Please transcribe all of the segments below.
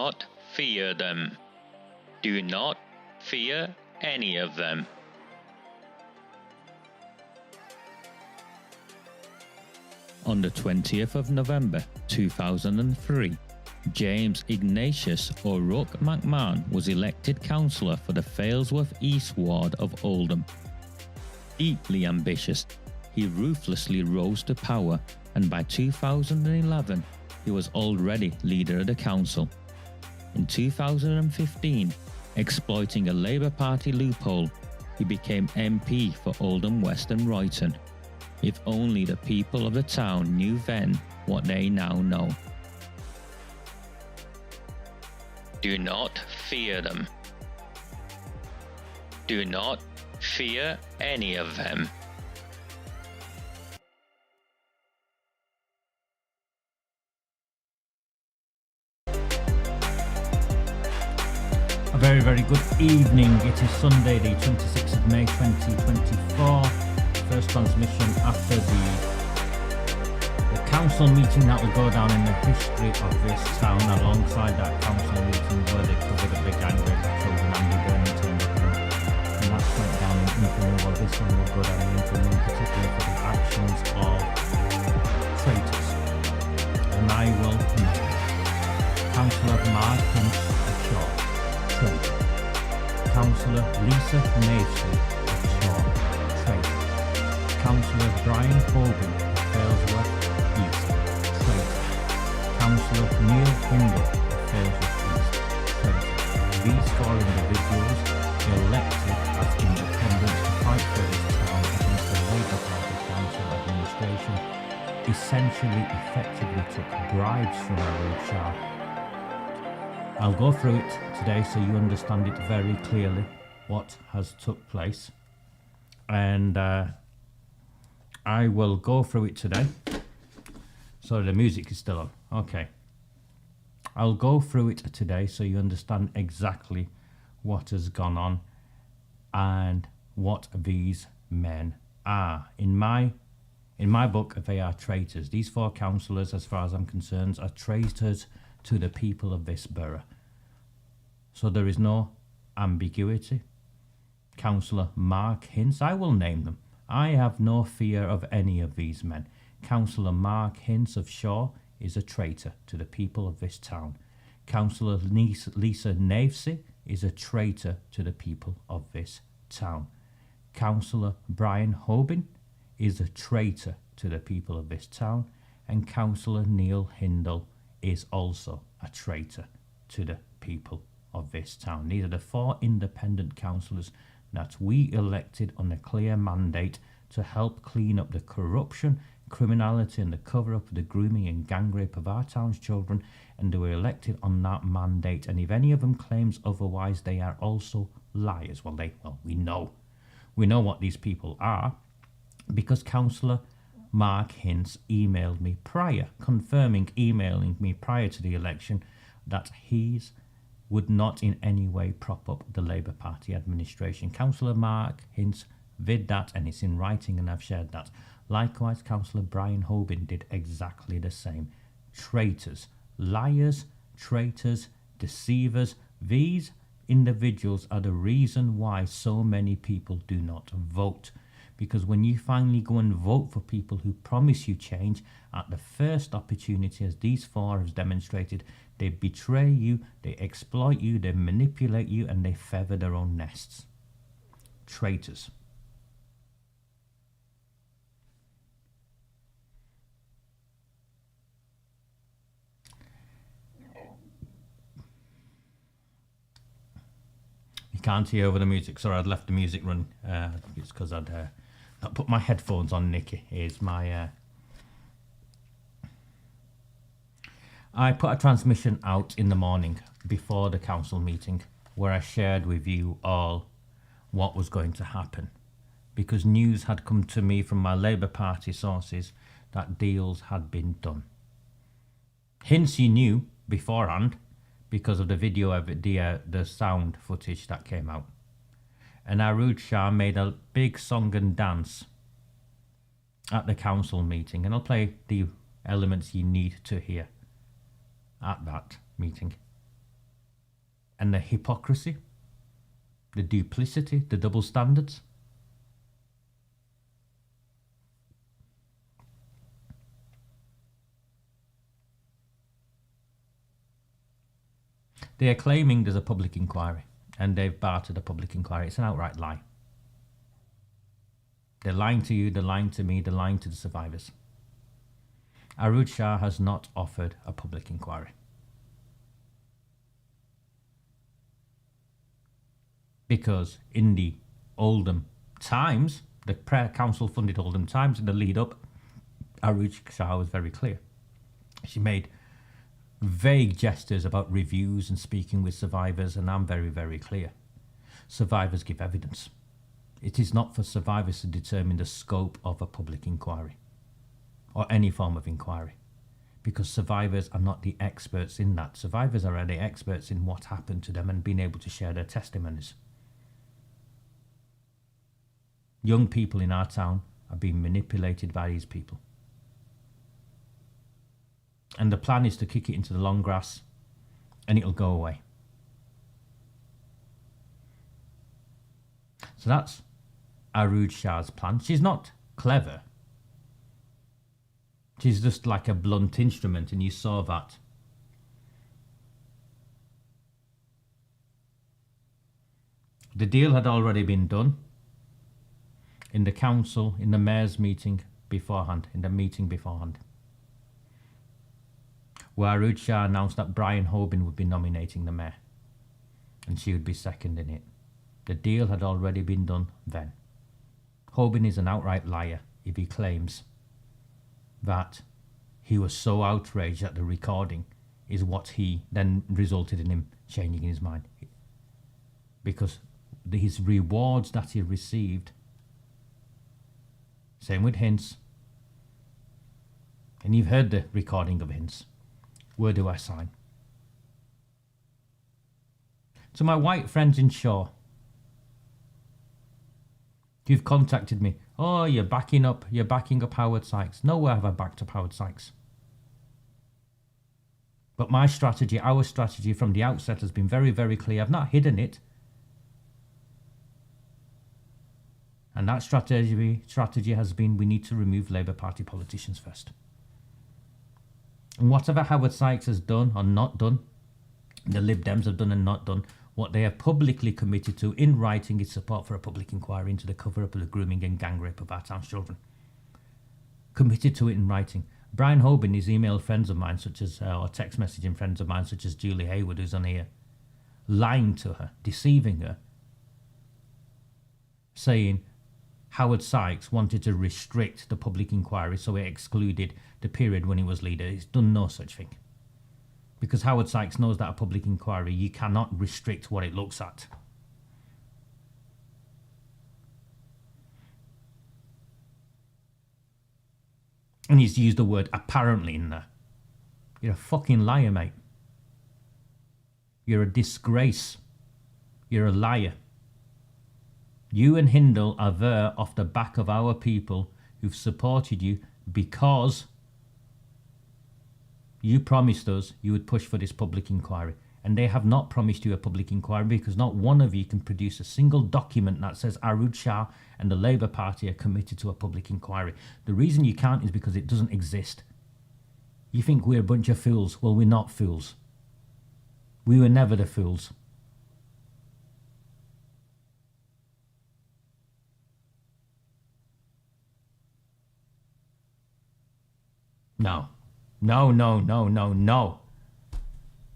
not fear them. Do not fear any of them. On the 20th of November 2003, James Ignatius O'Rourke McMahon was elected councillor for the Failsworth East Ward of Oldham. Deeply ambitious, he ruthlessly rose to power, and by 2011 he was already leader of the council. In 2015, exploiting a Labour Party loophole, he became MP for Oldham West and Royton. If only the people of the town knew then what they now know. Do not fear them. Do not fear any of them. A very, very good evening. It is Sunday, the 26th of May 2024. First transmission after the council meeting that will go down in the history of this town. Alongside that council meeting where they covered a big anger that children Andy Burnington, and that went down in infamy. Well, this one will go down in infamy, in particular for the actions of traitors. And I will name Councillor Mark Shaw, traitor. Councillor Lisa Navesey of Shaw, traitor. Councillor Brian Hogan of Failsworth East, traitor. Councillor Neil Hindle of Failsworth East, traitor. These four individuals elected as independents to fight for this town against the Labour Party Council administration essentially effectively took bribes from AROOJ SHAH. I'll go through it today so you understand it very clearly what has took place, and I will go through it today. Sorry, the music is still on. Okay. I'll go through it today so you understand exactly what has gone on and what these men are. In my book, they are traitors. These four councillors, as far as I'm concerned, are traitors to the people of this borough. So there is no ambiguity. Councillor Mark Hints, I will name them. I have no fear of any of these men. Councillor Mark Hints of Shaw is a traitor to the people of this town. Councillor Lisa Navesey is a traitor to the people of this town. Councillor Brian Hoban is a traitor to the people of this town. And Councillor Neil Hindle is also a traitor to the people of this town. These are the four independent councillors that we elected on a clear mandate to help clean up the corruption, criminality and the cover-up of the grooming and gang rape of our town's children, and they were elected on that mandate. And if any of them claims otherwise, they are also liars. Well, we know what these people are, because Councillor Mark Hints emailed me prior, emailing me prior to the election that he's would not in any way prop up the Labour Party administration. Councillor Mark Hints did that, and it's in writing, and I've shared that. Likewise, Councillor Brian Hoban did exactly the same. Traitors, liars, traitors, deceivers. These individuals are the reason why so many people do not vote. Because when you finally go and vote for people who promise you change, at the first opportunity, as these four have demonstrated, they betray you, they exploit you, they manipulate you, and they feather their own nests. Traitors. You can't hear over the music. Sorry, I'd left the music run. It's because I'd not put my headphones on, Nicky. Here's my... I put a transmission out in the morning before the council meeting where I shared with you all what was going to happen, because news had come to me from my Labour Party sources that deals had been done. Hints you knew beforehand because of the video of the sound footage that came out. And AROOJ SHAH made a big song and dance at the council meeting, and I'll play the elements you need to hear at that meeting. and the hypocrisy, the duplicity, the double standards. They are claiming there's a public inquiry, and they've bartered a public inquiry. It's an outright lie. They're lying to you, they're lying to me, they're lying to the survivors. AROOJ SHAH has not offered a public inquiry. Because in the Oldham Times, the prayer council funded Oldham Times, in the lead up, AROOJ SHAH was very clear. She made vague gestures about reviews and speaking with survivors, and I'm very, very clear. Survivors give evidence. It is not for survivors to determine the scope of a public inquiry or any form of inquiry, because survivors are not the experts in that. Survivors are the experts in what happened to them and being able to share their testimonies. Young people in our town are being manipulated by these people. And the plan is to kick it into the long grass and it'll go away. So that's AROOJ SHAH's plan. She's not clever. She's just like a blunt instrument, and you saw that. The deal had already been done in the council, in the mayor's meeting beforehand, where AROOJ SHAH announced that Brian Hoban would be nominating the mayor, and she would be seconding it. The deal had already been done then. Hoban is an outright liar if he claims that he was so outraged that the recording is what he then resulted in him changing his mind. Because his rewards that he received, same with Hints, and you've heard the recording of Hints. Where do I sign? To my white friends in Shaw, you've contacted me. Oh, you're backing up Howard Sykes. Nowhere have I backed up Howard Sykes. But my strategy, our strategy from the outset has been very, very clear. I've not hidden it. And that strategy has been, we need to remove Labour Party politicians first. And whatever Howard Sykes has done or not done, the Lib Dems have done and not done, what they have publicly committed to in writing is support for a public inquiry into the cover-up of the grooming and gang rape of our town's children. Committed to it in writing. Brian Hoban has emailed friends of mine, such as, or text messaging friends of mine, such as Julie Hayward, who's on here, lying to her, deceiving her, saying Howard Sykes wanted to restrict the public inquiry, so it excluded the period when he was leader. He's done no such thing. Because Howard Sykes knows that a public inquiry, you cannot restrict what it looks at. And he's used the word apparently in there. You're a fucking liar, mate. You're a disgrace. You're a liar. You and Hindle are there off the back of our people who've supported you because you promised us you would push for this public inquiry. And they have not promised you a public inquiry because not one of you can produce a single document that says AROOJ SHAH and the Labour Party are committed to a public inquiry. The reason you can't is because it doesn't exist. You think we're a bunch of fools. Well, we're not fools. We were never the fools. No. No.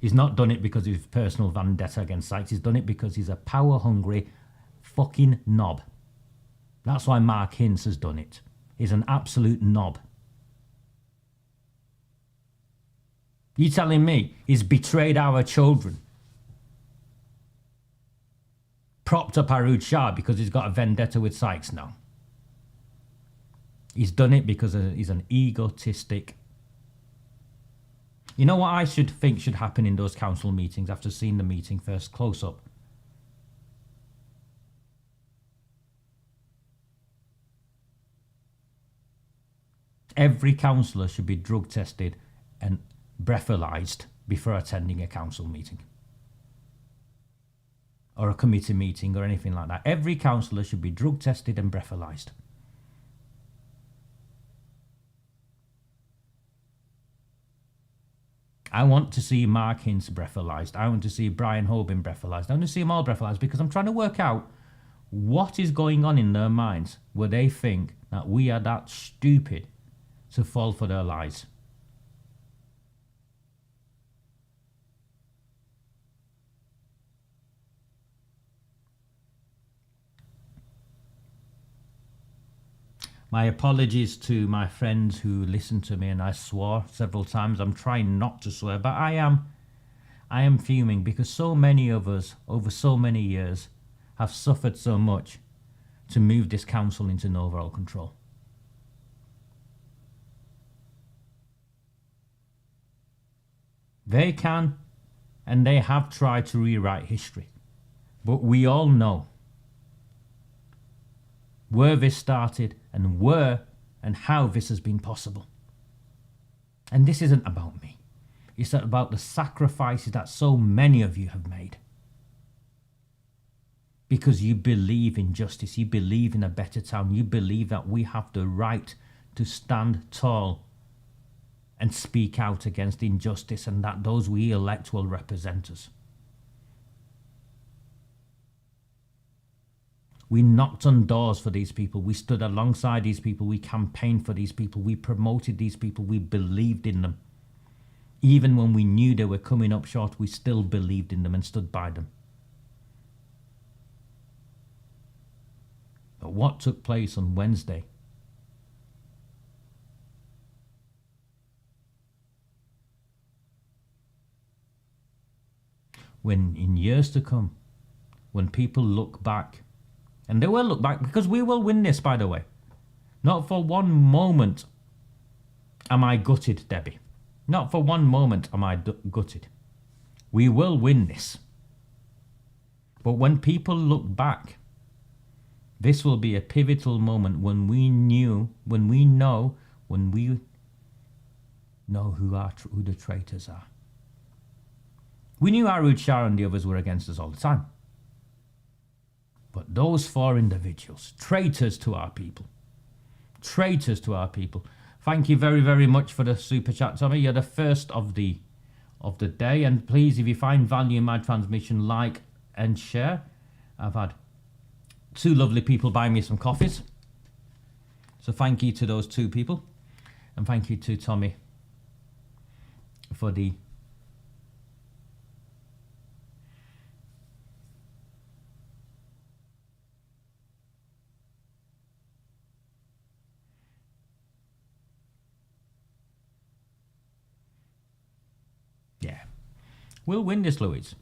He's not done it because of his personal vendetta against Sykes. He's done it because he's a power-hungry fucking knob. That's why Mark Hints has done it. He's an absolute knob. You telling me he's betrayed our children? Propped up AROOJ SHAH because he's got a vendetta with Sykes now? He's done it because he's an egotistic. You know what I think should happen in those council meetings after seeing the meeting first close up? Every councillor should be drug tested and breathalyzed before attending a council meeting. or a committee meeting or anything like that. Every councillor should be drug tested and breathalyzed. I want to see Mark Hince breathalyzed. I want to see Brian Hoban breathalyzed. I want to see them all breathalyzed because I'm trying to work out what is going on in their minds where they think that we are that stupid to fall for their lies. My apologies to my friends who listened to me and I swore several times. I'm trying not to swear, but I am fuming because so many of us over so many years have suffered so much to move this council into no overall control. They can and they have tried to rewrite history, but we all know where this started and where and how this has been possible. And this isn't about me. It's about the sacrifices that so many of you have made. Because you believe in justice, you believe in a better town, you believe that we have the right to stand tall and speak out against injustice and that those we elect will represent us. We knocked on doors for these people. We stood alongside these people. We campaigned for these people. We promoted these people. We believed in them. Even when we knew they were coming up short, we still believed in them and stood by them. But what took place on Wednesday when in years to come, when people look back, and they will look back because we will win this, by the way. Not for one moment am I gutted, Debbie. Not for one moment am I gutted. We will win this. But when people look back, this will be a pivotal moment when we know who the traitors are. We knew AROOJ SHAH and the others were against us all the time. But those four individuals, traitors to our people. Traitors to our people. Thank you very, very much for the super chat, Tommy. You're the first of the day. And please, if you find value in my transmission, like and share. I've had two lovely people buy me some coffees. So thank you to those two people. And thank you to Tommy for the We'll win this, Louise.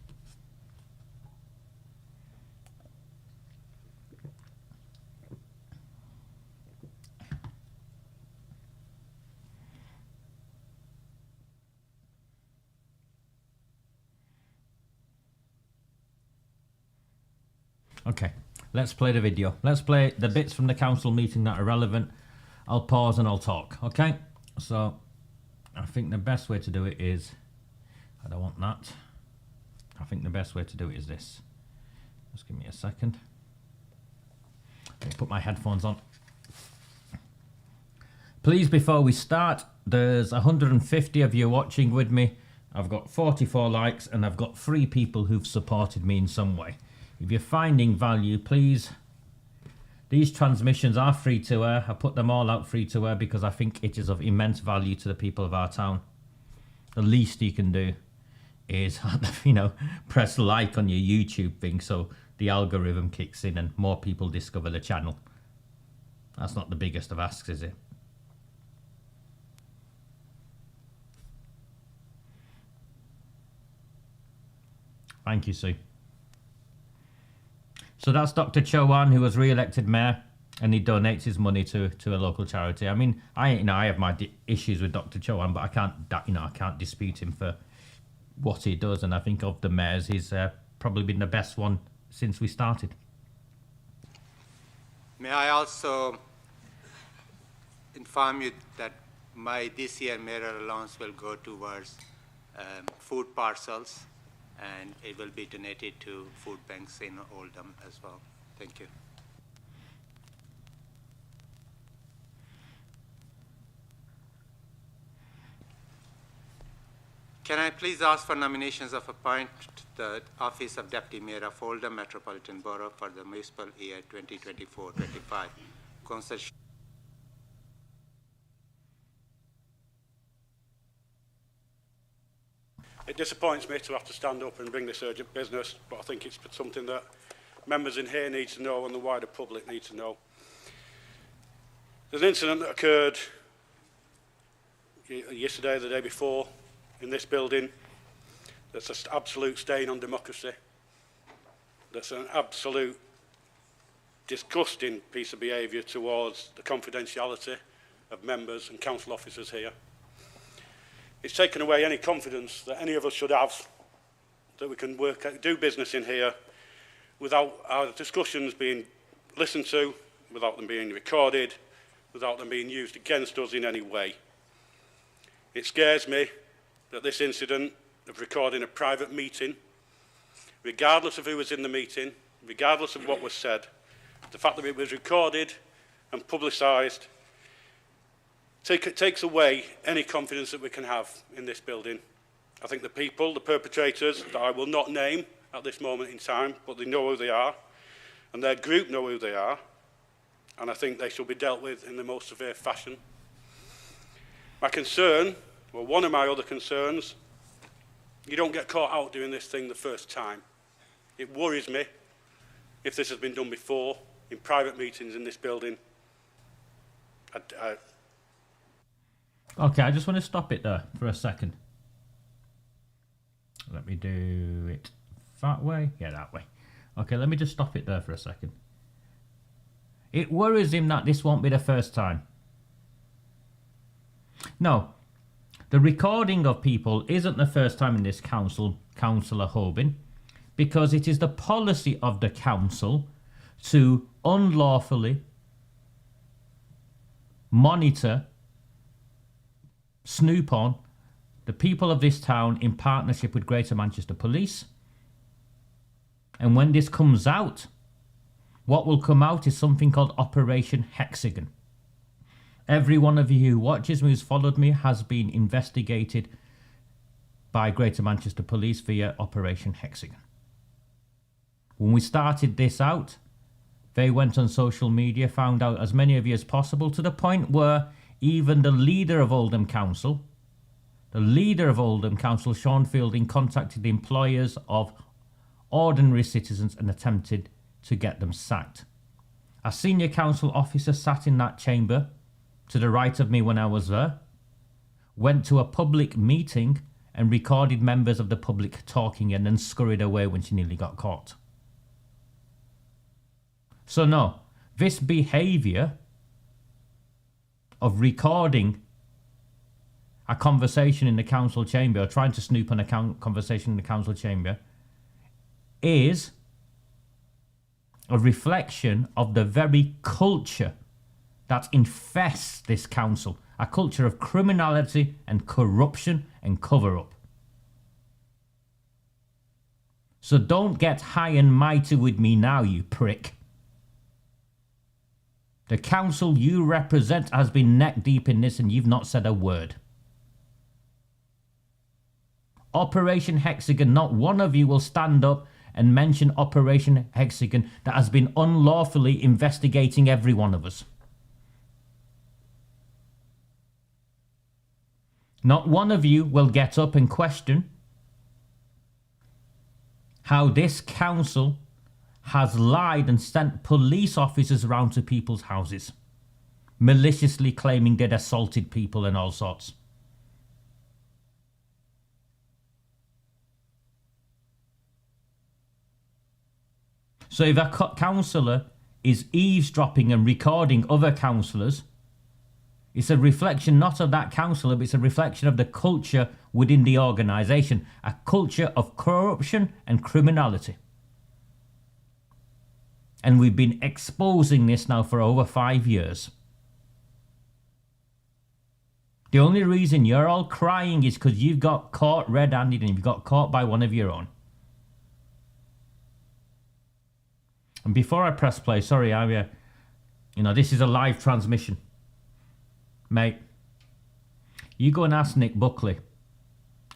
Okay, let's play the video. Let's play the bits from the council meeting that are relevant. I'll pause and I'll talk, okay? So, I think the best way to do it is... I don't want that. I think the best way to do it is this. Just give me a second. Let me put my headphones on. Please, before we start, there's 150 of you watching with me. I've got 44 likes and I've got 3 people who've supported me in some way. If you're finding value, please, these transmissions are free to air. I put them all out free to air because I think it is of immense value to the people of our town. The least you can do is, press like on your YouTube thing so the algorithm kicks in and more people discover the channel. That's not the biggest of asks, is it? Thank you, Sue. So that's Dr. Chauhan, who was re-elected mayor, and he donates his money to a local charity. I mean, I have my issues with Dr. Chauhan, but I can't dispute him for what he does, and I think of the mayors, he's probably been the best one since we started. May I also inform you that this year mayoral allowance will go towards food parcels and it will be donated to food banks in Oldham as well. Thank you. Can I please ask for nominations of appoint the office of Deputy Mayor of Oldham Metropolitan Borough for the municipal year 2024-25? Councillor It disappoints me to have to stand up and bring this urgent business, but I think it's something that members in here need to know and the wider public need to know. There's an incident that occurred yesterday, the day before, in this building, that's an absolute stain on democracy. That's an absolute disgusting piece of behaviour towards the confidentiality of members and council officers here. It's taken away any confidence that any of us should have that we can do business in here without our discussions being listened to, without them being recorded, without them being used against us in any way. It scares me that this incident of recording a private meeting, regardless of who was in the meeting, regardless of what was said, the fact that it was recorded and publicised takes away any confidence that we can have in this building. I think the people, the perpetrators, that I will not name at this moment in time, but they know who they are, and their group know who they are, and I think they should be dealt with in the most severe fashion. My concern, well, one of my other concerns, you don't get caught out doing this thing the first time. It worries me if this has been done before in private meetings in this building. Okay, I just want to stop it there for a second. Let me do it that way. Yeah, that way. Okay, let me just stop it there for a second. It worries him that this won't be the first time. No, the recording of people isn't the first time in this council, Councillor Hoban, because it is the policy of the council to unlawfully monitor, snoop on the people of this town in partnership with Greater Manchester Police. And when this comes out, what will come out is something called Operation Hexagon. Every one of you who watches me, who's followed me, has been investigated by Greater Manchester Police via Operation Hexagon. When we started this out, they went on social media, found out as many of you as possible, to the point where even the leader of Oldham Council, Sean Fielding, contacted the employers of ordinary citizens and attempted to get them sacked. A senior council officer sat in that chamber to the right of me when I was there, went to a public meeting and recorded members of the public talking and then scurried away when she nearly got caught. So no, this behaviour of recording a conversation in the council chamber, or trying to snoop on a conversation in the council chamber, is a reflection of the very culture that infests this council, a culture of criminality and corruption and cover-up. So don't get high and mighty with me now, you prick. The council you represent has been neck deep in this and you've not said a word. Operation Hexagon, not one of you will stand up and mention Operation Hexagon that has been unlawfully investigating every one of us. Not one of you will get up and question how this council has lied and sent police officers around to people's houses, maliciously claiming they'd assaulted people and all sorts. So if a councillor is eavesdropping and recording other councillors, it's a reflection not of that councillor, but it's a reflection of the culture within the organisation, a culture of corruption and criminality. And we've been exposing this now for over 5 years. The only reason you're all crying is because you've got caught red-handed and you've got caught by one of your own. And before I press play, sorry, this is a live transmission. Mate, you go and ask Nick Buckley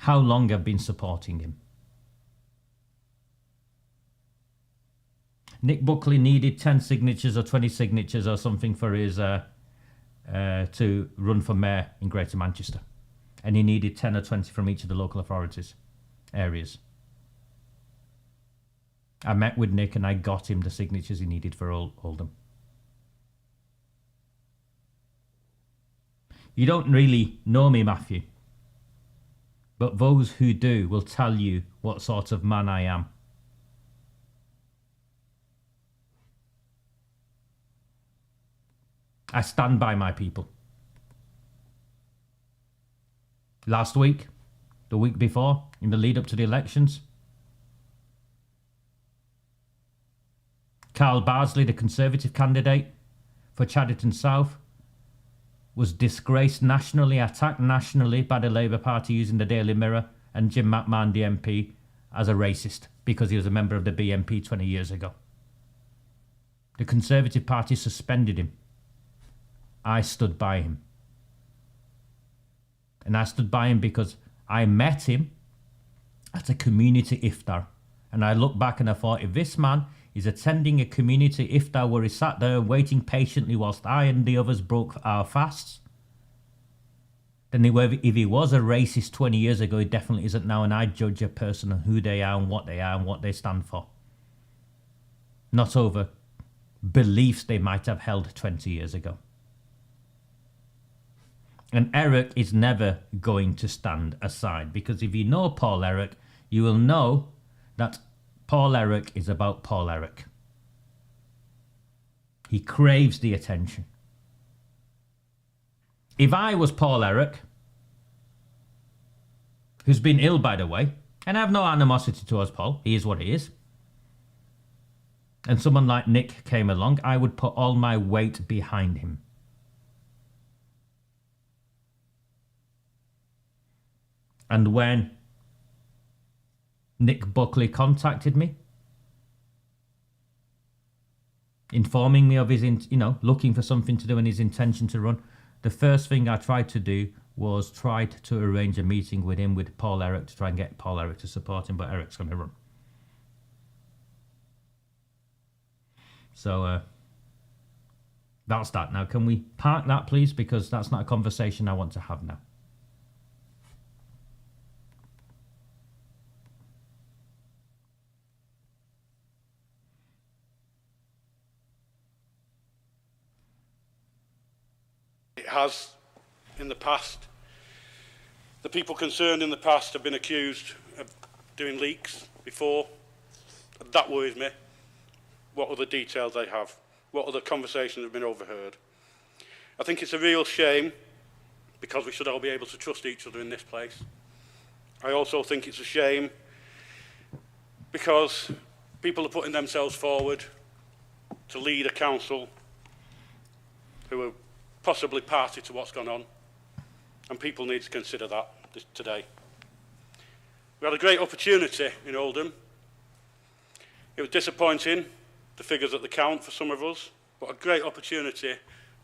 how long I've been supporting him. Nick Buckley needed 10 signatures or 20 signatures or something for his to run for mayor in Greater Manchester. And he needed 10 or 20 from each of the local authorities areas. I met with Nick and I got him the signatures he needed for Oldham. You don't really know me, Matthew, but those who do will tell you what sort of man I am. I stand by my people. Last week, the week before, in the lead up to the elections, Carl Bardsley, the Conservative candidate for Chadderton South, was disgraced nationally, attacked nationally by the Labour Party using the Daily Mirror and Jim McMahon, the MP, as a racist because he was a member of the BNP 20 years ago. The Conservative Party suspended him. I stood by him. And I stood by him because I met him at a community iftar. And I looked back and I thought, if this man is attending a community iftar where he sat there waiting patiently whilst I and the others broke our fasts, then if he was a racist 20 years ago, he definitely isn't now. And I judge a person on who they are and what they stand for. Not over beliefs they might have held 20 years ago. And Eric is never going to stand aside, because if you know Paul Eric, you will know that Paul Eric is about Paul Eric. He craves the attention. If I was Paul Eric, who's been ill, by the way, and I have no animosity towards Paul, he is what he is, and someone like Nick came along, I would put all my weight behind him. And when Nick Buckley contacted me, informing me of his, looking for something to do and his intention to run, the first thing I tried to do was try to arrange a meeting with him, with Paul Eric, to try and get Paul Eric to support him, but Eric's going to run. So that's that. Now, can we park that, please? Because that's not a conversation I want to have now. It has in the past. The people concerned in the past have been accused of doing leaks before. That worries me. What other details they have? What other conversations have been overheard? I think it's a real shame, because we should all be able to trust each other in this place. I also think it's a shame because people are putting themselves forward to lead a council who are possibly party to what's gone on, and people need to consider that today. We had a great opportunity in Oldham. It was disappointing, the figures at the count for some of us, but a great opportunity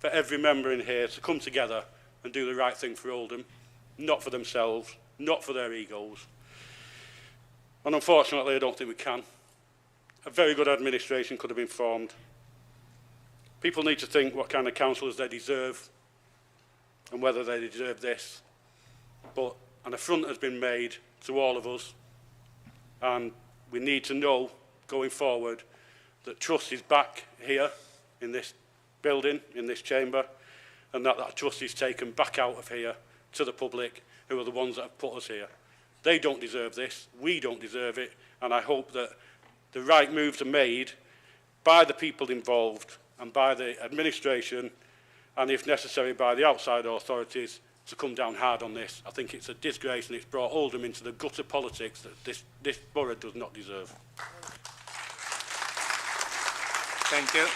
for every member in here to come together and do the right thing for Oldham, not for themselves, not for their egos. And unfortunately, I don't think we can. A very good administration could have been formed. People need to think what kind of councillors they deserve and whether they deserve this. But an affront has been made to all of us, and we need to know going forward that trust is back here in this building, in this chamber, and that trust is taken back out of here to the public, who are the ones that have put us here. They don't deserve this, we don't deserve it, and I hope that the right moves are made by the people involved and by the administration, and if necessary by the outside authorities, to come down hard on this. I think it's a disgrace, and it's brought Oldham into the gutter politics that this borough does not deserve. Thank you.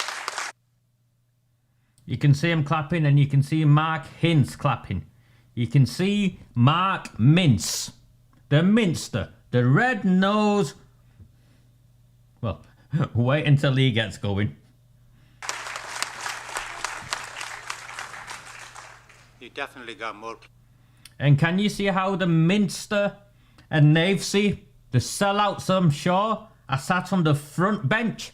You can see him clapping, and you can see Mark Hinz clapping. You can see Mark Mince, the Minster, the red-nosed, well, Wait until he gets going. You definitely got more. And can you see how the Minster and Navesey, the sellouts from Shaw, are sat on the front bench?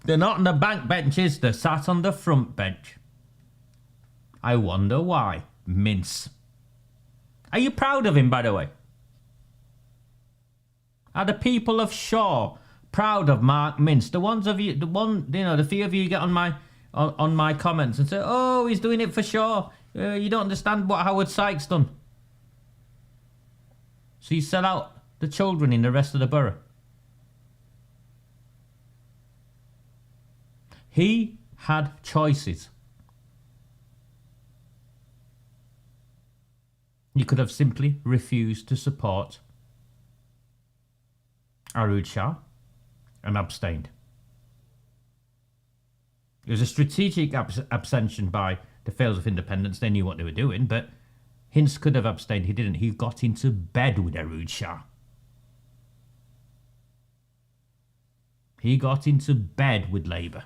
They're not on the back benches, they're sat on the front bench. I wonder why. Mince. Are you proud of him, by the way? Are the people of Shaw proud of Mark Mince? The ones of you, the few of you get on my comments and say, oh, he's doing it for Shaw. You don't understand what Howard Sykes done. So you sell out the children in the rest of the borough. He had choices. You could have simply refused to support AROOJ SHAH and abstained. It was a strategic abstention by the Fails of Independence. They knew what they were doing, but Hince could have abstained. He didn't. He got into bed with AROOJ SHAH. He got into bed with Labour.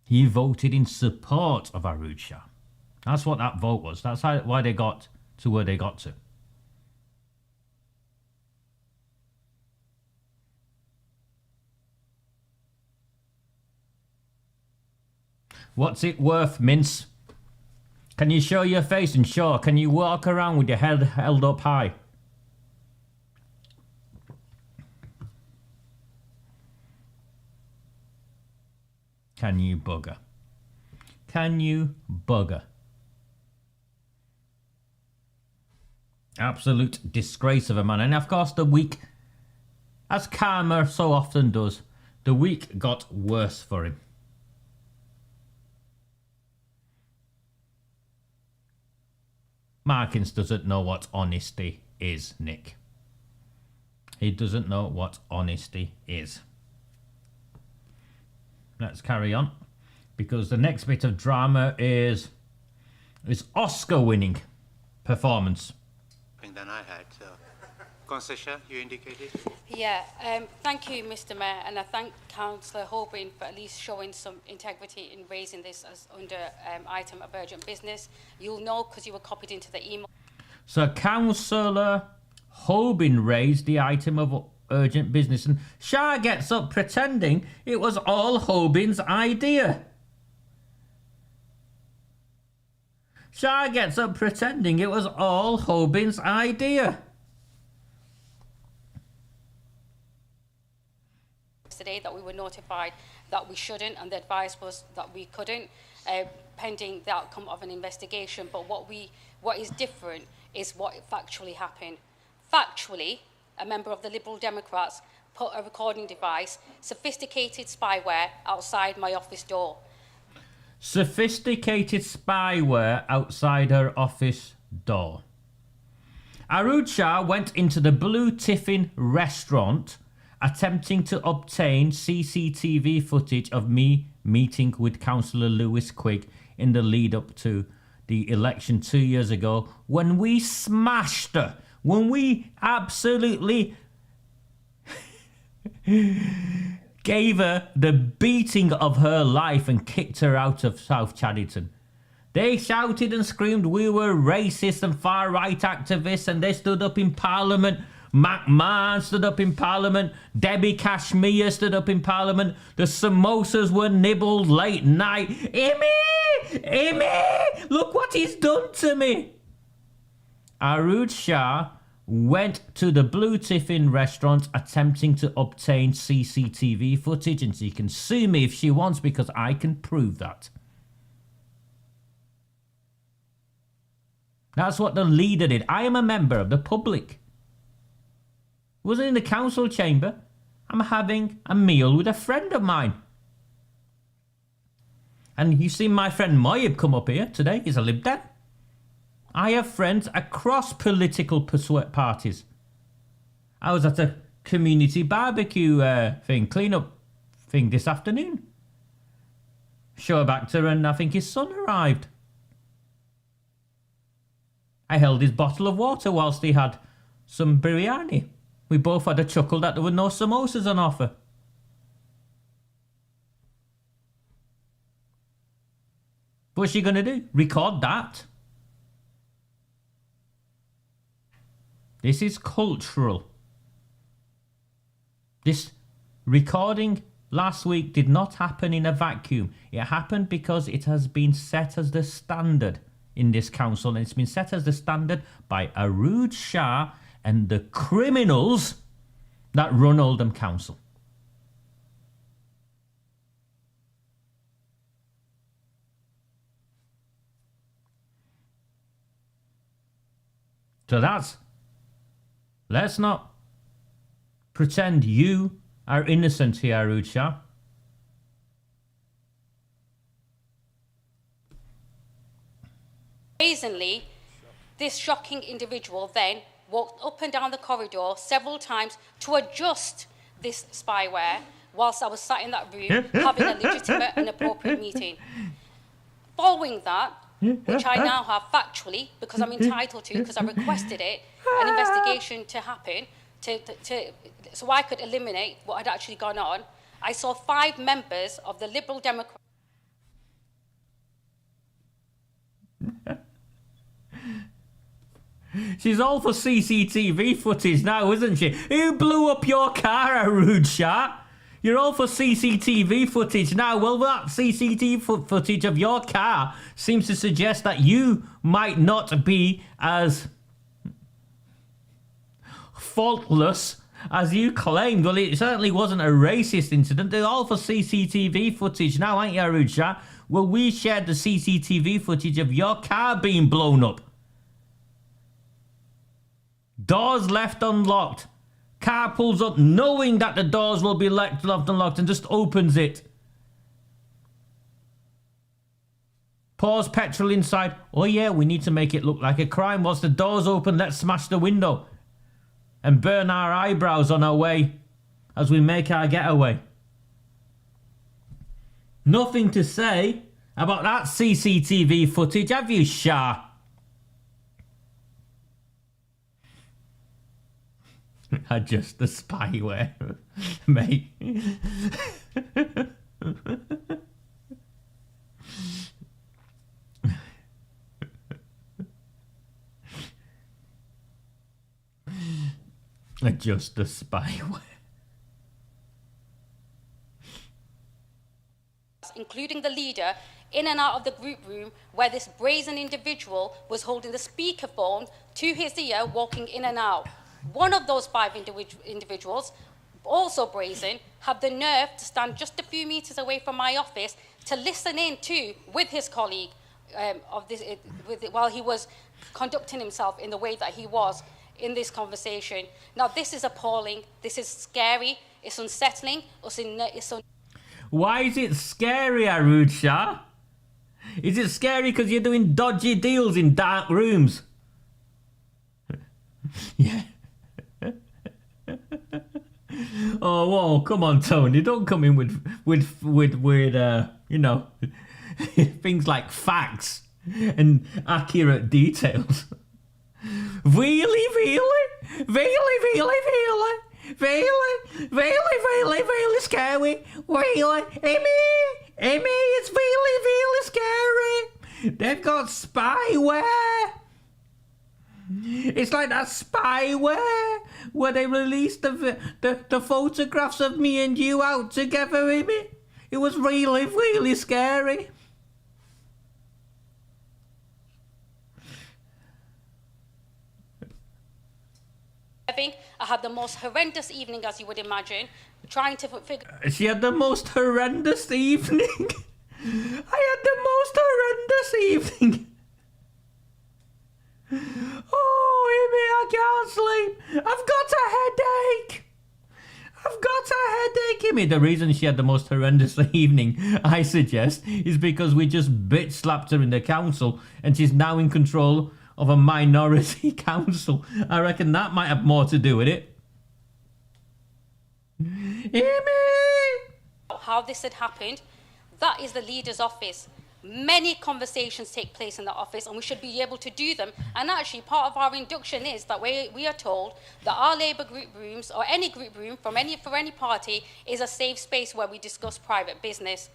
He voted in support of AROOJ SHAH. That's what that vote was. That's why they got to where they got to. What's it worth, Mince? Can you show your face and show? Can you walk around with your head held up high? Can you bugger? Can you bugger? Absolute disgrace of a man. And of course the week, as karma so often does, the week got worse for him. Markins doesn't know what honesty is, Nick. He doesn't know what honesty is. Let's carry on, because the next bit of drama is Oscar-winning performance. Than I had. So, Councillor Shah, you indicated? Yeah, thank you, Mr. Mayor, and I thank Councillor Hoban for at least showing some integrity in raising this as under item of urgent business. You'll know because you were copied into the email. So Councillor Hoban raised the item of urgent business, and Shah gets up pretending it was all Hoban's idea. Shah gets up pretending it was all Hoban's idea. Yesterday that we were notified that we shouldn't, and the advice was that we couldn't, pending the outcome of an investigation. But what is different is what factually happened. Factually, a member of the Liberal Democrats put a recording device, sophisticated spyware, outside my office door. Sophisticated spyware outside her office door. AROOJ SHAH went into the Blue Tiffin restaurant attempting to obtain CCTV footage of me meeting with Councillor Lewis Quigg in the lead up to the election 2 years ago, when we smashed her, when we absolutely gave her the beating of her life and kicked her out of South Chaddington. They shouted and screamed we were racist and far-right activists, and they stood up in Parliament. McMahon stood up in Parliament. Debbie Kashmir stood up in Parliament. The samosas were nibbled late night. Amy! Look what he's done to me! AROOJ SHAH went to the Blue Tiffin restaurant attempting to obtain CCTV footage, and she can sue me if she wants because I can prove that. That's what the leader did. I am a member of the public. Wasn't in the council chamber. I'm having a meal with a friend of mine. And you've seen my friend Moyib come up here today. He's a Lib Dem. I have friends across political parties. I was at a community barbecue clean-up thing this afternoon. Shoaib Akhtar and I think his son arrived. I held his bottle of water whilst he had some biryani. We both had a chuckle that there were no samosas on offer. What's she going to do? Record that? This is cultural. This recording last week did not happen in a vacuum. It happened because it has been set as the standard in this council, and it's been set as the standard by AROOJ SHAH and the criminals that run Oldham Council. So that's... Let's not pretend you are innocent here, AROOJ SHAH. Brazenly, this shocking individual then walked up and down the corridor several times to adjust this spyware whilst I was sat in that room having a legitimate and appropriate meeting. Following that, which I now have factually, because I'm entitled to, because I requested it, an investigation to happen, so I could eliminate what had actually gone on, I saw 5 members of the Liberal Democrat. She's all for CCTV footage now, isn't she? Who blew up your car, AROOJ SHAH? You're all for CCTV footage now. Well, that CCTV footage of your car seems to suggest that you might not be as faultless as you claimed. Well, it certainly wasn't a racist incident. They're all for CCTV footage now, aren't you, AROOJ SHAH? Well, we shared the CCTV footage of your car being blown up. Doors left unlocked. Car pulls up knowing that the doors will be left unlocked and just opens it. Pours petrol inside. Oh yeah, we need to make it look like a crime. Once the door's open, let's smash the window and burn our eyebrows on our way as we make our getaway. Nothing to say about that CCTV footage, have you, Shah? Adjust the spyware, mate. Adjust the spyware. Including the leader, in and out of the group room where this brazen individual was holding the speakerphone to his ear, walking in and out. One of those 5 individuals, also brazen, had the nerve to stand just a few meters away from my office to listen in to, with his colleague, while he was conducting himself in the way that he was in this conversation. Now, this is appalling. This is scary. It's unsettling. Why is it scary, AROOJ SHAH? Is it scary because you're doing dodgy deals in dark rooms? Yeah. Oh, whoa, come on, Tony. Don't come in with you know, things like facts and accurate details. Really scary. Really, Amy, it's really scary. They've got spyware. It's like that spyware where they released the photographs of me and you out together, Amy. It was really scary. I had the most horrendous evening, as you would imagine, trying to figure... She had the most horrendous evening. I had the most horrendous evening. Oh, Amy, I can't sleep. I've got a headache. Amy, the reason she had the most horrendous evening, I suggest, is because we just bitch slapped her in the council and she's now in control of a minority council. I reckon that might have more to do with it. Amy! How this had happened, that is the leader's office. Many conversations take place in the office, and we should be able to do them. And actually, part of our induction is that we are told that our Labour group rooms, or any group room for any party, is a safe space where we discuss private business.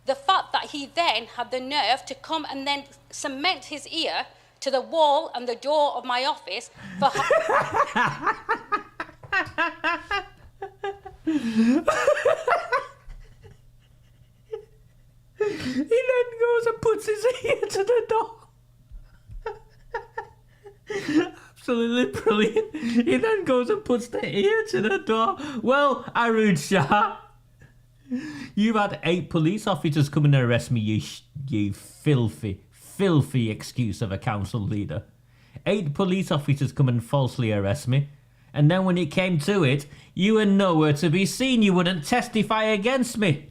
The fact that he then had the nerve to come and then cement his ear to the wall and the door of my office for... He then goes and puts his ear to the door. Absolutely brilliant. He then goes and puts the ear to the door. Well, AROOJ SHAH, you've had 8 police officers come and arrest me, you filthy excuse of a council leader. 8 police officers come and falsely arrest me. And then when it came to it, you were nowhere to be seen. You wouldn't testify against me.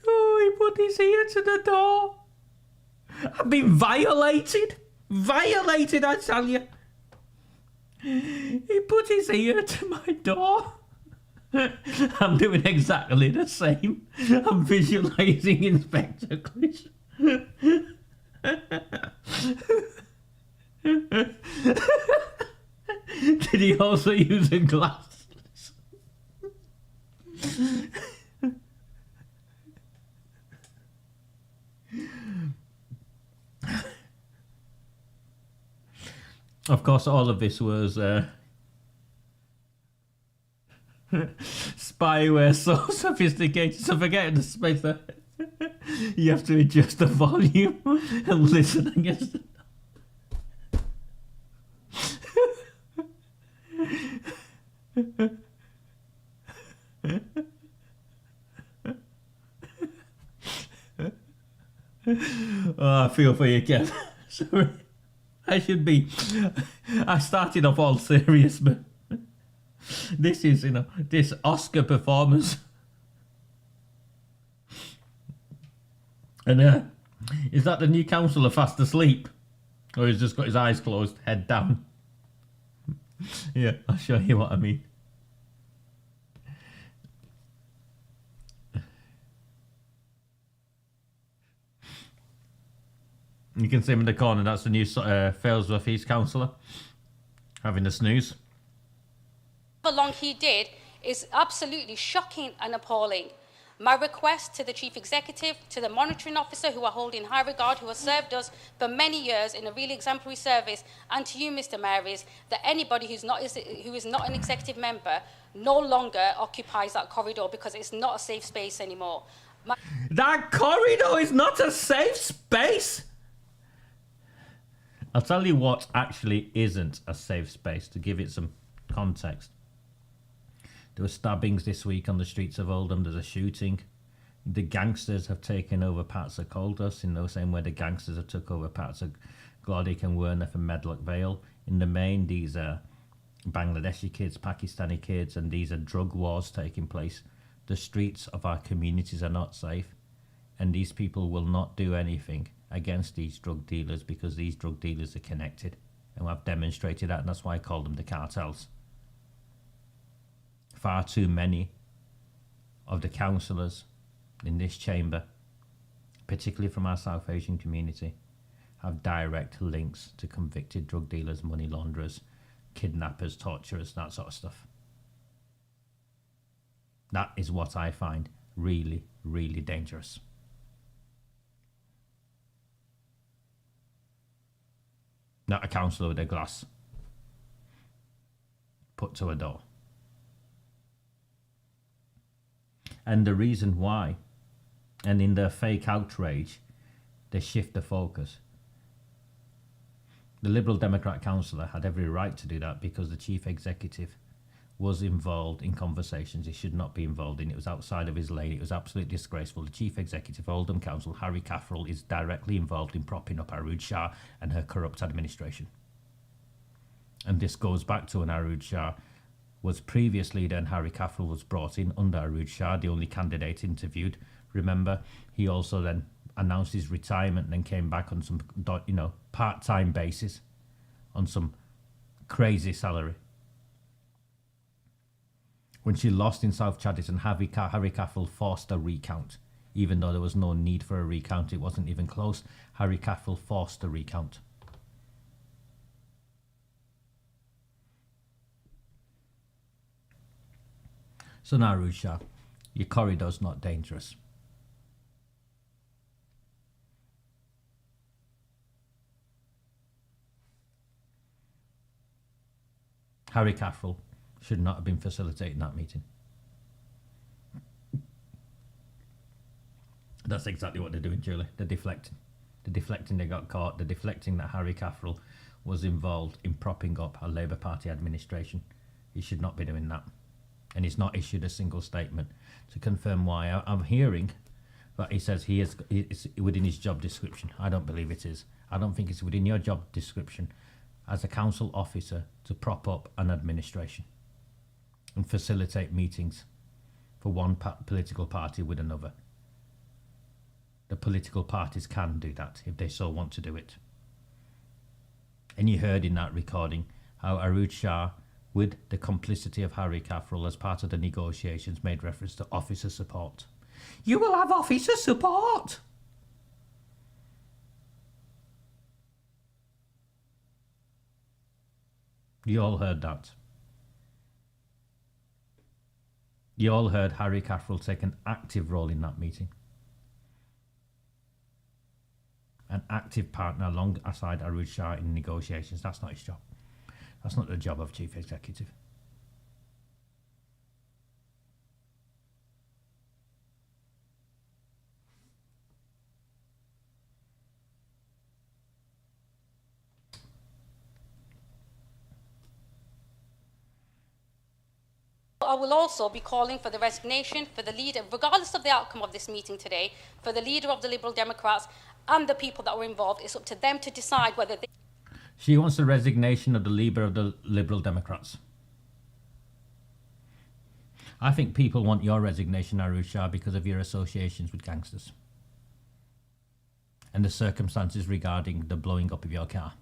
Oh, he put his ear to the door. I've been violated. Violated, I tell you. He put his ear to my door. I'm doing exactly the same. I'm visualising Inspector Clish. Did he also use a glass? Of course, all of this was spyware so sophisticated, so forget the space there. You have to adjust the volume and listen against it. Oh, I feel for you, Kev. Sorry. I started off all serious, but this is, this Oscar performance. And is that the new councillor fast asleep? Or he's just got his eyes closed, head down? Yeah, I'll show you what I mean. You can see him in the corner, that's the new Failsworth East councillor, having a snooze. How long he did is absolutely shocking and appalling. My request to the Chief Executive, to the monitoring officer who I hold in high regard, who has served us for many years in a really exemplary service, and to you, Mr. Mayor, is that anybody who is not an executive member no longer occupies that corridor, because it's not a safe space anymore. That corridor is not a safe space? I'll tell you what actually isn't a safe space, to give it some context. There were stabbings this week on the streets of Oldham. There's a shooting. The gangsters have taken over parts of Caldas in the same way the gangsters have took over parts of Glodick and Werneth and Medlock Vale. In the main, these are Bangladeshi kids, Pakistani kids, and these are drug wars taking place. The streets of our communities are not safe, and these people will not do anything against these drug dealers, because these drug dealers are connected, and I've demonstrated that, and that's why I call them the cartels. Far too many of the councillors in this chamber, particularly from our South Asian community, have direct links to convicted drug dealers, money launderers, kidnappers, torturers, that sort of stuff. That is what I find really, really dangerous. Not a councillor with a glass put to a door. And the reason why, and in their fake outrage, they shift the focus. The Liberal Democrat councillor had every right to do that, because the chief executive was involved in conversations he should not be involved in. It was outside of his lane. It was absolutely disgraceful. The chief executive of Oldham Council, Harry Caffrell, is directly involved in propping up AROOJ SHAH and her corrupt administration. And this goes back to when AROOJ SHAH was previous leader and Harry Caffrell was brought in under AROOJ SHAH, the only candidate interviewed. Remember, he also then announced his retirement and then came back on some, part-time basis on some crazy salary. When she lost in South Chadderton, Harry Caffrell forced a recount. Even though there was no need for a recount, it wasn't even close. Harry Caffrell forced a recount. So now, AROOJ SHAH, your corridor's not dangerous. Harry Caffrell should not have been facilitating that meeting. That's exactly what they're doing, Julie. They're deflecting. They're deflecting they got caught. They're deflecting that Harry Caffrell was involved in propping up a Labour Party administration. He should not be doing that. And he's not issued a single statement to confirm why. I'm hearing that he says it's within his job description. I don't believe it is. I don't think it's within your job description as a council officer to prop up an administration and facilitate meetings for one political party with another. The political parties can do that if they so want to do it. And you heard in that recording how AROOJ SHAH, with the complicity of Harry Caffrell as part of the negotiations, made reference to officer support. You will have officer support! You all heard that. You all heard Harry Caffrell take an active role in that meeting. An active partner alongside AROOJ SHAH in negotiations. That's not his job. That's not the job of Chief Executive. I will also be calling for the resignation for the leader, regardless of the outcome of this meeting today, for the leader of the Liberal Democrats and the people that were involved. It's up to them to decide whether they... She wants the resignation of the leader of the Liberal Democrats. I think people want your resignation, AROOJ SHAH, because of your associations with gangsters and the circumstances regarding the blowing up of your car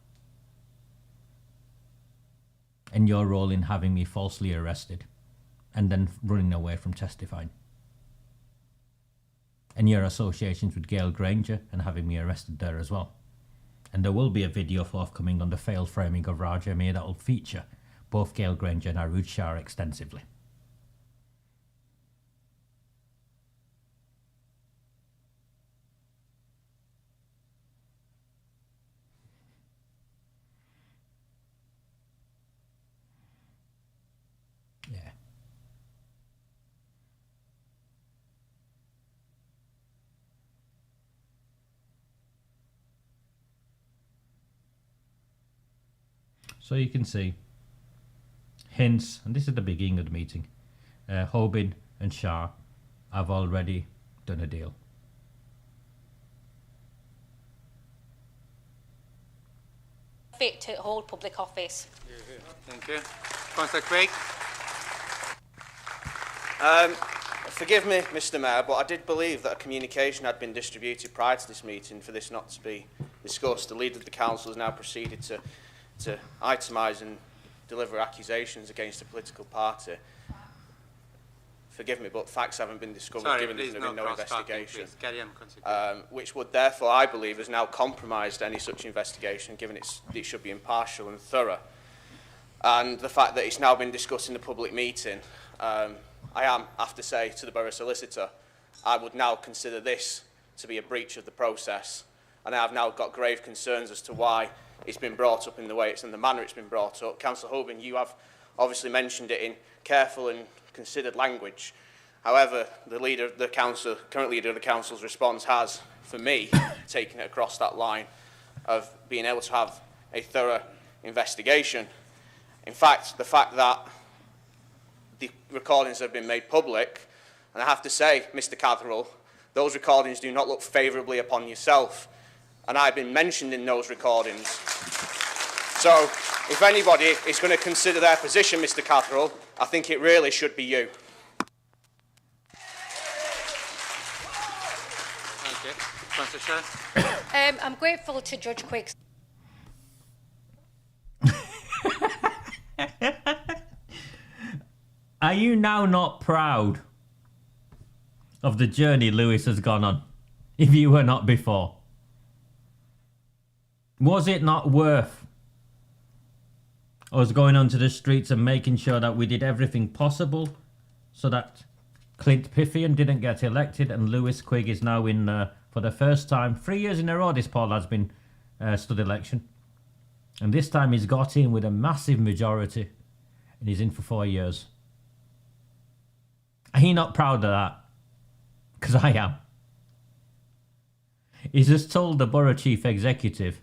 and your role in having me falsely arrested and then running away from testifying, and your associations with Gail Granger and having me arrested there as well. And there will be a video forthcoming on the failed framing of Raj Amir that will feature both Gail Granger and AROOJ SHAH extensively. Yeah. So you can see hints, and this is the beginning of the meeting. Hoban and Shah have already done a deal. fit to hold public office. Thank you. Councillor Craig. Forgive me, Mr Mayor, but I did believe that a communication had been distributed prior to this meeting for this not to be discussed. The leader of the council has now proceeded to itemise and deliver accusations against a political party. Forgive me, but facts haven't been discovered given there's been no investigation. Carry on, which would therefore, I believe, has now compromised any such investigation, given it should be impartial and thorough. And the fact that it's now been discussed in a public meeting, I have to say to the Borough Solicitor, I would now consider this to be a breach of the process. And I have now got grave concerns as to why it's been brought up in the way it's in the manner it's been brought up. Councillor Hoban, you have obviously mentioned it in careful and considered language. However, the leader of the council, current leader of the council's response has, for me, taken it across that line of being able to have a thorough investigation. In fact, the fact that the recordings have been made public, and I have to say, Mr Catherall, those recordings do not look favourably upon yourself, and I've been mentioned in those recordings. So, if anybody is going to consider their position, Mr Catherall, I think it really should be you. Okay. Councillor Shah. I'm grateful to Judge Quigg. Are you now not proud of the journey Lewis has gone on, if you were not before? Was it not worth us going onto the streets and making sure that we did everything possible so that Clint Piffian didn't get elected and Lewis Quigg is now in for the first time? 3 years in a row this poll has been stood election. And this time he's got in with a massive majority and he's in for 4 years. Are you not proud of that? Because I am. He's just told the borough chief executive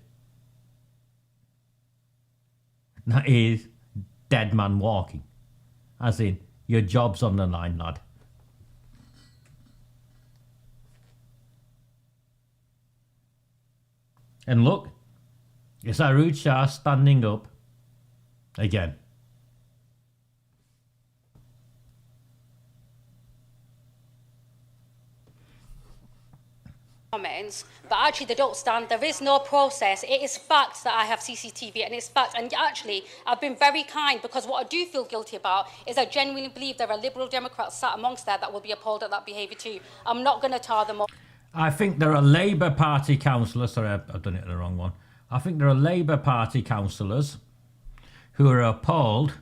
that is dead man walking. As in, your job's on the line, lad. And look, it's AROOJ SHAH standing up again. Comments, but actually they don't stand. There is no process. It is fact that I have CCTV, and it's fact. And actually, I've been very kind, because what I do feel guilty about is I genuinely believe there are Liberal Democrats sat amongst there that will be appalled at that behaviour too. I'm not going to tar them up. I think there are Labour Party councillors, sorry, I've done it in the wrong one. I think there are Labour Party councillors who are appalled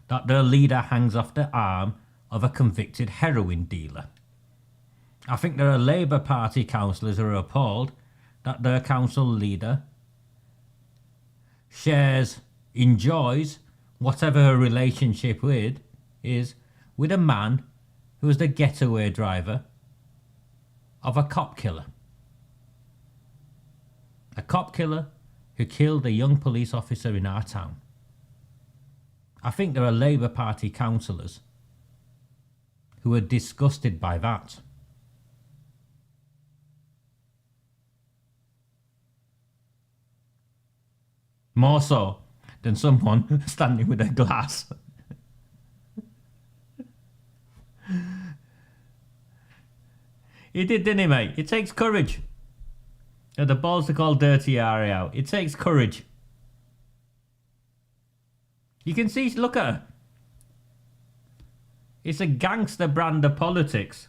that their leader hangs off the arm of a convicted heroin dealer. I think there are Labour Party councillors who are appalled that their council leader enjoys whatever her relationship is with a man who is the getaway driver of a cop killer. A cop killer who killed a young police officer in our town. I think there are Labour Party councillors who are disgusted by that. More so than someone standing with a glass. He did, didn't he, mate? It takes courage. The balls to call Dirty Harry out. It takes courage. You can see, look at her. It's a gangster brand of politics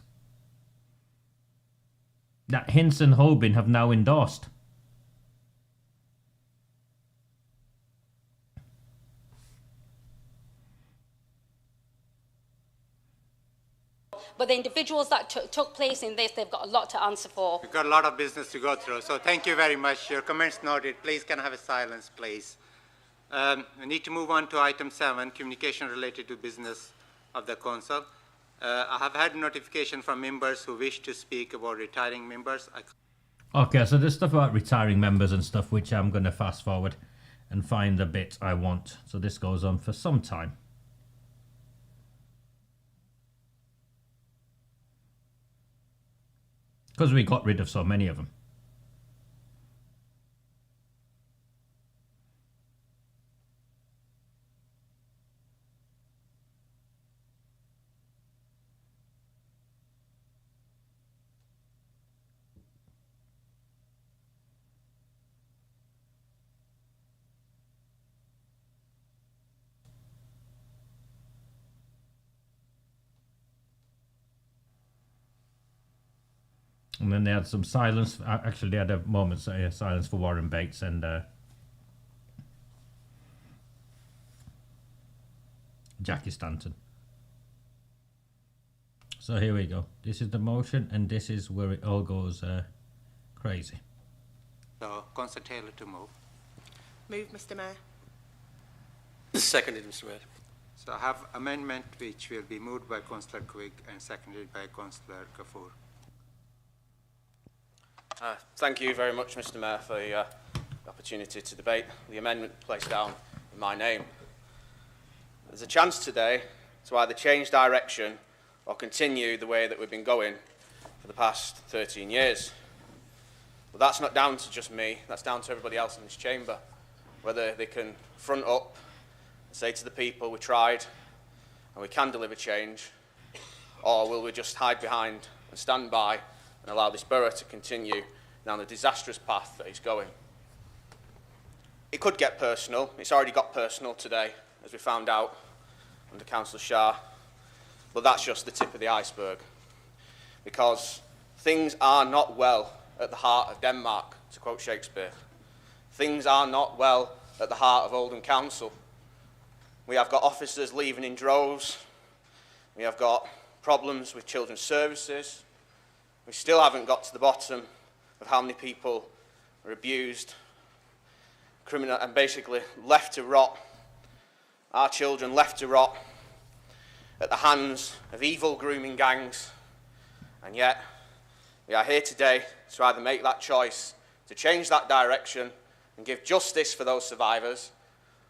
that Hince and Hoban have now endorsed. But the individuals that took place in this, they've got a lot to answer for. We've got a lot of business to go through, so thank you very much. Your comments noted. Please can I have a silence, please. We need to move on to item 7, communication related to business of the council. I have had notification from members who wish to speak about retiring members. Okay, so there's stuff about retiring members and stuff which I'm going to fast forward and find the bit I want. So this goes on for some time. Because we got rid of so many of them. And then they had some silence. Actually, they had a moment's silence for Warren Bates and Jackie Stanton. So here we go. This is the motion, and this is where it all goes crazy. So, Councillor Taylor to move. Move, Mr. Mayor. Seconded, Mr. Mayor. So I have amendment which will be moved by Councillor Quigg and seconded by Councillor Kafour. Thank you very much, Mr. Mayor, for the opportunity to debate the amendment placed down in my name. There's a chance today to either change direction or continue the way that we've been going for the past 13 years. But that's not down to just me, that's down to everybody else in this chamber. Whether they can front up and say to the people we tried and we can deliver change, or will we just hide behind and stand by and allow this borough to continue down the disastrous path that it's going. It could get personal. It's already got personal today, as we found out under Councillor Shah. But that's just the tip of the iceberg, because things are not well at the heart of Denmark, to quote Shakespeare. Things are not well at the heart of Oldham Council. We have got officers leaving in droves. We have got problems with children's services. We still haven't got to the bottom of how many people are abused, criminal, and basically left to rot. Our children left to rot at the hands of evil grooming gangs. And yet, we are here today to either make that choice, to change that direction and give justice for those survivors,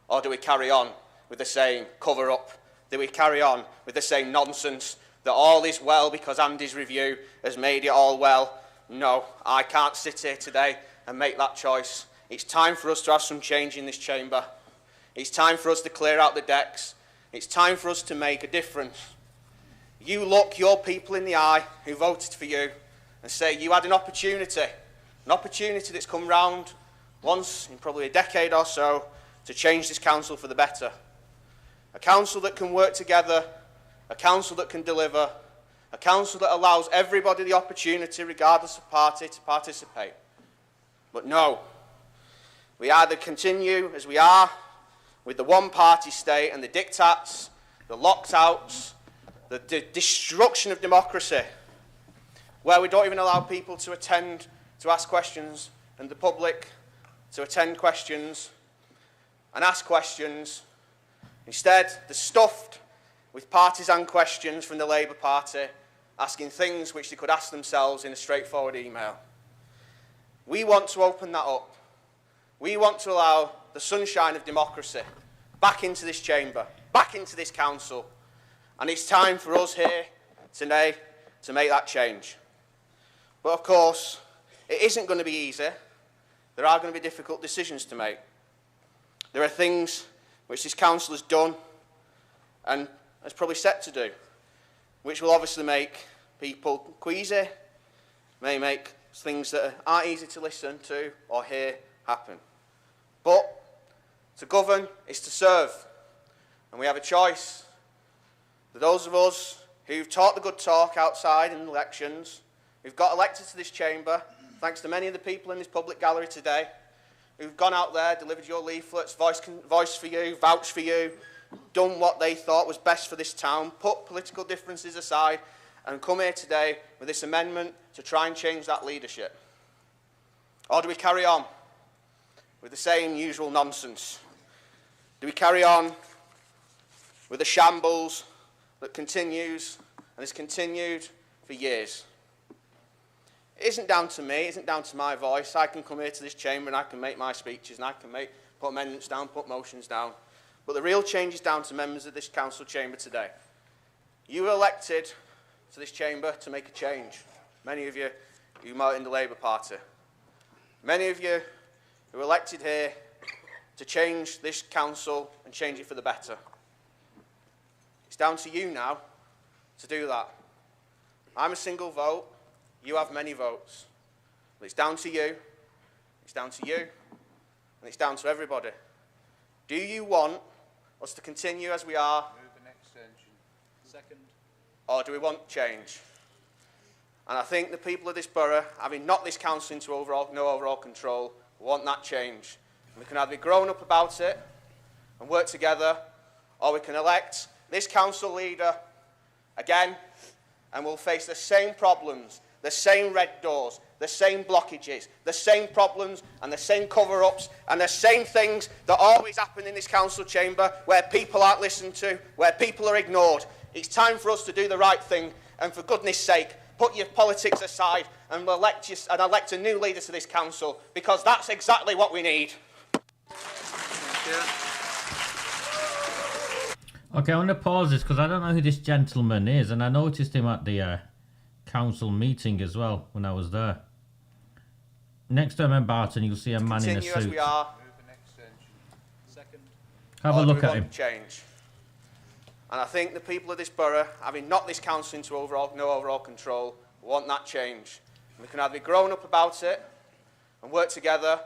or do we carry on with the same cover-up? Do we carry on with the same nonsense that all is well because Andy's review has made it all well? No, I can't sit here today and make that choice. It's time for us to have some change in this chamber. It's time for us to clear out the decks. It's time for us to make a difference. You look your people in the eye who voted for you and say you had an opportunity that's come round once in probably a decade or so to change this council for the better. A council that can work together, a council that can deliver, a council that allows everybody the opportunity, regardless of party, to participate. But no, we either continue as we are with the one-party state and the diktats, the locked-outs, the destruction of democracy, where we don't even allow people to attend, to ask questions, and the public to attend questions and ask questions. Instead, they're stuffed with partisan questions from the Labour Party, asking things which they could ask themselves in a straightforward email. We want to open that up. We want to allow the sunshine of democracy back into this chamber, back into this council. And it's time for us here today to make that change. But of course, it isn't going to be easy. There are going to be difficult decisions to make. There are things which this council has done and is probably set to do, which will obviously make people queasy, may make things that aren't easy to listen to or hear happen. But to govern is to serve, and we have a choice. For those of us who've talked the good talk outside in elections, who've got elected to this chamber, thanks to many of the people in this public gallery today, who've gone out there, delivered your leaflets, voiced for you, vouched for you, done what they thought was best for this town, put political differences aside, and come here today with this amendment to try and change that leadership? Or do we carry on with the same usual nonsense? Do we carry on with a shambles that continues and has continued for years? It isn't down to me, it isn't down to my voice. I can come here to this chamber and I can make my speeches and I can put amendments down, put motions down. But the real change is down to members of this council chamber today. You were elected to this chamber to make a change. Many of you are in the Labour Party. Many of you who were elected here to change this council and change it for the better. It's down to you now to do that. I'm a single vote. You have many votes. But it's down to you. It's down to you. And it's down to everybody. Do you want us to continue as we are? Move an extension. Second. Or do we want change? And I think the people of this borough, having knocked this council into no overall control, want that change. And we can either be grown up about it and work together, or we can elect this council leader again, and we'll face the same problems, the same red doors, the same blockages, the same problems and the same cover-ups and the same things that always happen in this council chamber where people aren't listened to, where people are ignored. It's time for us to do the right thing, and for goodness sake, put your politics aside and elect a new leader to this council, because that's exactly what we need. Thank you. Okay, I want to pause this because I don't know who this gentleman is, and I noticed him at the council meeting as well when I was there. Next time in Barton, you'll see a man in a Continue as suit. we are. Move an extension. Second. Have a Or do look we at want him. change? And I think the people of this borough, having knocked this council into no overall control, want that change. And we can either be grown up about it and work together,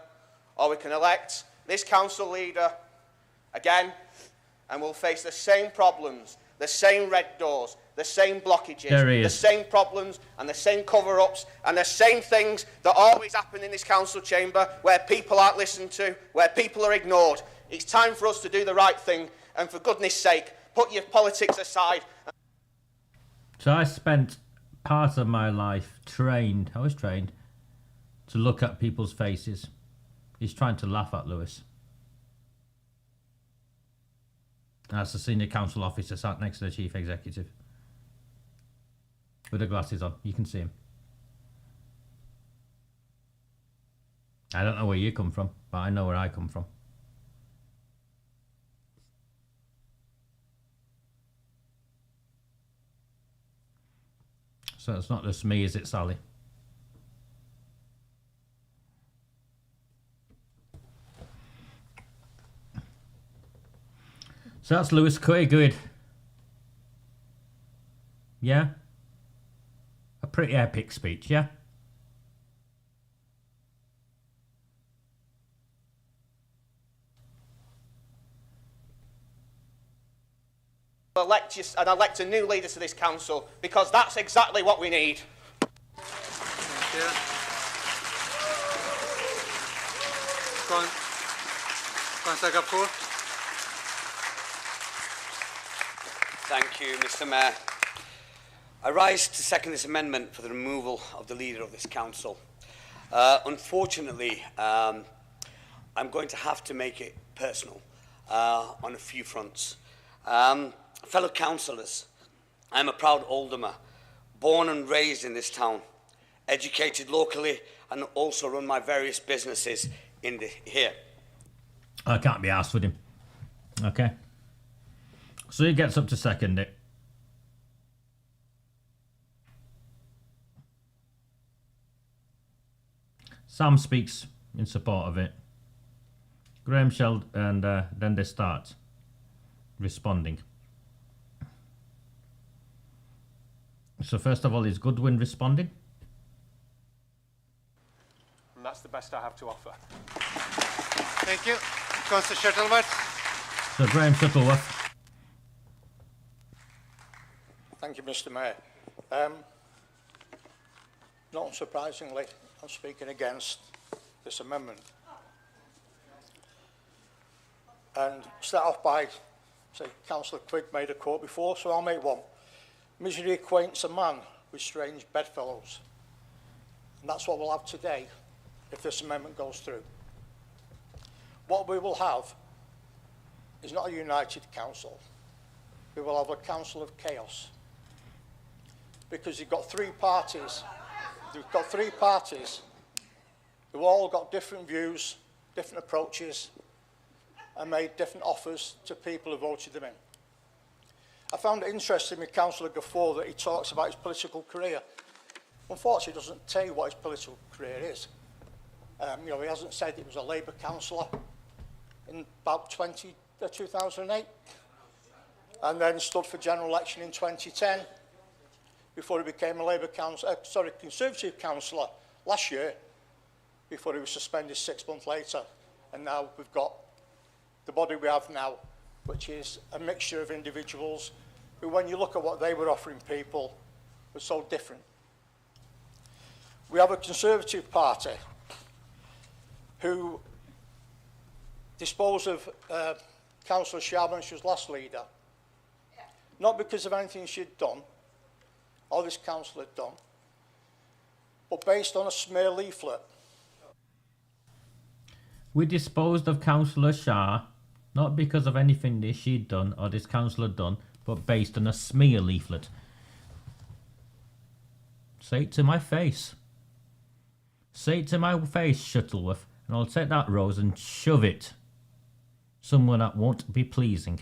or we can elect this council leader again, and we'll face the same problems, the same red doors, the same blockages, There he the is. same problems and the same cover-ups and the same things that always happen in this council chamber where people aren't listened to, where people are ignored. It's time for us to do the right thing and for goodness sake, put your politics aside. So I spent part of my life I was trained to look at people's faces. He's trying to laugh at Lewis. That's the senior council officer sat next to the chief executive. With the glasses on, you can see him. I don't know where you come from, but I know where I come from. So it's not just me, is it, Sally? So that's Lewis Good. Yeah? A pretty epic speech, yeah? Elect you and elect a new leader to this council because that's exactly what we need. Thank you. Councillor Kapoor. Thank you, Mr. Mayor. I rise to second this amendment for the removal of the leader of this council. Unfortunately, I'm going to have to make it personal on a few fronts. Fellow councillors, I'm a proud Oldhamer, born and raised in this town, educated locally and also run my various businesses here. I can't be arsed with him. Okay. So he gets up to second it. Sam speaks in support of it. Graham Sheld, and then they start responding. So first of all, is Goodwin responding? And that's the best I have to offer. Thank you. Councillor Shuttleworth. So Graham Shuttleworth. Thank you, Mr. Mayor. Not unsurprisingly, I'm speaking against this amendment. And start off by, say, Councillor Quigg made a quote before, so I'll make one. Misery acquaints a man with strange bedfellows. And that's what we'll have today if this amendment goes through. What we will have is not a united council. We will have a council of chaos. Because you've got three parties. You've got three parties who all got different views, different approaches, and made different offers to people who voted them in. I found it interesting with Councillor Gafford that he talks about his political career. Unfortunately, he doesn't tell you what his political career is. You know, he hasn't said he was a Labour councillor in about 2008, and then stood for general election in 2010 before he became a Labour councillor, Conservative councillor last year, before he was suspended 6 months later. And now we've got the body we have now, which is a mixture of individuals who, when you look at what they were offering people, were so different. We have a Conservative Party who disposed of Councillor Shah when she was last leader, not because of anything she'd done, or this council had done, but based on a smear leaflet. We disposed of Councillor Shah, not because of anything that she'd done or this council had done, but based on a smear leaflet. Say it to my face. Say it to my face, Shuttleworth, and I'll take that rose and shove it somewhere that won't be pleasing.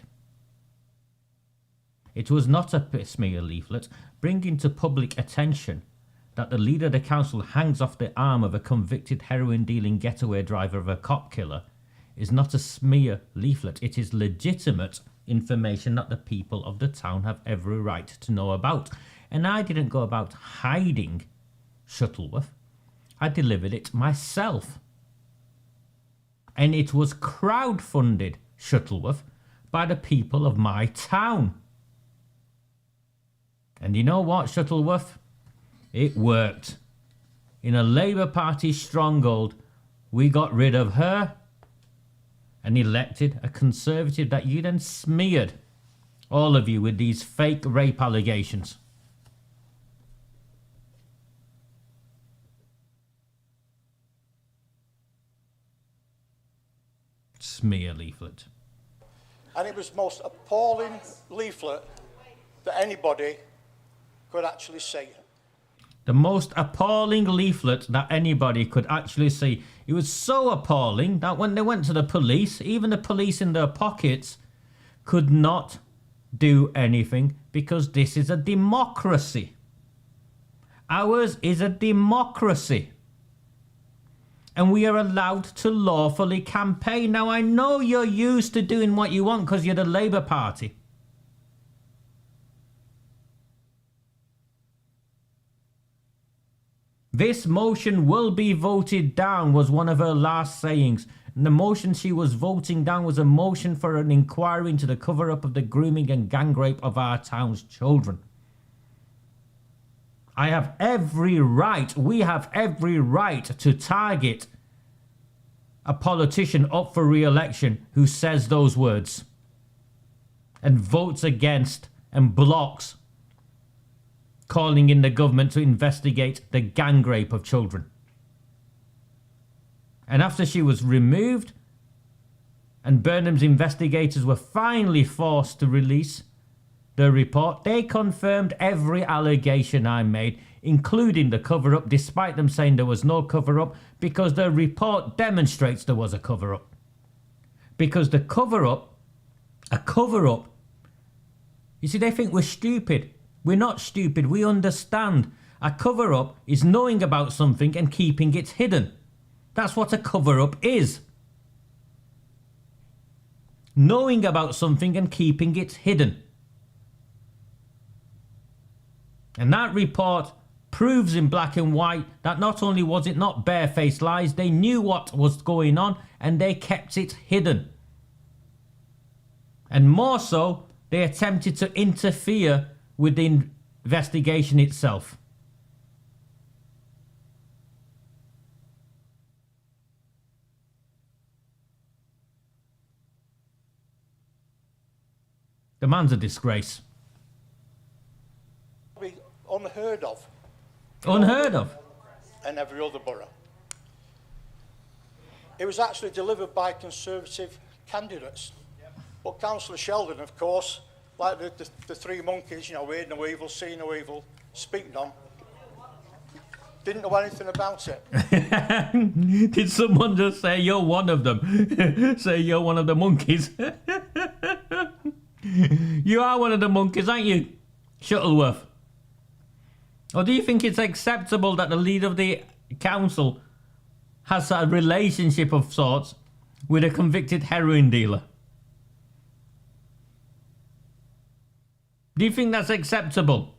It was not a smear leaflet. Bringing to public attention that the leader of the council hangs off the arm of a convicted heroin-dealing getaway driver of a cop killer is not a smear leaflet. It is legitimate information that the people of the town have every right to know about. And I didn't go about hiding Shuttleworth. I delivered it myself. And it was crowdfunded, Shuttleworth, by the people of my town. And you know what, Shuttleworth? It worked. In a Labour Party stronghold, we got rid of her and elected a Conservative that you then smeared, all of you, with these fake rape allegations. Smear leaflet. And it was the most appalling leaflet that anybody could actually see. The most appalling leaflet that anybody could actually see. It was so appalling that when they went to the police, even the police in their pockets could not do anything, because this is a democracy. Ours is a democracy. And we are allowed to lawfully campaign. Now, I know you're used to doing what you want because you're the Labour Party. This motion will be voted down was one of her last sayings. And the motion she was voting down was a motion for an inquiry into the cover-up of the grooming and gang rape of our town's children. I have every right, we have every right to target a politician up for re-election who says those words and votes against and blocks calling in the government to investigate the gang rape of children. And after she was removed and Burnham's investigators were finally forced to release the report, they confirmed every allegation I made, including the cover-up, despite them saying there was no cover-up, because the report demonstrates there was a cover-up. Because the cover-up, a cover-up, you see, they think we're stupid. We're not stupid, we understand. A cover-up is knowing about something and keeping it hidden. That's what a cover-up is. Knowing about something and keeping it hidden. And that report proves in black and white that not only was it not barefaced lies, they knew what was going on and they kept it hidden. And more so, they attempted to interfere with the investigation itself. The man's a disgrace. Unheard of. Unheard of. And every other borough. It was actually delivered by Conservative candidates. But Councillor Sheldon, of course, like the three monkeys, you know, heard no evil, see no evil, speak none, didn't know anything about it. Did someone just say you're one of them? Say you're one of the monkeys. You are one of the monkeys, aren't you, Shuttleworth? Or do you think it's acceptable that the leader of the council has a relationship of sorts with a convicted heroin dealer? Do you think that's acceptable?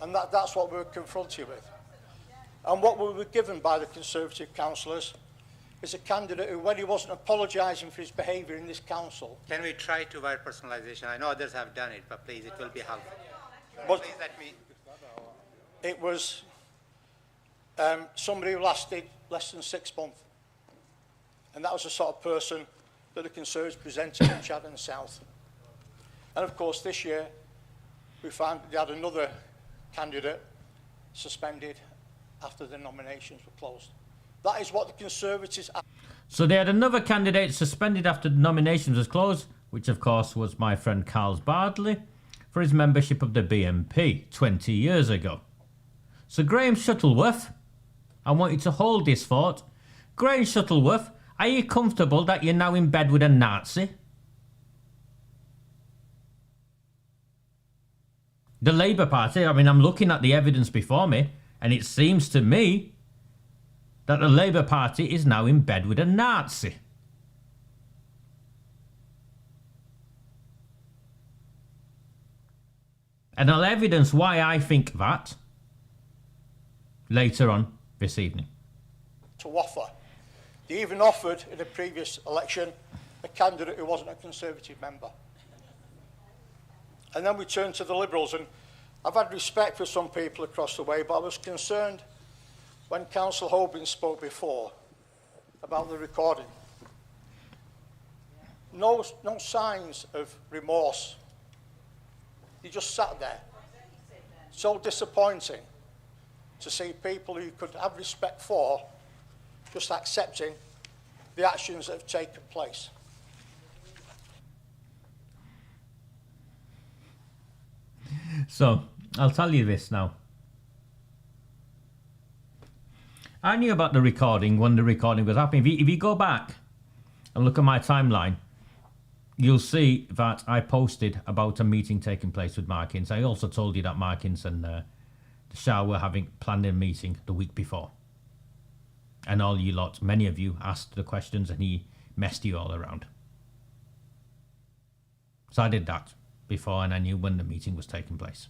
And that's what we were confronted with. And what we were given by the Conservative councillors is a candidate who, when he wasn't apologising for his behaviour in this council... Can we try to avoid personalisation? I know others have done it, but please, it will be helpful. But please let me... It was somebody who lasted less than 6 months. And that was the sort of person that the Conservatives presented in Chatham South. And of course, this year, we found they had another candidate suspended after the nominations were closed. That is what the Conservatives... So they had another candidate suspended after the nominations was closed, which of course was my friend Carl Bardley, for his membership of the BNP 20 years ago. So Graham Shuttleworth, I want you to hold this thought. Graham Shuttleworth, are you comfortable that you're now in bed with a Nazi? The Labour Party, I mean, I'm looking at the evidence before me, and it seems to me that the Labour Party is now in bed with a Nazi. And I'll evidence why I think that later on this evening. To offer They even offered in a previous election a candidate who wasn't a Conservative member. And then we turned to the Liberals, and I've had respect for some people across the way, but I was concerned when Councillor Hoban spoke before about the recording. No signs of remorse. He just sat there. So disappointing to see people who you could have respect for just accepting the actions that have taken place. So, I'll tell you this now. I knew about the recording when the recording was happening. If you go back and look at my timeline, you'll see that I posted about a meeting taking place with Mark Ince. I also told you that Mark Ince and Shah were having planned a meeting the week before. And all you lot, many of you asked the questions and he messed you all around. So I did that before, and I knew when the meeting was taking place.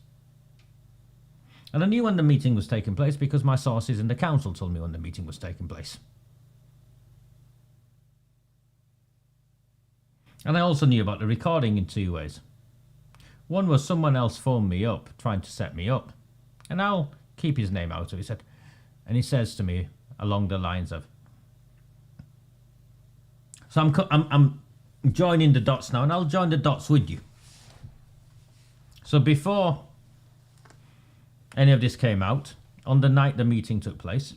And I knew when the meeting was taking place because my sources in the council told me when the meeting was taking place. And I also knew about the recording in two ways. One was someone else phoned me up trying to set me up. And I'll keep his name out of it. And he says to me along the lines of... So I'm joining the dots now, and I'll join the dots with you. So before any of this came out, on the night the meeting took place,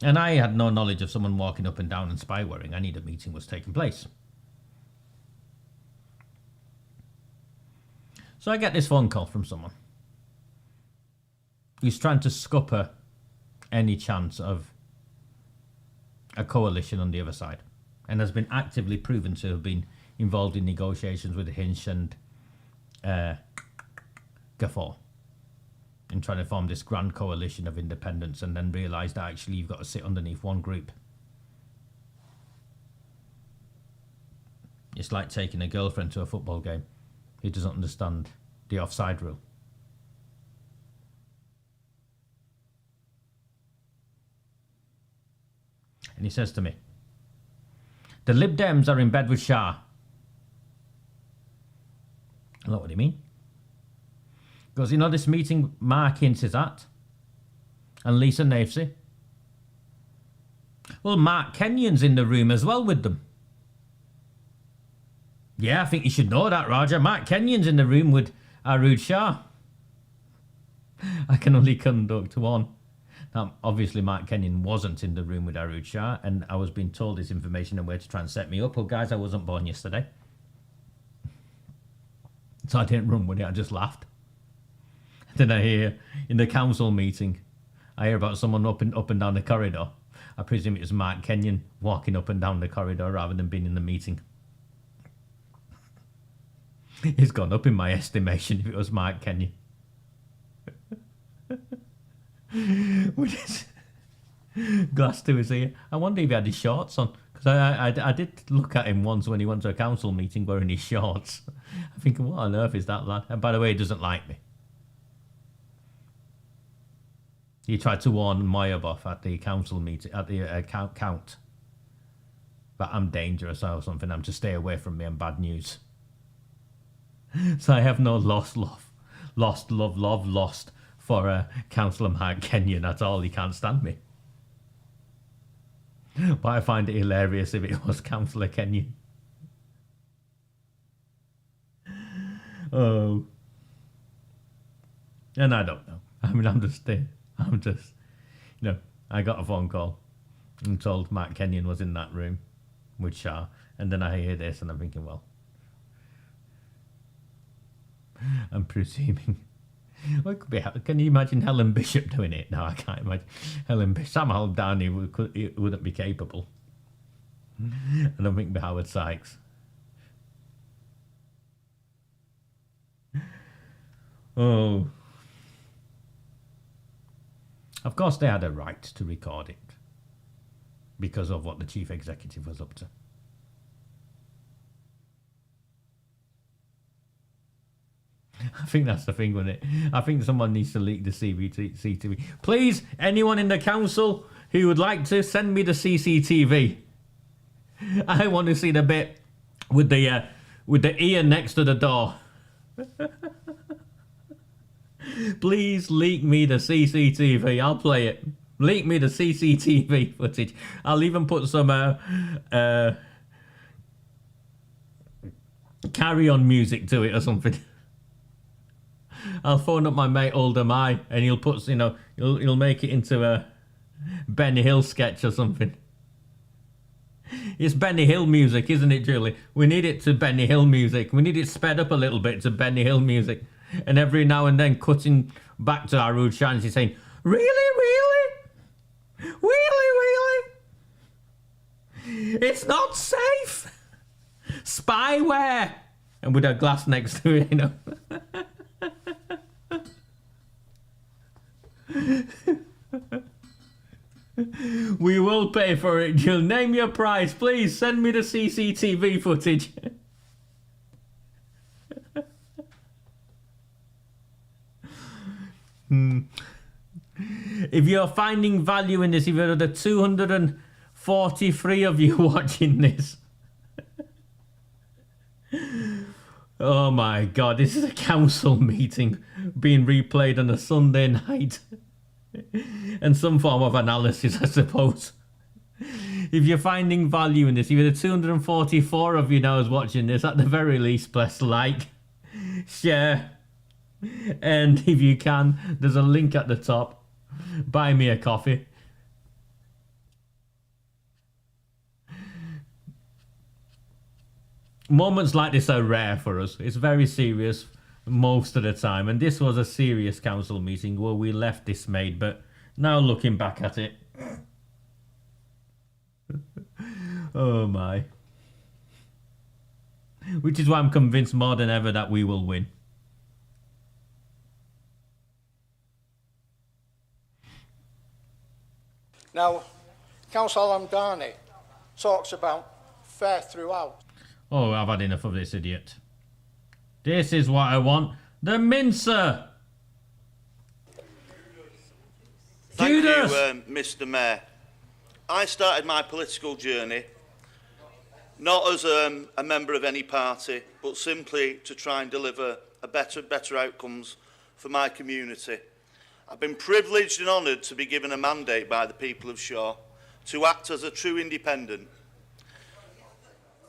and I had no knowledge of someone walking up and down and spy-wearing, I knew the meeting was taking place. So I get this phone call from someone who's trying to scupper any chance of a coalition on the other side, and has been actively proven to have been involved in negotiations with Hinch and Gaffer in trying to form this grand coalition of independents, and then realised that actually you've got to sit underneath one group. It's like taking a girlfriend to a football game who doesn't understand the offside rule. And he says to me, the Lib Dems are in bed with Shah. I know what do you mean? Because you know this meeting Mark Ince is at? And Lisa Nafesy? Well, Mark Kenyon's in the room as well with them. Yeah, I think you should know that, Roger. Mark Kenyon's in the room with AROOJ SHAH. I can only conduct one. Now, obviously, Mark Kenyon wasn't in the room with AROOJ SHAH, and I was being told this information and where to try and set me up. Well, guys, I wasn't born yesterday. So I didn't run with it, I just laughed. Then I hear, in the council meeting, I hear about someone up and down the corridor. I presume it was Mark Kenyon walking up and down the corridor rather than being in the meeting. He's gone up in my estimation if it was Mark Kenyon. With his glass to his ear. I wonder if he had his shorts on. Because I did look at him once when he went to a council meeting wearing his shorts. I'm thinking, what on earth is that lad? And by the way, he doesn't like me. He tried to warn Moyabov at the council meeting, at the count, that I'm dangerous or something. I'm to stay away from me and bad news. So I have no lost love for Councillor Mark Kenyon at all. He can't stand me. But I find it hilarious if it was Councillor Kenyon. Oh. And I don't know. I mean, I'm just, you know, I got a phone call and told Mark Kenyon was in that room with Shah. And then I hear this and I'm thinking, well, I'm presuming. Well, it could be, can you imagine Helen Bishop doing it? No, I can't imagine. Helen Bishop, Sam Haldani wouldn't be capable. I don't think it'd be Howard Sykes. Oh. Of course, they had a right to record it because of what the chief executive was up to. I think that's the thing, wasn't it? I think someone needs to leak the CCTV. Please, anyone in the council, who would like to send me the CCTV. I want to see the bit with the ear next to the door. Please leak me the CCTV. I'll play it. Leak me the CCTV footage. I'll even put some carry-on music to it or something. I'll phone up my mate Oldham Eye, and he'll put, you know, he'll make it into a Benny Hill sketch or something. It's Benny Hill music, isn't it, Julie? We need it to Benny Hill music. We need it sped up a little bit to Benny Hill music. And every now and then cutting back to AROOJ SHAH and she's saying, really, really? Really, really? It's not safe. Spyware. And with a glass next to it, you know. We will pay for it, Jill. Name your price, please. Send me the CCTV footage. If you're finding value in this, if you're the 243 of you watching this. Oh my God, this is a council meeting being replayed on a Sunday night. And some form of analysis, I suppose. If you're finding value in this, if you're the 244 of you now is watching this, at the very least, press like, share, and if you can, there's a link at the top. Buy me a coffee. Moments like this are rare for us. It's very serious most of the time, and this was a serious council meeting where we left dismayed, but now looking back at it, oh my. Which is why I'm convinced more than ever that we will win. Now, Councillor Lamdani talks about fair throughout. Oh, I've had enough of this idiot. This is what I want. The mincer! Thank Judas! you, Mr. Mayor. I started my political journey not as a member of any party, but simply to try and deliver better outcomes for my community. I've been privileged and honoured to be given a mandate by the people of Shaw to act as a true independent.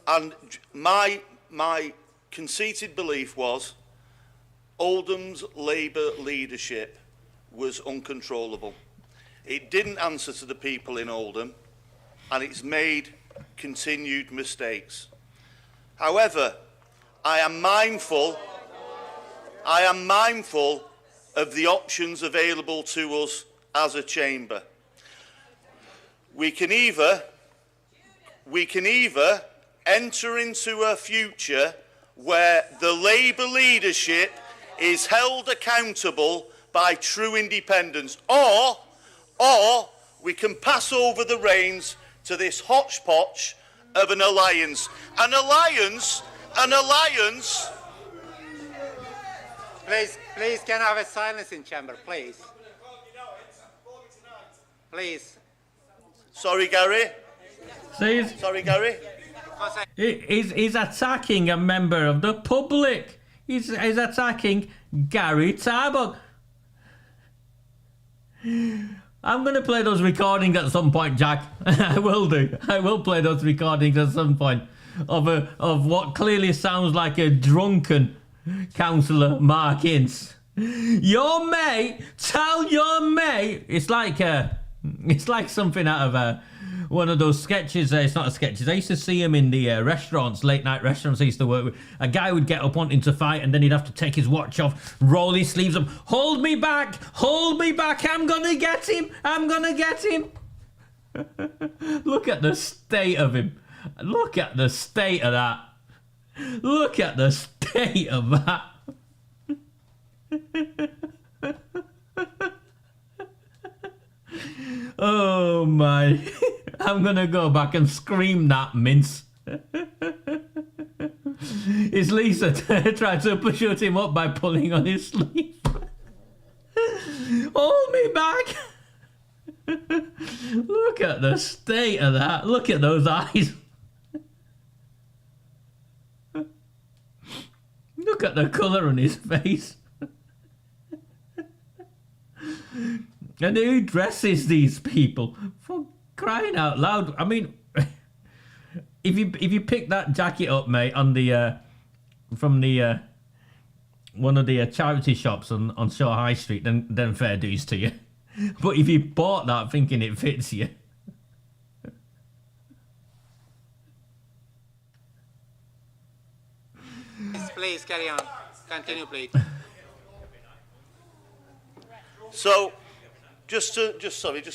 And my conceited belief was Oldham's Labour leadership was uncontrollable. It didn't answer to the people in Oldham, and it's made continued mistakes. However, I am mindful of the options available to us as a chamber. We can either enter into a future where the Labour leadership is held accountable by true independence, or we can pass over the reins to this hodgepodge of an alliance. An alliance. Please, can I have a silence in chamber, please? Please. Sorry, Gary. See? Sorry, Gary. He's attacking a member of the public. He's attacking Gary Tarbuck. I'm going to play those recordings at some point, Jack. I will do. I will play those recordings at some point of what clearly sounds like a drunken councillor Mark Ince. Your mate, tell your mate. It's like something out of one of those sketches. It's not a sketches. I used to see him in the restaurants, late night restaurants I used to work with. A guy would get up wanting to fight, and then he'd have to take his watch off, roll his sleeves up. Hold me back, I'm gonna get him. Look at the state of him. Look at the state of that. Look at the state of that. Oh my. I'm gonna go back and scream that, Mince. Is Lisa tried to shut him up by pulling on his sleeve? Hold me back. Look at the state of that. Look at those eyes. Look at the colour on his face. And who dresses these people? For crying out loud. I mean, if you pick that jacket up, mate, on the from the one of the charity shops on Shaw High Street, then fair dues to you. But if you bought that thinking it fits you, please carry on. Continue, please. So, just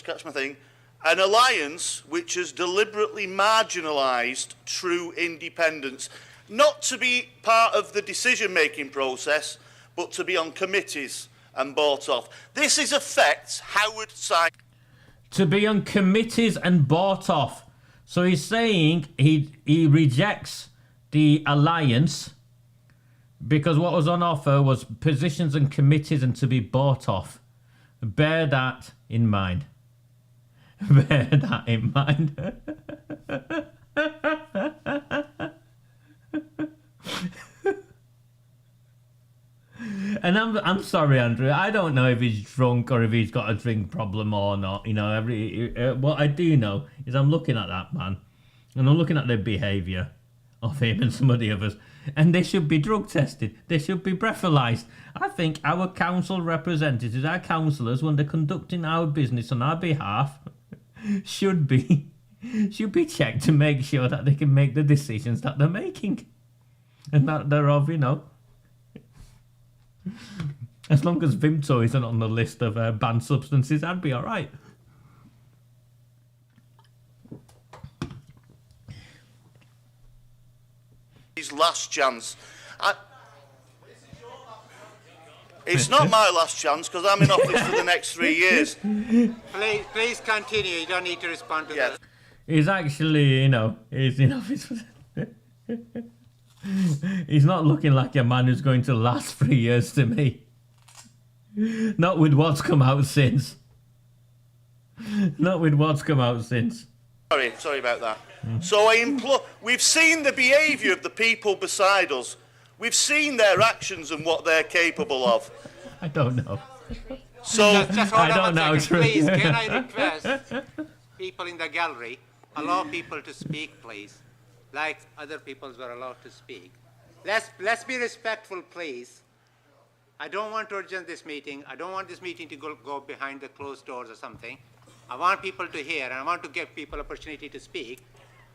catch my thing. An alliance which has deliberately marginalised true independence, not to be part of the decision-making process, but to be on committees and bought off. This is affects Howard side. to be on committees and bought off. So he's saying he rejects the alliance because what was on offer was positions and committees and to be bought off. Bear that in mind. Bear that in mind. And I'm sorry, Andrew. I don't know if he's drunk or if he's got a drink problem or not. You know, what I do know is I'm looking at that man, and I'm looking at the behaviour of him and some of the others, and they should be drug tested. They should be breathalyzed. I think our council representatives, our councillors, when they're conducting our business on our behalf, should be checked to make sure that they can make the decisions that they're making, and that they're of, you know. As long as Vimto isn't on the list of banned substances, I'd be alright. His last chance. It's not my last chance because I'm in office for the next 3 years. Please continue. You don't need to respond to that. He's actually, you know, he's in office for... He's not looking like a man who's going to last 3 years to me. Not with what's come out since. Not with what's come out since. Sorry about that. So I implore... We've seen the behaviour of the people beside us. We've seen their actions and what they're capable of. I don't know. So... Just hold on one second. Please, can I request people in the gallery, allow people to speak, please. Like other people were allowed to speak. Let's be respectful, please. I don't want to adjourn this meeting. I don't want this meeting to go behind the closed doors or something. I want people to hear, and I want to give people opportunity to speak.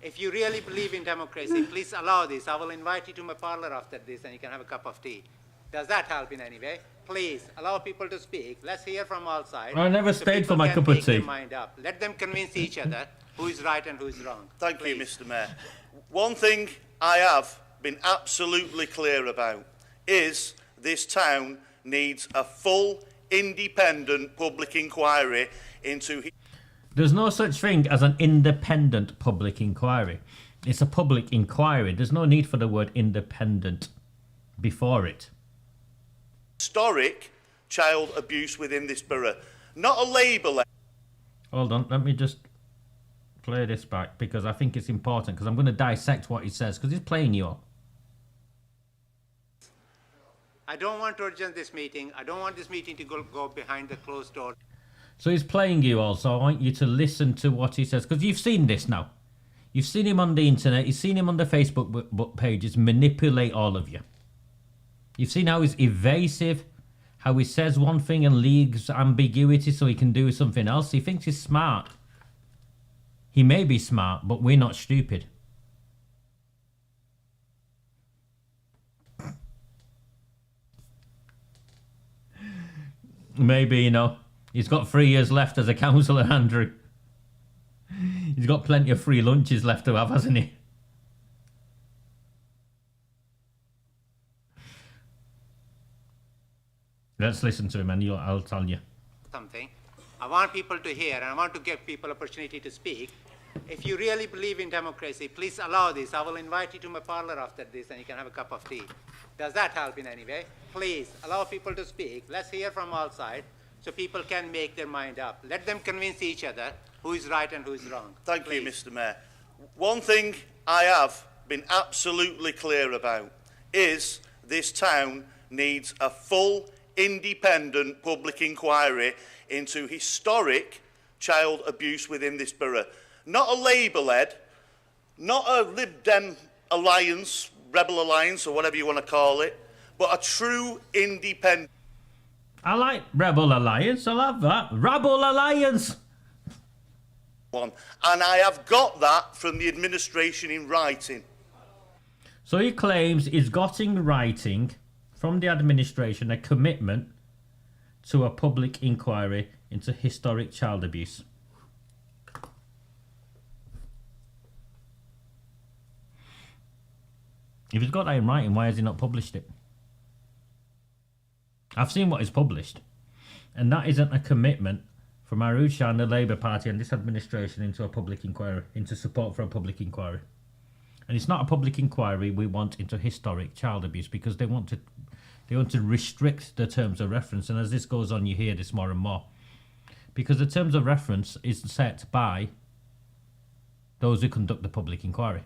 If you really believe in democracy, please allow this. I will invite you to my parlor after this, and you can have a cup of tea. Does that help in any way? Please, allow people to speak. Let's hear from all sides. I never stayed for my cup of tea. Mind up. Let them convince each other who is right and who is wrong. Thank you, Mr. Mayor. One thing I have been absolutely clear about is this town needs a full, independent public inquiry into... There's no such thing as an independent public inquiry. It's a public inquiry. There's no need for the word independent before it. Historic child abuse within this borough. Not a label. Hold on, let me just play this back because I think it's important because I'm going to dissect what he says because he's playing you up. I don't want to adjourn this meeting. I don't want this meeting to go behind the closed door. So he's playing you all, so I want you to listen to what he says because you've seen this now. You've seen him on the internet, you've seen him on the Facebook pages manipulate all of you. You've seen how he's evasive, how he says one thing and leaves ambiguity so he can do something else. He thinks he's smart. He may be smart, but we're not stupid. Maybe, you know, he's got 3 years left as a councillor, Andrew. He's got plenty of free lunches left to have, hasn't he? Let's listen to him and I'll tell you. Something. I want people to hear and I want to give people opportunity to speak. If you really believe in democracy, please allow this. I will invite you to my parlor after this and you can have a cup of tea. Does that help in any way? Please allow people to speak. Let's hear from all sides so people can make their mind up. Let them convince each other who is right and who is wrong. Thank Please. you, Mr. Mayor. One thing I have been absolutely clear about is this town needs a full, independent public inquiry into historic child abuse within this borough. Not a Labour-led, not a Lib Dem alliance, rebel alliance, or whatever you want to call it, but a true independent... I like Rebel Alliance, I love that. Rebel Alliance! one. And I have got that from the administration in writing. So he claims he's got in writing from the administration a commitment to a public inquiry into historic child abuse. If he's got that in writing, why has he not published it? I've seen what is published, and that isn't a commitment from AROOJ SHAH and the Labour Party and this administration into a public inquiry, into support for a public inquiry. And it's not a public inquiry we want into historic child abuse, because they want to restrict the terms of reference. And as this goes on, you hear this more and more, because the terms of reference is set by those who conduct the public inquiry.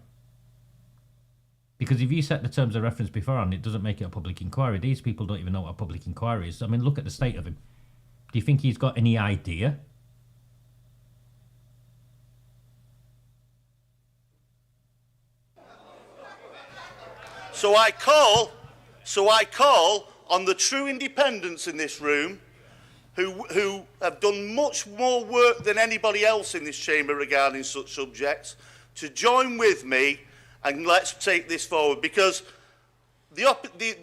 Because if you set the terms of reference beforehand, it doesn't make it a public inquiry. These people don't even know what a public inquiry is. I mean, look at the state of him. Do you think he's got any idea? So I call on the true independents in this room, who have done much more work than anybody else in this chamber regarding such subjects, to join with me and let's take this forward, because the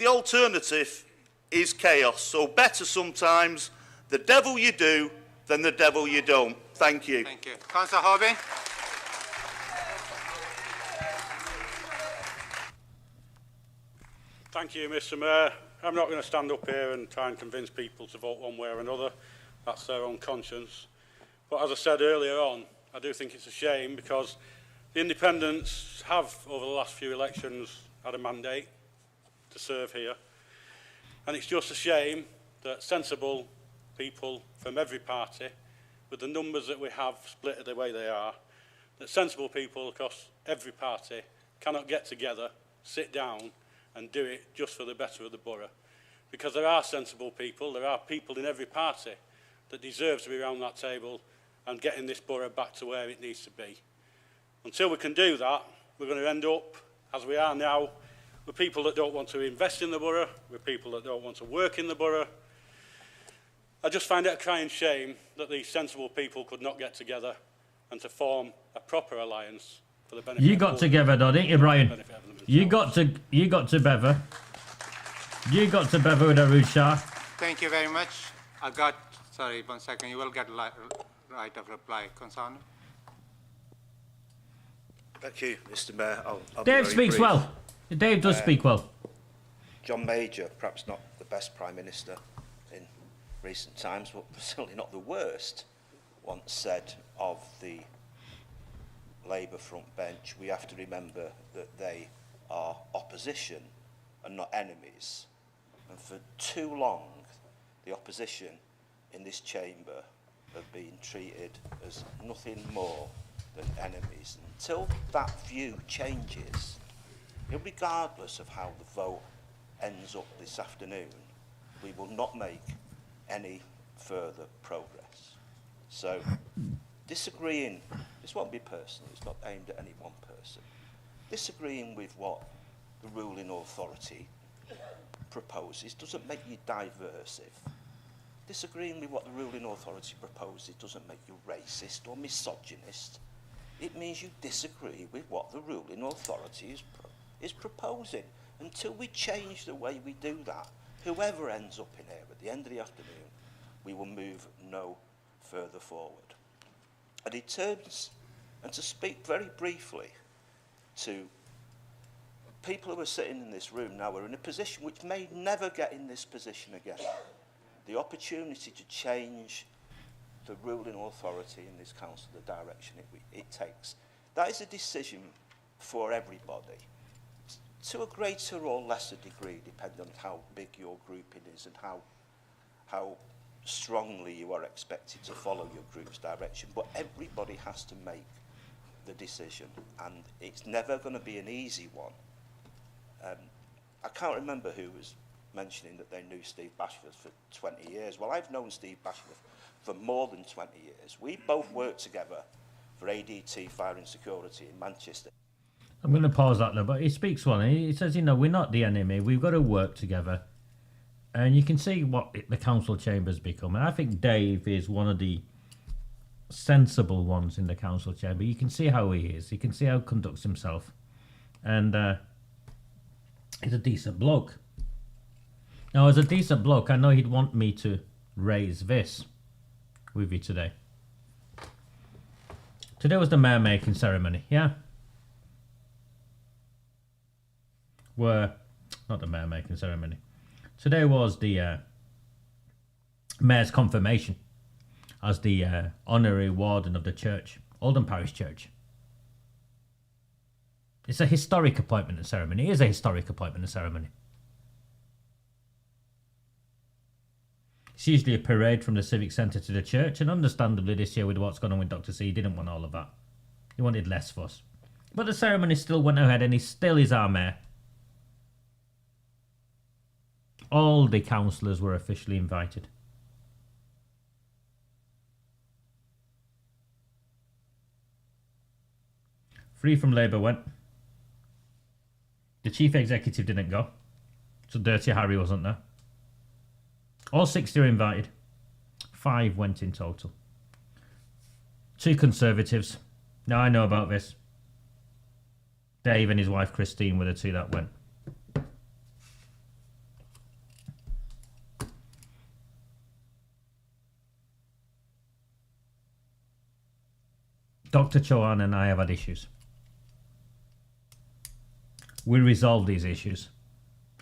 alternative is chaos. So better sometimes the devil you do than the devil you don't. Thank you. Thank you. Councillor Hobbin. Thank you, Mr. Mayor. I'm not going to stand up here and try and convince people to vote one way or another. That's their own conscience. But as I said earlier on, I do think it's a shame, because the independents have, over the last few elections, had a mandate to serve here. And it's just a shame that sensible people from every party, with the numbers that we have split the way they are, that sensible people across every party cannot get together, sit down and do it just for the better of the borough. Because there are sensible people, there are people in every party that deserve to be around that table and getting this borough back to where it needs to be. Until we can do that, we're going to end up, as we are now, with people that don't want to invest in the borough, with people that don't want to work in the borough. I just find it a crying shame that these sensible people could not get together and to form a proper alliance for the benefit. You got together, though, didn't you, Brian? You got together. You got to bever with AROOJ SHAH. Thank you very much. Sorry, 1 second. You will get right of reply, Councillor. Thank you, Mr. Mayor. I'll Dave speaks well. Dave does speak well. John Major, perhaps not the best Prime Minister in recent times, but certainly not the worst, once said of the Labour front bench, we have to remember that they are opposition and not enemies. And for too long, the opposition in this chamber have been treated as nothing more than enemies. Until that view changes, regardless of how the vote ends up this afternoon, we will not make any further progress. So, disagreeing, this won't be personal, it's not aimed at any one person, disagreeing with what the ruling authority proposes doesn't make you diversive. Disagreeing with what the ruling authority proposes doesn't make you racist or misogynist. It means you disagree with what the ruling authority is proposing. Until we change the way we do that, whoever ends up in here at the end of the afternoon, we will move no further forward. And in terms, and to speak very briefly to people who are sitting in this room now, are in a position which may never get in this position again. The opportunity to change the ruling authority in this council, the direction it takes. That is a decision for everybody, to a greater or lesser degree, depending on how big your grouping is and how strongly you are expected to follow your group's direction, but everybody has to make the decision, and it's never going to be an easy one. I can't remember who was mentioning that they knew Steve Bashford for 20 years. Well, I've known Steve Bashford for more than 20 years. We both worked together for ADT Fire and Security in Manchester. I'm going to pause that there, but he speaks well. He says, you know, we're not the enemy. We've got to work together. And you can see what the council chamber's become. And I think Dave is one of the sensible ones in the council chamber. You can see how he is. You can see how he conducts himself. And he's a decent bloke. Now, as a decent bloke, I know he'd want me to raise this with you today. Today was the mayor making ceremony, yeah? Not the mayor making ceremony. Today was the mayor's confirmation as the honorary warden of the church, Oldham Parish Church. It's a historic appointment and ceremony. It is a historic appointment and ceremony. It's usually a parade from the civic centre to the church, and understandably this year with what's gone on with Dr. C, he didn't want all of that. He wanted less fuss. But the ceremony still went ahead, and he still is our mayor. All the councillors were officially invited. Free from Labour went. The chief executive didn't go, so Dirty Harry wasn't there. All 60 were invited. 5 went in total. 2 Conservatives. Now I know about this. Dave and his wife Christine were the 2 that went. Dr. Chauhan and I have had issues. We resolved these issues.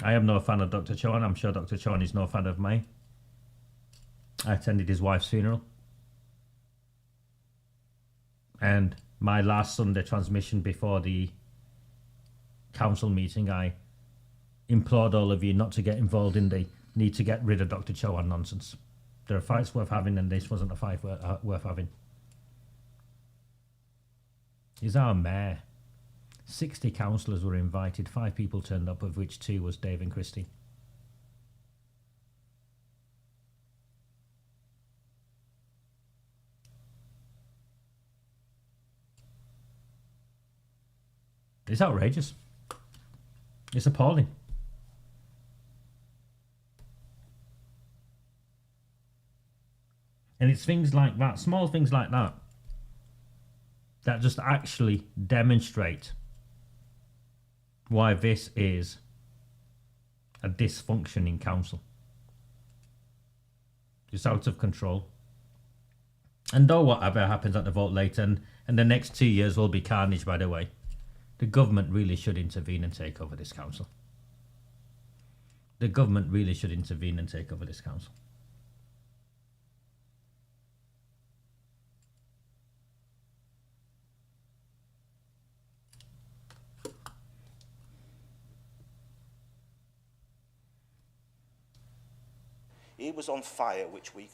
I am no fan of Dr. Chauhan. I'm sure Dr. Chauhan is no fan of me. I attended his wife's funeral. And my last Sunday transmission before the council meeting, I implored all of you not to get involved in the need to get rid of Dr. Chauhan nonsense. There are fights worth having, and this wasn't a fight worth having. He's our mayor. 60 councillors were invited. 5 people turned up, of which 2 was Dave and Christine. It's outrageous. It's appalling. And it's things like that, small things like that, that just actually demonstrate why this is a dysfunctioning council. It's out of control. And though whatever happens at the vote later, and the next 2 years will be carnage, by the way, the government really should intervene and take over this council. The government really should intervene and take over this council. He was on fire, which we...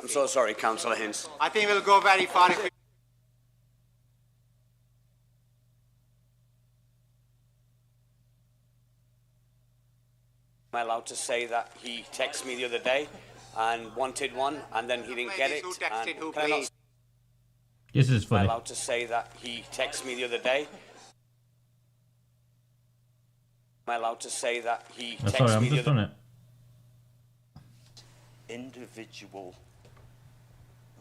I'm so sorry, Councillor Hinds. I think we'll go very far if we... Am I allowed to say that he texted me the other day and wanted one, and then he didn't get it? Who texted who, Can I not- please? This is Am I funny. allowed to say that he texted me the other day? Am I allowed to say that he Oh, sorry, texted I'm me the just other on it. Individual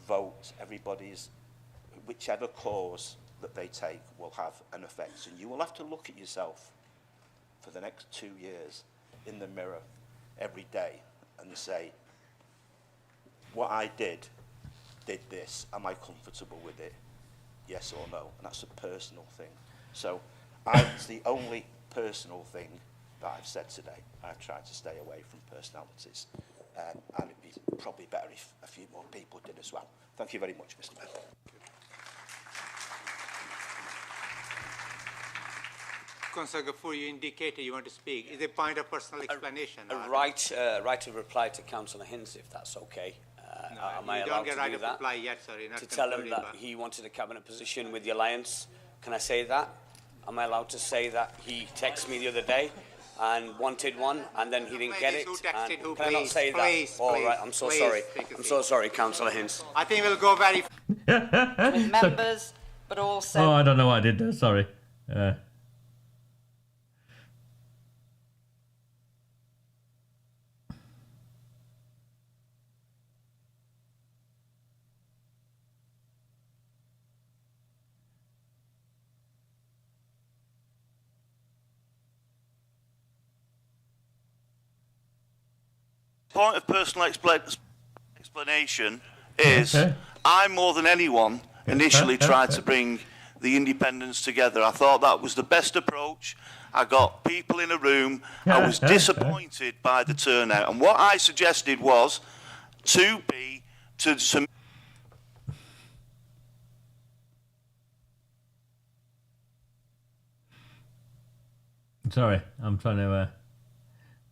vote, everybody's, whichever cause that they take will have an effect. And you will have to look at yourself for the next 2 years in the mirror every day and say, what I did this, am I comfortable with it? Yes or no? And that's a personal thing. So it's the only personal thing that I've said today. I've tried to stay away from personalities. And it'd be probably better if a few more people did as well. Thank you very much, Mr. Mayor. Councillor Gafoor, you indicated you want to speak. Is it a point of personal explanation? A right of reply to Councillor Hinds, if that's okay. Am I allowed to do that? Reply yet, sorry, not to tell him that he wanted a cabinet position with the Alliance. Can I say that? Am I allowed to say that he texted me the other day and wanted one, and then he didn't get it? And can I not say that? All right, I'm so sorry. I'm so sorry, Councillor Hinds. I think we'll go very... with members, but also... Oh, I don't know what I did there, sorry. Point of personal explanation is I, more than anyone, initially tried to bring the independents together. I thought that was the best approach. I got people in a room. I was disappointed by the turnout. And what I suggested was to some... Sorry, I'm trying to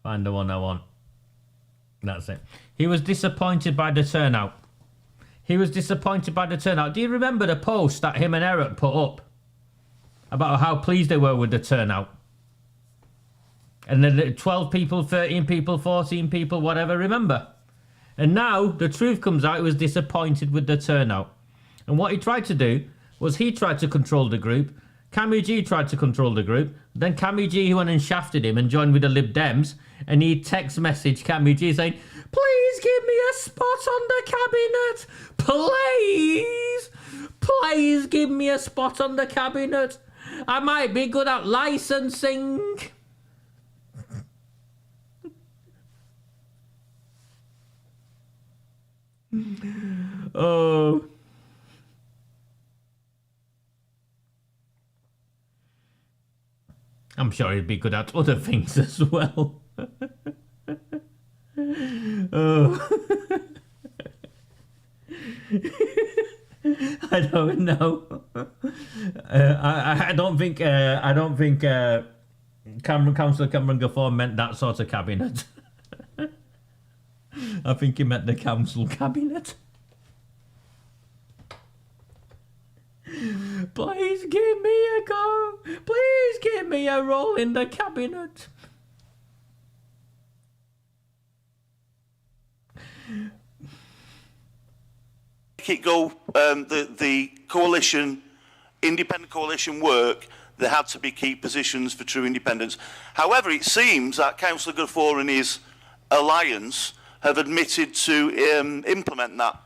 find the one I want. That's it. He was disappointed by the turnout. He was disappointed by the turnout. Do you remember the post that him and Eric put up about how pleased they were with the turnout? And then 12 people, 13 people, 14 people, whatever, remember? And now the truth comes out, he was disappointed with the turnout. And what he tried to do was he tried to control the group. Cammy G tried to control the group. Then Cammy G went and shafted him and joined with the Lib Dems. And he text messaged Cammy G saying, please give me a spot on the cabinet. Please. Please give me a spot on the cabinet. I might be good at licensing. Oh. I'm sure he'd be good at other things as well. Oh. I don't know. I don't think Councillor Cameron Gafoor meant that sort of cabinet. I think he meant the council cabinet. Please give me a go. Please give me a role in the cabinet. It go the coalition, independent coalition work, there had to be key positions for true independence. However, it seems that Councillor Gafoor and his alliance have admitted to implement that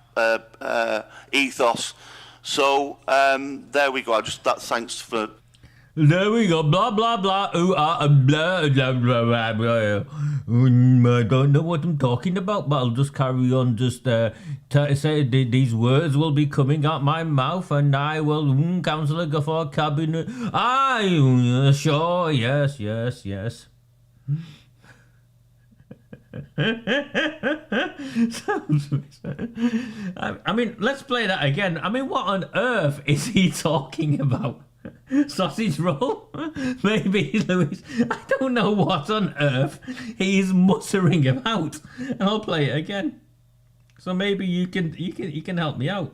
ethos. So there we go. Thanks for. There we go. Blah blah blah. Ooh ah blah blah blah blah. I don't know what I'm talking about, but I'll just carry on. Just say these words will be coming out my mouth, and I will. Councillor Gafoor cabinet. Sure. Yes. I mean, let's play that again. I mean, what on earth is he talking about? Sausage roll? Maybe, Louise. I don't know what on earth he's muttering about. And I'll play it again. So maybe you can help me out.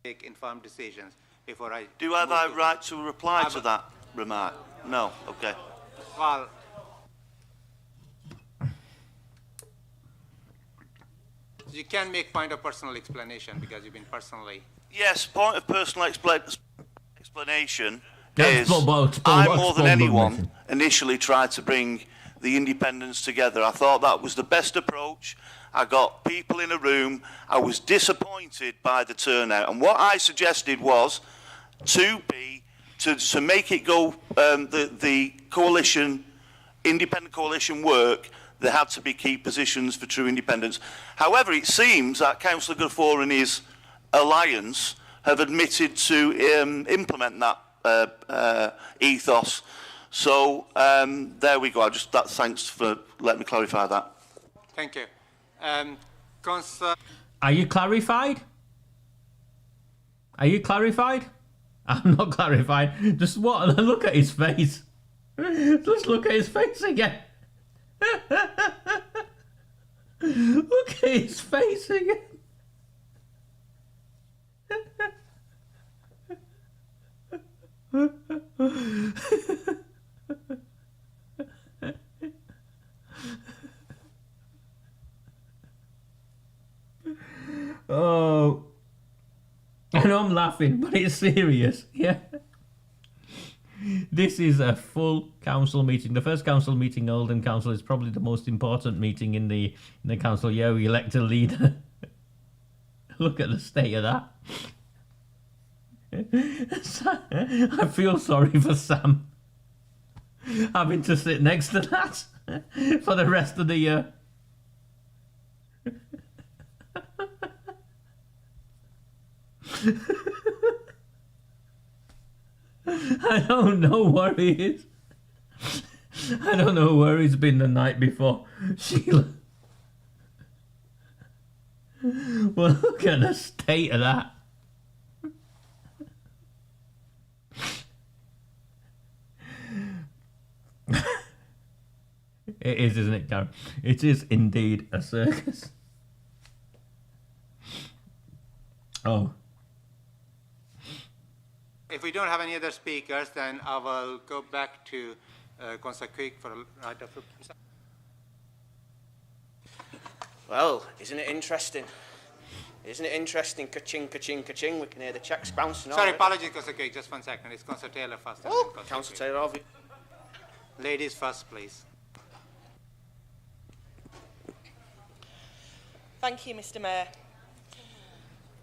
Make informed decisions before I... Do I have a right to reply to that remark? No? Okay. Well... You can make point of personal explanation because you've been personally... Yes, point of personal explanation is I, more than anyone, initially tried to bring the independents together. I thought that was the best approach. I got people in a room. I was disappointed by the turnout. And what I suggested was to make it go, the coalition, independent coalition work, there had to be key positions for true independence. However, it seems that Councillor Gafoor and his alliance have admitted to implement that ethos. So there we go. Thanks for letting me clarify that. Thank you. Councillor... Are you clarified? Are you clarified? I'm not clarifying. Just what? Look at his face. Just look at his face again. Look at his face again. Oh, I know I'm laughing, but it's serious. Yeah. This is a full council meeting. The first council meeting, Oldham Council, is probably the most important meeting in the council year. We elect a leader. Look at the state of that. I feel sorry for Sam having to sit next to that for the rest of the year. I don't know where he is. I don't know where he's been the night before. Sheila. Well, look at the state of that. It is, isn't it, Gary? It is indeed a circus. Oh. If we don't have any other speakers, then I will go back to Councillor Quick for a right of reply. Well, isn't it interesting? Isn't it interesting? Ka-ching, ka-ching, ka-ching. We can hear the checks bouncing. Sorry, apologies, Councillor Quick. Just 1 second. It's Councillor Taylor first. Oh, Councillor Taylor, have you? Ladies first, please. Thank you, Mr Mayor.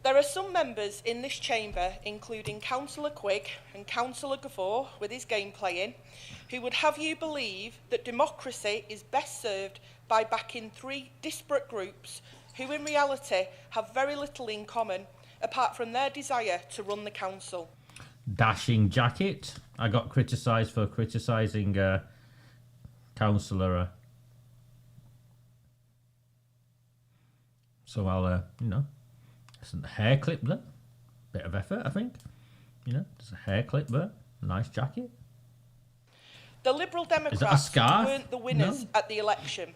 There are some members in this chamber, including Councillor Quigg and Councillor Gafford, with his game playing, who would have you believe that democracy is best served by backing 3 disparate groups who in reality have very little in common apart from their desire to run the council. Dashing jacket. I got criticised for criticising Councillor. So I'll, you know, some hair clip there. Bit of effort, I think. You know, there's a hair clip there. Nice jacket. The Liberal Democrats weren't the winners at the election.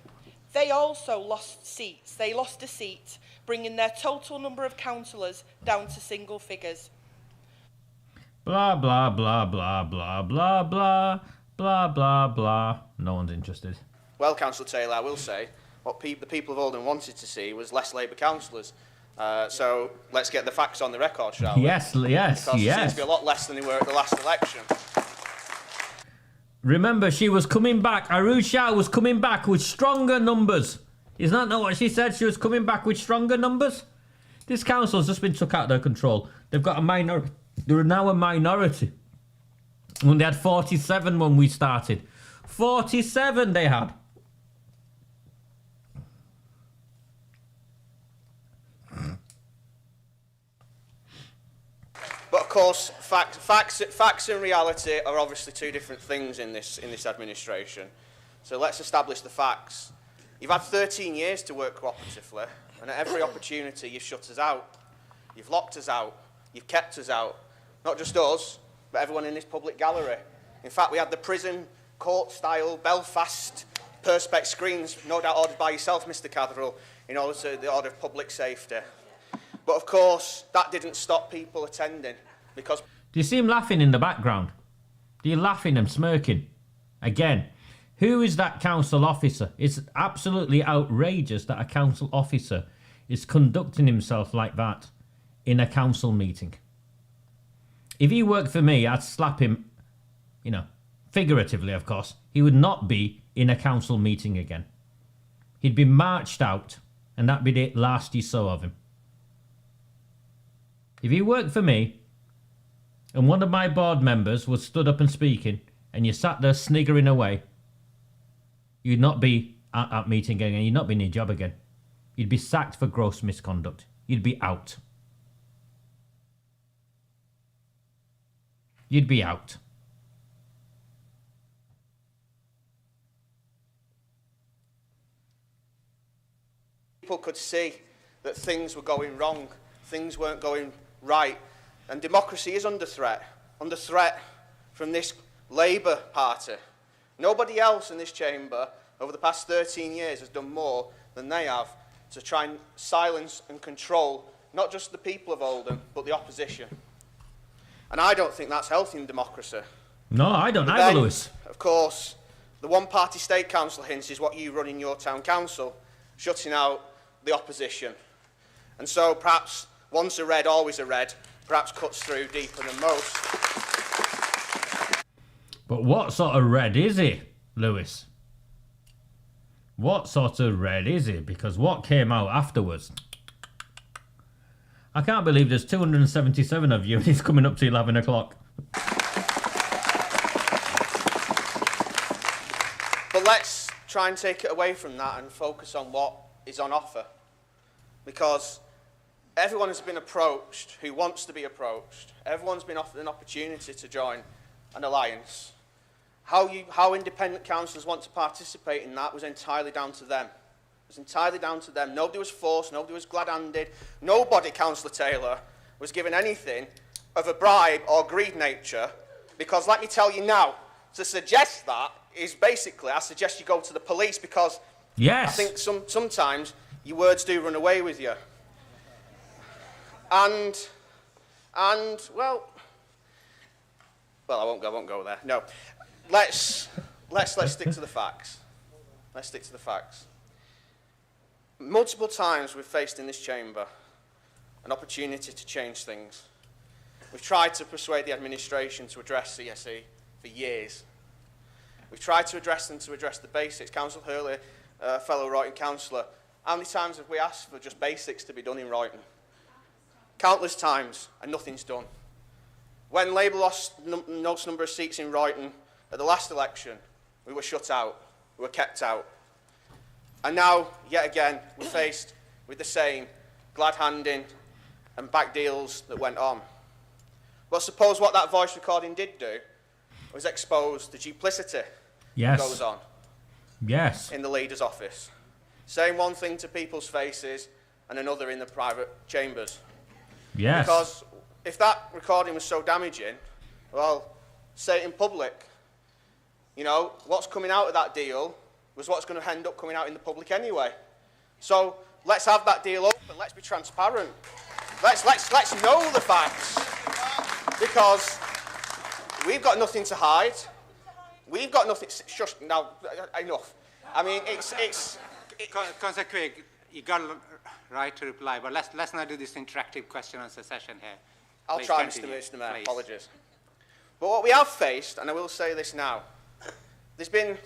They also lost seats. They lost a seat, bringing their total number of councillors down to single figures. Blah, blah, blah, blah, blah, blah, blah, blah, blah, blah. No one's interested. Well, Councillor Taylor, I will say, what the people of Oldham wanted to see was less Labour councillors. So let's get the facts on the record, shall we? Yes, yes, because yes. There seems to be a lot less than they were at the last election. Remember, she was coming back. AROOJ SHAH was coming back with stronger numbers. Isn't that not what she said? She was coming back with stronger numbers? This council's just been took out of their control. They've got a minority. They're now a minority. When they had 47 when we started. 47 they had. But of course, facts and reality are obviously 2 different things in this administration. So let's establish the facts. You've had 13 years to work cooperatively, and at every opportunity you've shut us out. You've locked us out. You've kept us out. Not just us, but everyone in this public gallery. In fact, we had the prison, court-style, Belfast, perspex screens, no doubt ordered by yourself, Mr Catherall, in order to the order of public safety. But of course, that didn't stop people attending, because... Do you see him laughing in the background? Do you laughing and smirking? Again, who is that council officer? It's absolutely outrageous that a council officer is conducting himself like that in a council meeting. If he worked for me, I'd slap him, you know, figuratively, of course. He would not be in a council meeting again. He'd be marched out, and that'd be the last you saw of him. If he worked for me, and one of my board members was stood up and speaking, and you sat there sniggering away, you'd not be at that meeting again, you'd not be in your job again. You'd be sacked for gross misconduct. You'd be out. You'd be out. People could see that things were going wrong, things weren't going right, and democracy is under threat. under threat from this Labour Party. Nobody else in this chamber over the past 13 years has done more than they have to try and silence and control not just the people of Oldham, but the opposition. And I don't think that's healthy in democracy. No, I don't But either, then, Lewis. of course, the one-party state council hints is what you run in your town council, shutting out the opposition. And so perhaps once a red, always a red, perhaps cuts through deeper than most. But what sort of red is he, Lewis? What sort of red is he? Because what came out afterwards... I can't believe there's 277 of you and it's coming up to 11 o'clock. But let's try and take it away from that and focus on what is on offer. Because everyone has been approached who wants to be approached. Everyone's been offered an opportunity to join an alliance. How independent councillors want to participate in that was entirely down to them. It was entirely down to them. Nobody was forced, nobody was glad-handed. Nobody, Councillor Taylor, was given anything of a bribe or greed nature, because let me tell you now, to suggest that is basically, I suggest you go to the police, because yes. I think sometimes your words do run away with you. And well, I won't go there. No, let's stick to the facts. Let's stick to the facts. Multiple times we've faced in this chamber an opportunity to change things. We've tried to persuade the administration to address CSE for years. We've tried to address them to address the basics. Councillor Hurley, fellow Royton councillor, how many times have we asked for just basics to be done in Royton? Countless times, and nothing's done. When Labour lost most number of seats in Royton at the last election, we were shut out, we were kept out. And now, yet again, we're faced with the same glad-handing and back deals that went on. Well, suppose what that voice recording did do was expose the duplicity that goes on in the leader's office. Saying one thing to people's faces and another in the private chambers. Yes. Because if that recording was so damaging, well, say it in public. You know, what's coming out of that deal was what's going to end up coming out in the public anyway. So let's have that deal open. Let's be transparent. Let's know the facts, because we've got nothing to hide. We've got nothing. Shush. Now, enough. I mean, Councillor Quigg, you got a right to reply, but let's not do this interactive question answer session here. I'll try, Mr. Mayor. Apologies. But what we have faced, and I will say this now, there's been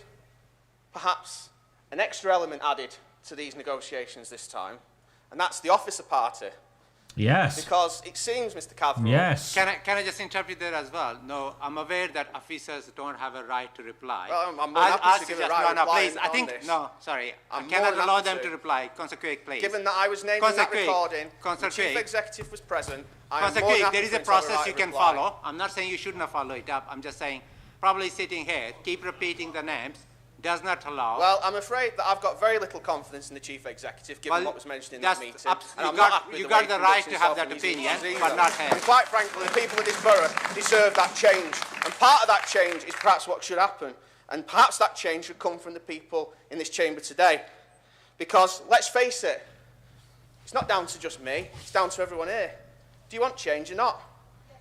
perhaps an extra element added to these negotiations this time, and that's the officer party. Yes. Because it seems, Mr. Cathro... Yes. Can I just interpret there as well? No, I'm aware that officers don't have a right to reply. Well, I'm more happy to give a right to reply please, I think, this. no, sorry. I'm I cannot more allow happy them to. to reply. Councillor Quigg, please. Given that I was named in that recording, the Chief Executive was present, Councillor Quigg, there is a process you can follow. I'm not saying you shouldn't follow it up. I'm just saying, probably sitting here, keep repeating the names, does not allow... Well, I'm afraid that I've got very little confidence in the Chief Executive, given what was mentioned in that meeting. You got the right to have that opinion, but not here. And quite frankly, the people of this borough deserve that change. And part of that change is perhaps what should happen. And perhaps that change should come from the people in this chamber today. Because, let's face it, it's not down to just me, it's down to everyone here. Do you want change or not?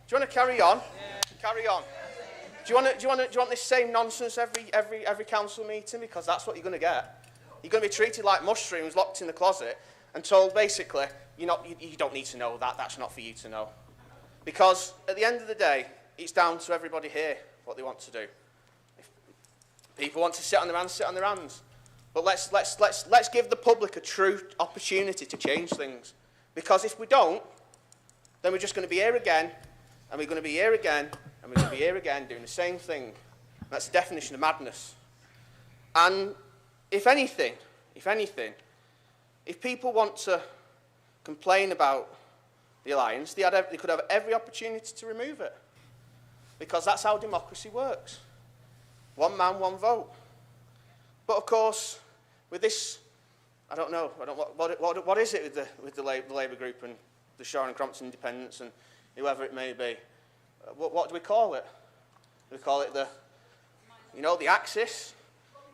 Do you want to carry on? Carry on. Do you want this same nonsense every council meeting? Because that's what you're going to get. You're going to be treated like mushrooms locked in the closet and told basically, you don't need to know that, that's not for you to know. Because at the end of the day, it's down to everybody here what they want to do. If people want to sit on their hands, sit on their hands. But let's give the public a true opportunity to change things. Because if we don't, then we're just going to be here again, and we're going to be here again, and we're going to be here again doing the same thing. That's the definition of madness. And if anything, if people want to complain about the alliance, they could have every opportunity to remove it. Because that's how democracy works. One man, one vote. But of course, with this, I don't know what is it with the Labour group and the Shah and Crompton Independents and whoever it may be. what do we call it? Do we call it the, you know, the Axis?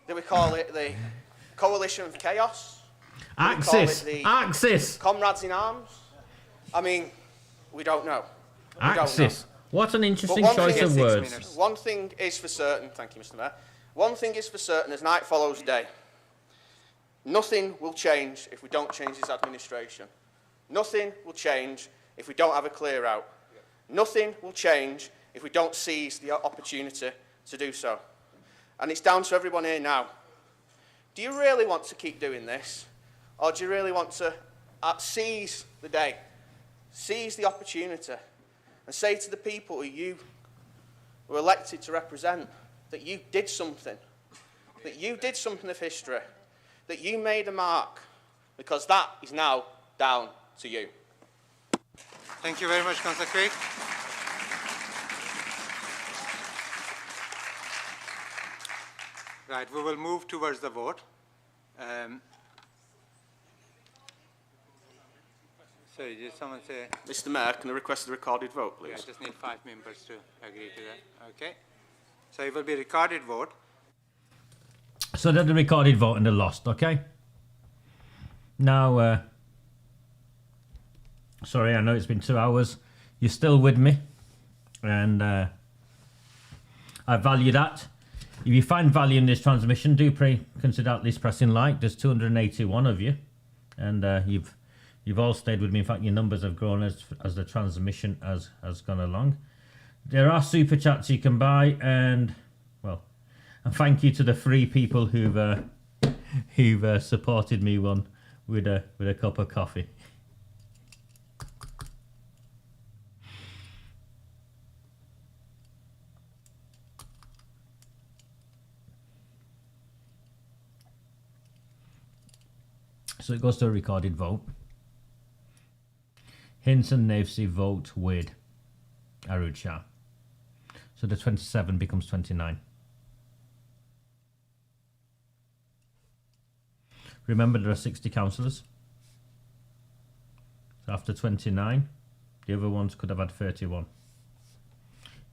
Do we call it the Coalition of Chaos? Axis! Axis! Comrades in Arms? I mean, we don't know. Axis. What an interesting choice of words. One thing is for certain, thank you, Mr. Mayor. One thing is for certain, as night follows day. Nothing will change if we don't change this administration. Nothing will change if we don't have a clear out. Nothing will change if we don't seize the opportunity to do so. And it's down to everyone here now. Do you really want to keep doing this? Or do you really want to seize the day, seize the opportunity, and say to the people who you were elected to represent that you did something of history, that you made a mark, because that is now down to you. Thank you very much, Councillor Craig. Right, we will move towards the vote. Sorry, did someone say? Mr. Mayor, can I request a recorded vote, please? I just need 5 members to agree to that. Okay. So it will be a recorded vote. So they're the recorded vote and they lost, okay? Now, sorry, I know it's been 2 hours. You're still with me. And I value that. If you find value in this transmission, do consider at least pressing like. There's 281 of you. And you've all stayed with me. In fact, your numbers have grown as the transmission has gone along. There are super chats you can buy, and well, and thank you to the 3 people who've supported me with a cup of coffee. So it goes to a recorded vote. Hinton Navesey vote with AROOJ SHAH. So the 27 becomes 29. Remember, there are 60 councillors. So after 29, the other ones could have had 31.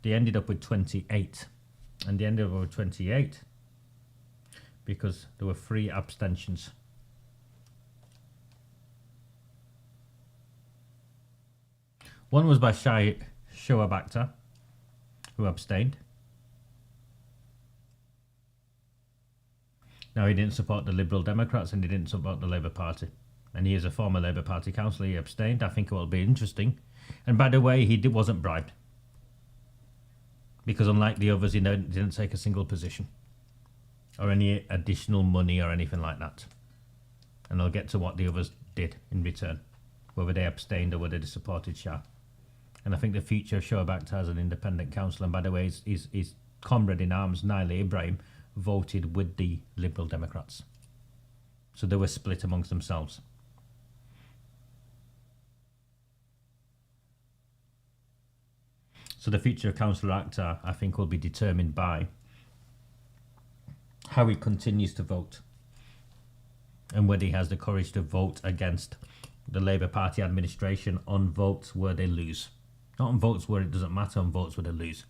They ended up with 28. And they ended up with 28 because there were 3 abstentions. One was by Shoaib Akhtar, who abstained. Now, he didn't support the Liberal Democrats and he didn't support the Labour Party. And he is a former Labour Party councillor. He abstained. I think it will be interesting. And by the way, he wasn't bribed. Because unlike the others, he didn't take a single position. Or any additional money or anything like that. And I'll get to what the others did in return. Whether they abstained or whether they supported Shah. And I think the future of Shoaib Akhtar as an independent councillor, and by the way, his comrade in arms, Naila Ibrahim, voted with the Liberal Democrats. So they were split amongst themselves. So the future of Councillor Akhtar, I think, will be determined by how he continues to vote and whether he has the courage to vote against the Labour Party administration on votes where they lose. Not on votes where it doesn't matter, on votes where they lose.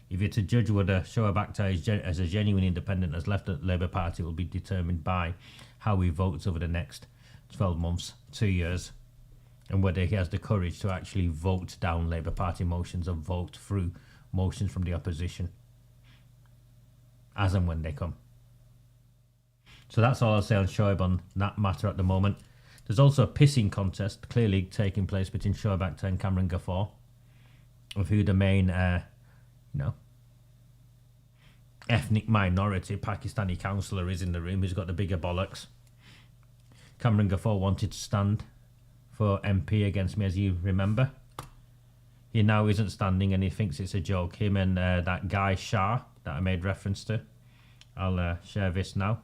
If you're to judge whether Shoaib Akhtar as a genuine independent has left the Labour Party, it will be determined by how he votes over the next 12 months, 2 years, and whether he has the courage to actually vote down Labour Party motions or vote through motions from the opposition as and when they come. So that's all I'll say on Shoaib on that matter at the moment. There's also a pissing contest clearly taking place between Shoaib Akhtar and Cameron Ghaffar of who the main, ethnic minority Pakistani councillor is in the room, who's got the bigger bollocks. Cameron Ghaffar wanted to stand for MP against me, as you remember. He now isn't standing and he thinks it's a joke. Him and that guy Shah that I made reference to. I'll share this now.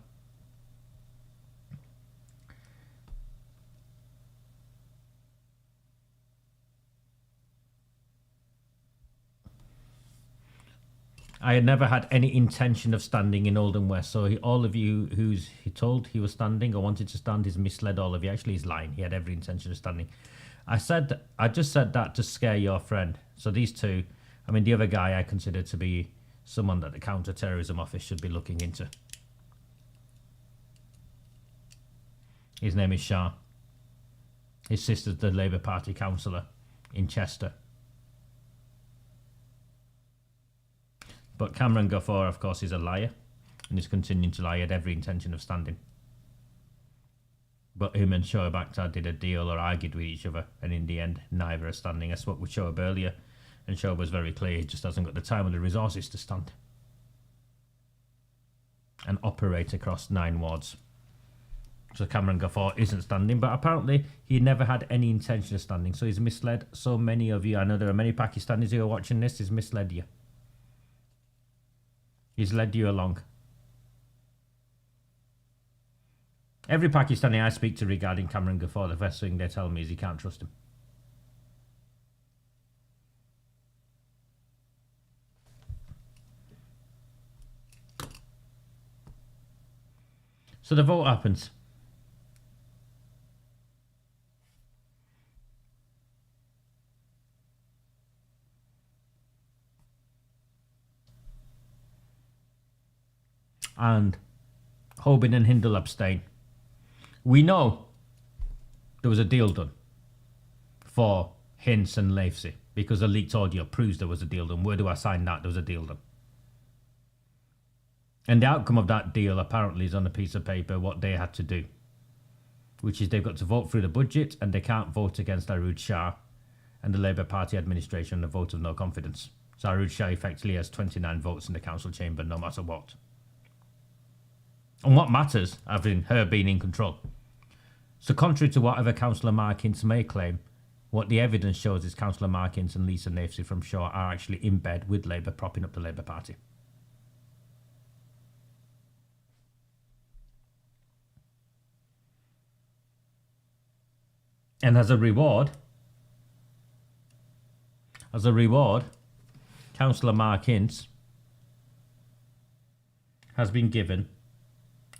I had never had any intention of standing in Oldham West, so all of you who's he told he was standing or wanted to stand, he's misled all of you. Actually, he's lying. He had every intention of standing. I just said that to scare your friend. So these two I mean, the other guy I consider to be someone that the Counter-Terrorism Office should be looking into. His name is Shah. His sister's the Labour Party councillor in Chester. But Cameron Gaffer, of course, is a liar, and is continuing to lie, had every intention of standing. But him and Shoaib Akhtar did a deal or argued with each other, and in the end, neither are standing. I spoke with Shoaib earlier, and Shoaib was very clear, he just hasn't got the time or the resources to stand and operate across 9 wards. So Cameron Gaffer isn't standing, but apparently he never had any intention of standing, so he's misled so many of you. I know there are many Pakistanis who are watching this, he's misled you. He's led you along. Every Pakistani I speak to regarding Cameron Gaffer, the first thing they tell me is you can't trust him. So the vote happens. And Hoban and Hindle abstain. We know there was a deal done for Hince and Lafesey because the leaked audio proves there was a deal done. Where do I sign that? There was a deal done. And the outcome of that deal apparently is on a piece of paper what they had to do, which is they've got to vote through the budget and they can't vote against AROOJ SHAH and the Labour Party administration on a vote of no confidence. So AROOJ SHAH effectively has 29 votes in the council chamber no matter what. And what matters, having her being in control. So contrary to whatever Councillor Mark Ince may claim, what the evidence shows is Councillor Mark Ince and Lisa Nafesey from Shaw are actually in bed with Labour, propping up the Labour Party. And as a reward, Councillor Mark Ince has been given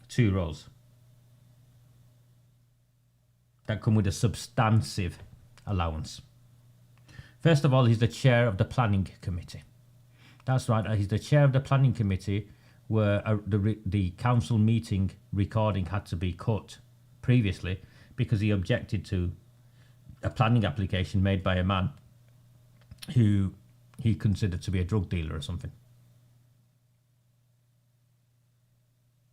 2 roles that come with a substantive allowance. First of all, he's the chair of the planning committee. That's right, he's the chair of the planning committee where the council meeting recording had to be cut previously because he objected to a planning application made by a man who he considered to be a drug dealer or something.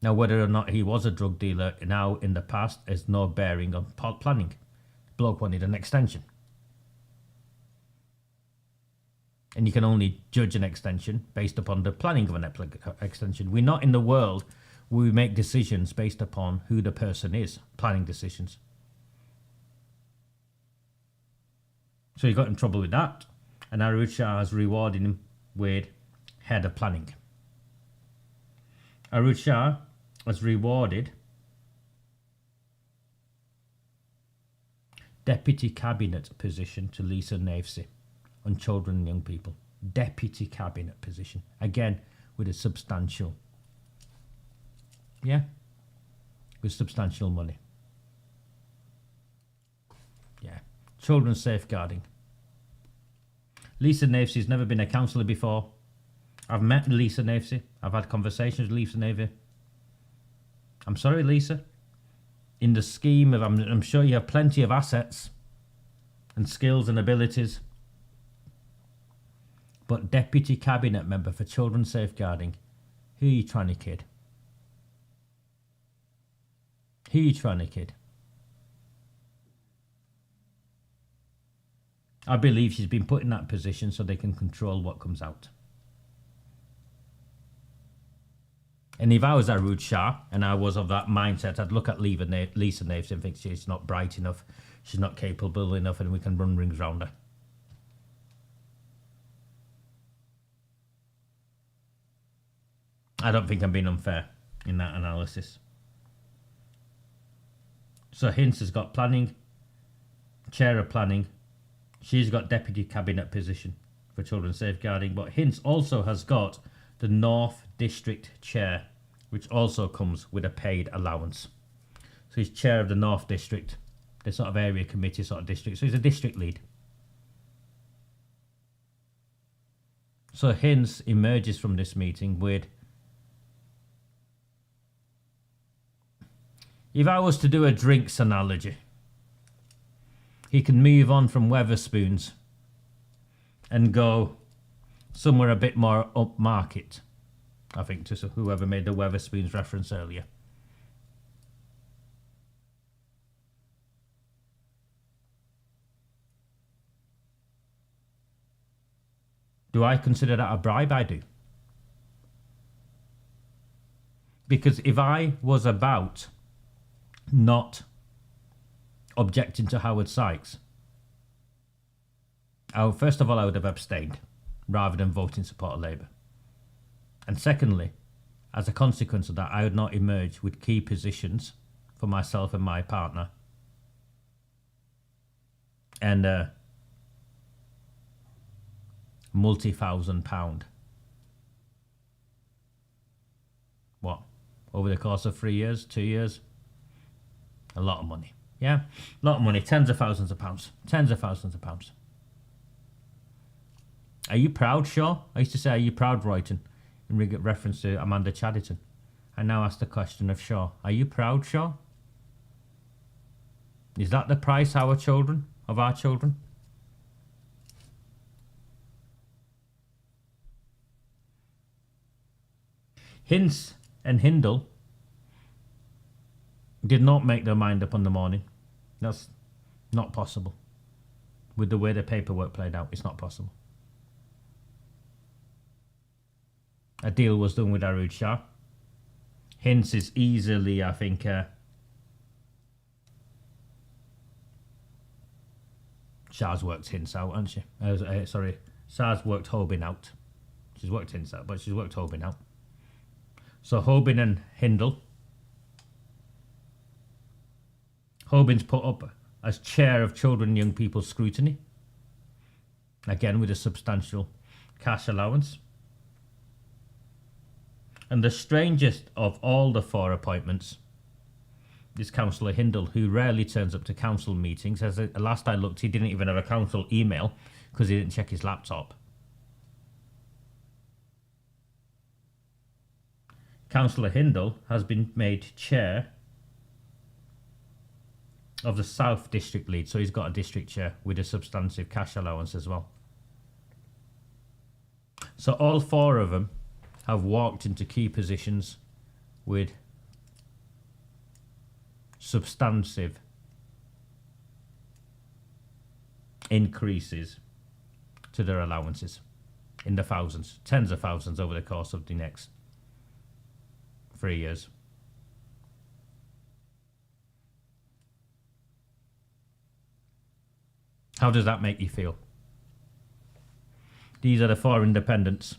Now, whether or not he was a drug dealer now in the past has no bearing on planning. Bloke wanted an extension. And you can only judge an extension based upon the planning of an extension. We're not in the world where we make decisions based upon who the person is, planning decisions. So he got in trouble with that, and AROOJ SHAH has rewarded him with head of planning. AROOJ SHAH has rewarded deputy cabinet position to Lisa Nafesey on children and young people. Deputy cabinet position, again with a substantial, with substantial money. Children's safeguarding. Lisa Nafesey's never been a councillor before. I've met Lisa Nafesey. I've had conversations with Lisa Nafesey. I'm sorry, Lisa. In the scheme of, I'm sure you have plenty of assets and skills and abilities. But deputy cabinet member for children's safeguarding, who are you trying to kid? Who are you trying to kid? I believe she's been put in that position so they can control what comes out. And if I was AROOJ SHAH and I was of that mindset, I'd look at Lisa Nafesey and think she's not bright enough, she's not capable enough, and we can run rings round her. I don't think I'm being unfair in that analysis. So Hince has got planning, chair of planning. She's got deputy cabinet position for children's safeguarding, but Hince also has got the North District chair, which also comes with a paid allowance. So he's chair of the North District, the sort of area committee sort of district. So he's a district lead. So Hinds emerges from this meeting with, if I was to do a drinks analogy, he can move on from Wetherspoons and go somewhere a bit more upmarket, I think, to whoever made the Wetherspoons reference earlier. Do I consider that a bribe? I do. Because if I was about not objecting to Howard Sykes, first of all, I would have abstained rather than vote in support of Labour. And secondly, as a consequence of that, I would not emerge with key positions for myself and my partner. And multi-thousand-pound. What? Over the course of 3 years, 2 years? A lot of money. Yeah? A lot of money. Tens of thousands of pounds. Tens of thousands of pounds. Are you proud, Shaw? I used to say, are you proud, Royton? In reference to Amanda Chadderton. I now ask the question of Shaw. Are you proud, Shaw? Is that the price of our children? Hinds and Hindle did not make their mind up on the morning. That's not possible. With the way the paperwork played out, it's not possible. A deal was done with AROOJ SHAH. Hinds is easily, I think, Shah's worked Hinds out, hasn't she? Sorry, Shah's worked Hobin out. She's worked Hinds out, but she's worked Hobin out. So Hobin and Hindle. Hobin's put up as chair of Children and Young People's Scrutiny. Again with a substantial cash allowance. And the strangest of all the 4 appointments is Councillor Hindle, who rarely turns up to council meetings. As last I looked, he didn't even have a council email because he didn't check his laptop. Councillor Hindle has been made chair of the South District Lead, so he's got a district chair with a substantive cash allowance as well. So all 4 of them have walked into key positions with substantive increases to their allowances in the thousands, tens of thousands over the course of the next 3 years. How does that make you feel? These are the 4 independents.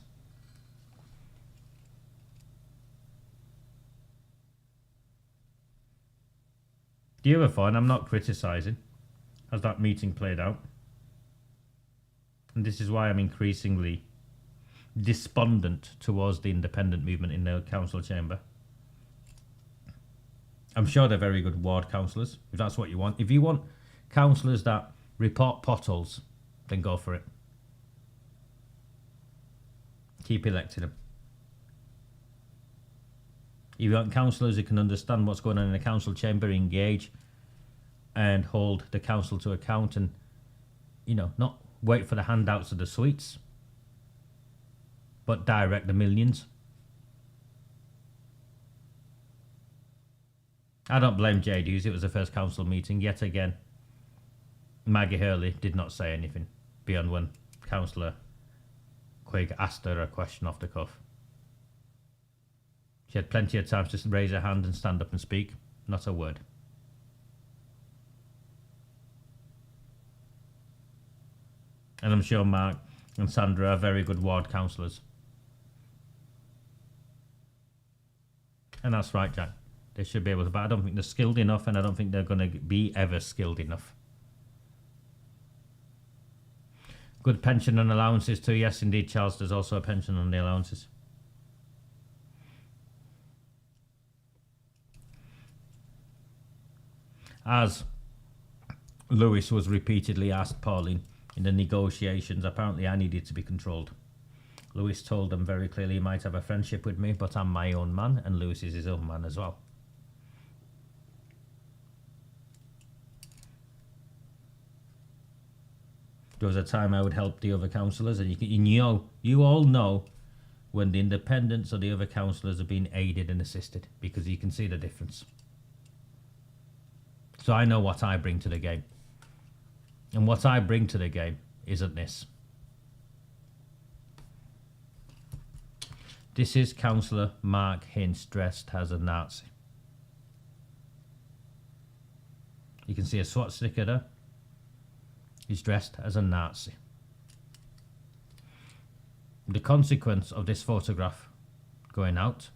The other 4, and I'm not criticising, as that meeting played out. And this is why I'm increasingly despondent towards the independent movement in the council chamber. I'm sure they're very good ward councillors, if that's what you want. If you want councillors that report potholes, then go for it. Keep electing them. If you want councillors who can understand what's going on in the council chamber, engage and hold the council to account and, you know, not wait for the handouts of the sweets, but direct the millions. I don't blame Jade Hughes. It was the first council meeting. Yet again, Maggie Hurley did not say anything beyond when Councillor Quigg asked her a question off the cuff. She had plenty of time to raise her hand and stand up and speak. Not a word. And I'm sure Mark and Sandra are very good ward councillors. And that's right, Jack. They should be able to, but I don't think they're skilled enough, and I don't think they're going to be ever skilled enough. Good pension and allowances too. Yes, indeed, Charles. There's also a pension on the allowances. As Lewis was repeatedly asked Pauline in the negotiations, apparently I needed to be controlled. Lewis told them very clearly he might have a friendship with me, but I'm my own man, and Lewis is his own man as well. There was a time I would help the other councillors, and you all know when the independents or the other councillors are being aided and assisted, because you can see the difference. So I know what I bring to the game. And what I bring to the game isn't this. This is Councillor Mark Hinch dressed as a Nazi. You can see a swastika there. He's dressed as a Nazi. The consequence of this photograph going out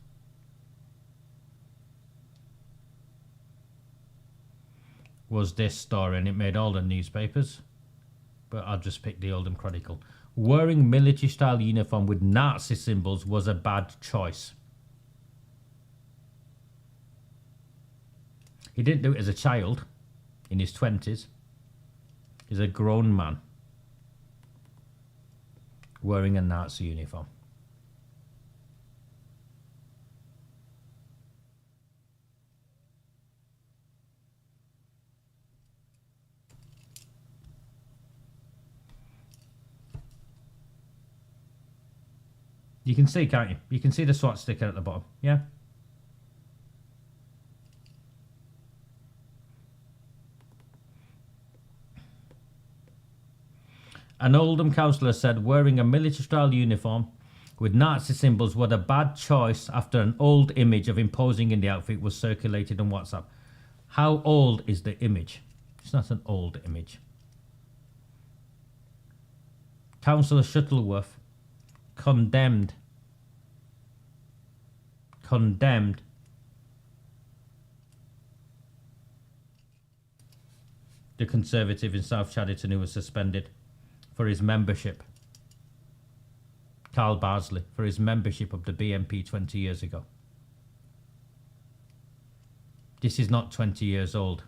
was this story, and it made all the newspapers, but I'll just pick the Oldham Chronicle. Wearing military-style uniform with Nazi symbols was a bad choice. He didn't do it as a child, in his 20s. He's a grown man wearing a Nazi uniform. You can see, can't you? You can see the swastika at the bottom, yeah? An Oldham councillor said wearing a military-style uniform with Nazi symbols was a bad choice after an old image of him posing in the outfit was circulated on WhatsApp. How old is the image? It's not an old image. Councillor Shuttleworth condemned the Conservative in South Chadderton who was suspended for his membership, Carl Barsley, for his membership of the BNP 20 years ago. This is not 20 years old.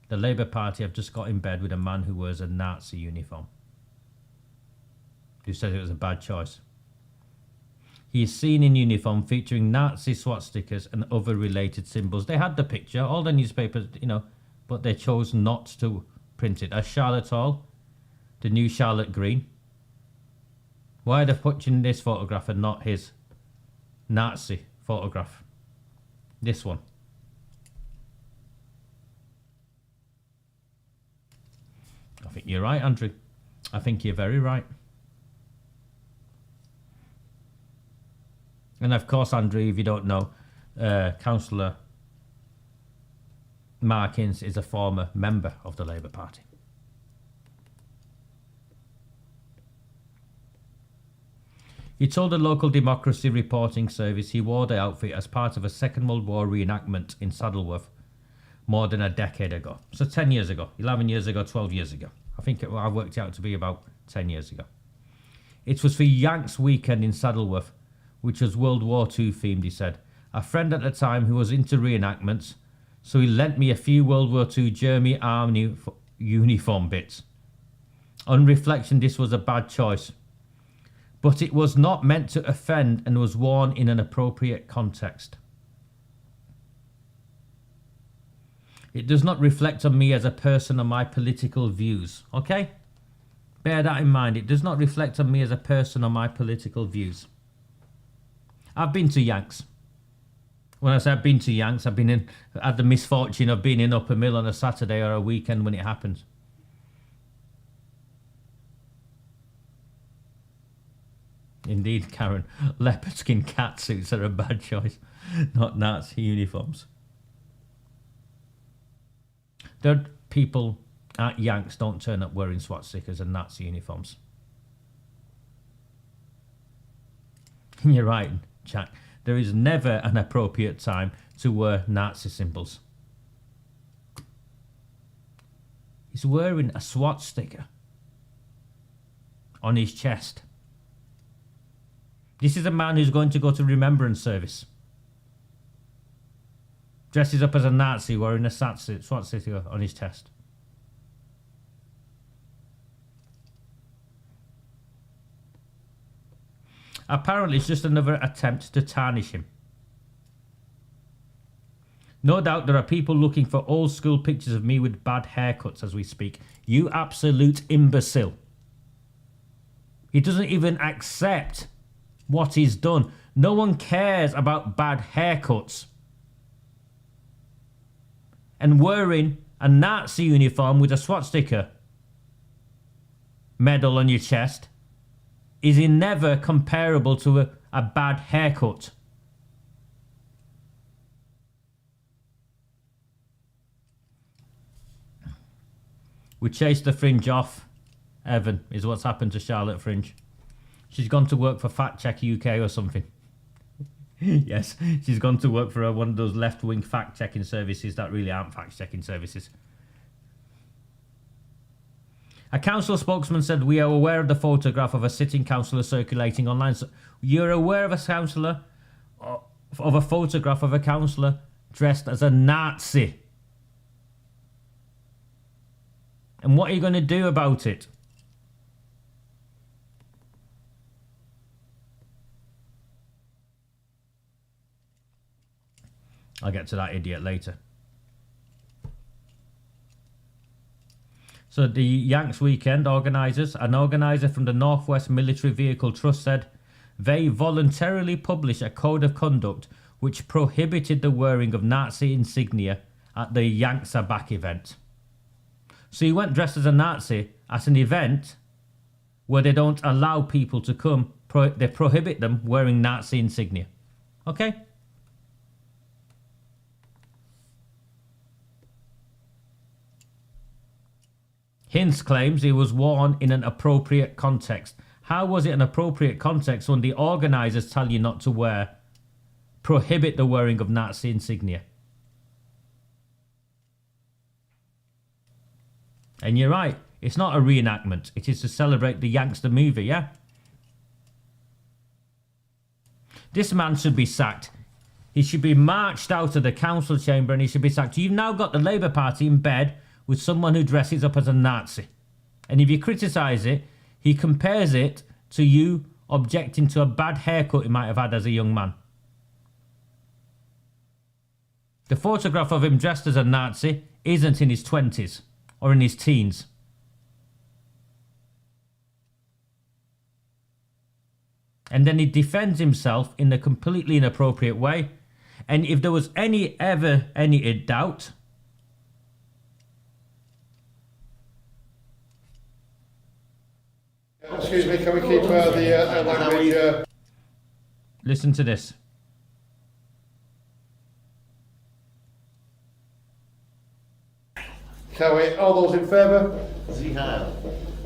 The Labour Party have just got in bed with a man who wears a Nazi uniform, who said it was a bad choice. He is seen in uniform featuring Nazi swastikas and other related symbols. They had the picture, all the newspapers, but they chose not to print it. As Charlotte Hall, the new Charlotte Green. Why are they putting this photograph and not his Nazi photograph? This one. I think you're right, Andrew. I think you're very right. And of course, Andrew, if you don't know, Councillor Mark Hinch is a former member of the Labour Party. He told a local democracy reporting service he wore the outfit as part of a Second World War reenactment in Saddleworth more than a decade ago. So 10 years ago, 11 years ago, 12 years ago. I think I worked out to be about 10 years ago. It was for Yanks Weekend in Saddleworth, which was World War II themed, he said. A friend at the time who was into reenactments, so he lent me a few World War II German army uniform bits. On reflection, this was a bad choice. But it was not meant to offend and was worn in an appropriate context. It does not reflect on me as a person or my political views, okay? Bear that in mind. It does not reflect on me as a person or my political views. I've been to Yanks. When I say I've been to Yanks, I've had the misfortune of being in Upper Mill on a Saturday or a weekend when it happens. Indeed, Karen, leopard skin catsuits are a bad choice, not Nazi uniforms. There people at Yanks don't turn up wearing swastikas and Nazi uniforms. You're right, Jack. There is never an appropriate time to wear Nazi symbols. He's wearing a swastika on his chest. This is a man who's going to go to remembrance service. Dresses up as a Nazi wearing a swastika on his chest. Apparently it's just another attempt to tarnish him. No doubt there are people looking for old school pictures of me with bad haircuts as we speak. You absolute imbecile. He doesn't even accept what he's done. No one cares about bad haircuts. And wearing a Nazi uniform with a swastika medal on your chest is never comparable to a bad haircut. We chased the Fringe off, Evan, is what's happened to Charlotte Fringe. She's gone to work for Fact Check UK or something. Yes, she's gone to work for one of those left-wing fact-checking services that really aren't fact-checking services. A council spokesman said, we are aware of the photograph of a sitting councillor circulating online. So you're aware of a councillor, of a photograph of a councillor dressed as a Nazi. And what are you going to do about it? I'll get to that idiot later. So the Yanks weekend organisers, an organiser from the Northwest Military Vehicle Trust said they voluntarily published a code of conduct which prohibited the wearing of Nazi insignia at the Yanks Are Back event. So you went dressed as a Nazi at an event where they don't allow people to come. They prohibit them wearing Nazi insignia. Okay? Hinz claims he was worn in an appropriate context. How was it an appropriate context when the organisers tell you not to prohibit the wearing of Nazi insignia? And you're right, it's not a reenactment. It is to celebrate the Yanks the movie, yeah? This man should be sacked. He should be marched out of the council chamber and he should be sacked. You've now got the Labour Party in bed with someone who dresses up as a Nazi. And if you criticise it, he compares it to you objecting to a bad haircut he might have had as a young man. The photograph of him dressed as a Nazi isn't in his 20s or in his teens. And then he defends himself in a completely inappropriate way. And if there was ever any doubt, excuse me, can we keep the language? Listen to this. Can we, all those in favour?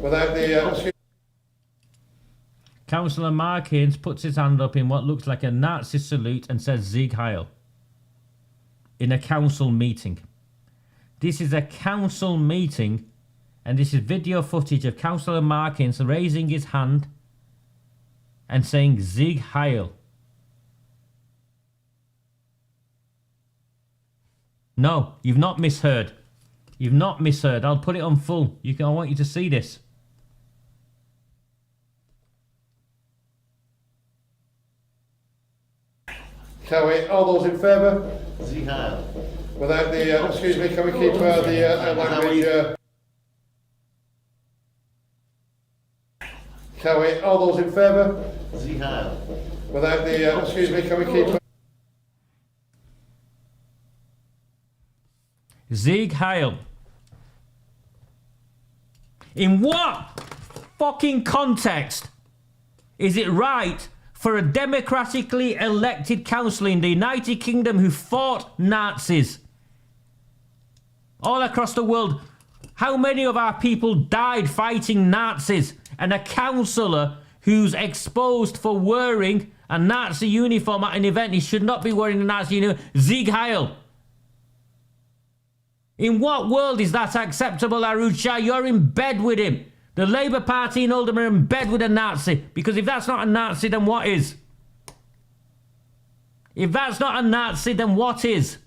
Without the... Councillor Mark Haynes puts his hand up in what looks like a Nazi salute and says Sieg Heil in a council meeting. This is a council meeting and this is video footage of Councillor Mark Haynes raising his hand and saying Sieg Heil. No, you've not misheard. You've not misheard. I'll put it on full. I want you to see this. Can we, all those in favour? Without the, excuse me, can we keep the language? Can we, all those in favour? Without the, excuse me, can we keep... Sieg Heil. In what fucking context is it right for a democratically elected council in the United Kingdom who fought Nazis all across the world? How many of our people died fighting Nazis? And a councillor who's exposed for wearing a Nazi uniform at an event, he should not be wearing a Nazi uniform. Sieg Heil. In what world is that acceptable, AROOJ SHAH? You're in bed with him. The Labour Party in Oldham are in bed with a Nazi. Because if that's not a Nazi, then what is? If that's not a Nazi, then what is?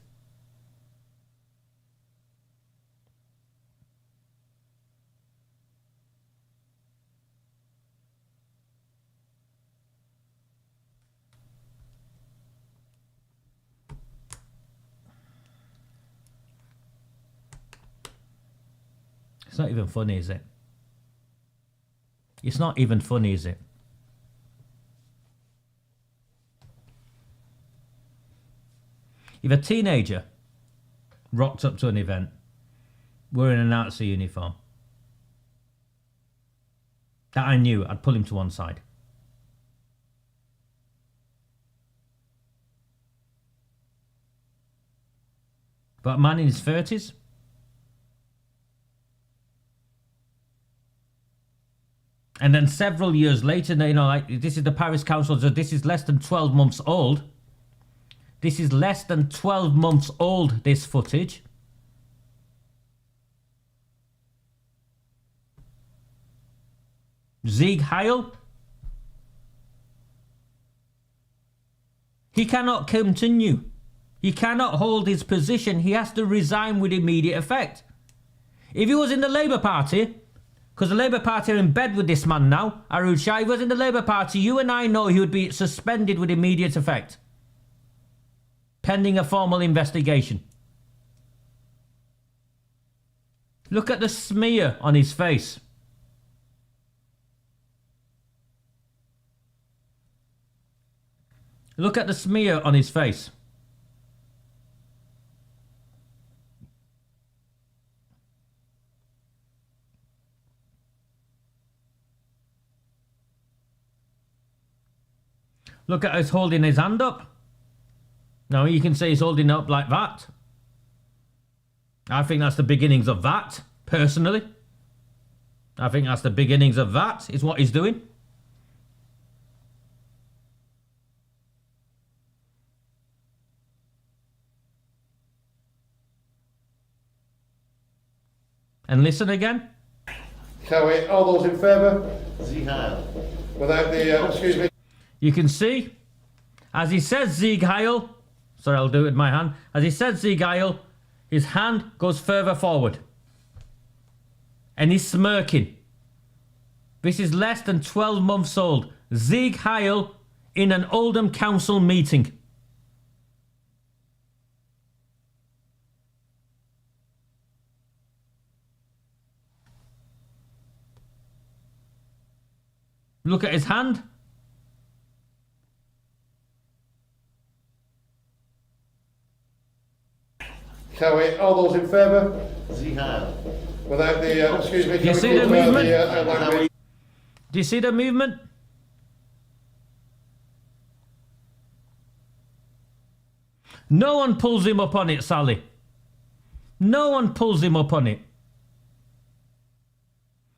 It's not even funny, is it? It's not even funny, is it? If a teenager rocked up to an event wearing a Nazi uniform that I knew, I'd pull him to one side. But a man in his 30s, and then several years later, you know, like this is the Paris Council, so this is less than 12 months old. This is less than 12 months old, this footage. Sieg Heil. He cannot continue. He cannot hold his position. He has to resign with immediate effect. If he was in the Labour Party, because the Labour Party are in bed with this man now, AROOJ SHAH, if he was in the Labour Party, you and I know he would be suspended with immediate effect, pending a formal investigation. Look at the smear on his face. Look at the smear on his face. Look at us holding his hand up. Now you can say he's holding up like that. I think that's the beginnings of that, personally. I think that's the beginnings of that, is what he's doing. And listen again. Shall we? All those in favour? Sieg Heil. Without the, excuse me. You can see, as he says Sieg Heil, sorry, I'll do it with my hand. As he says Sieg Heil, his hand goes further forward. And he's smirking. This is less than 12 months old. Sieg Heil in an Oldham Council meeting. Look at his hand. Shall we? All those in favour? Sieg Heil. Without the, excuse me. Do you see the movement? Do you see the movement? No one pulls him up on it, Sally. No one pulls him up on it.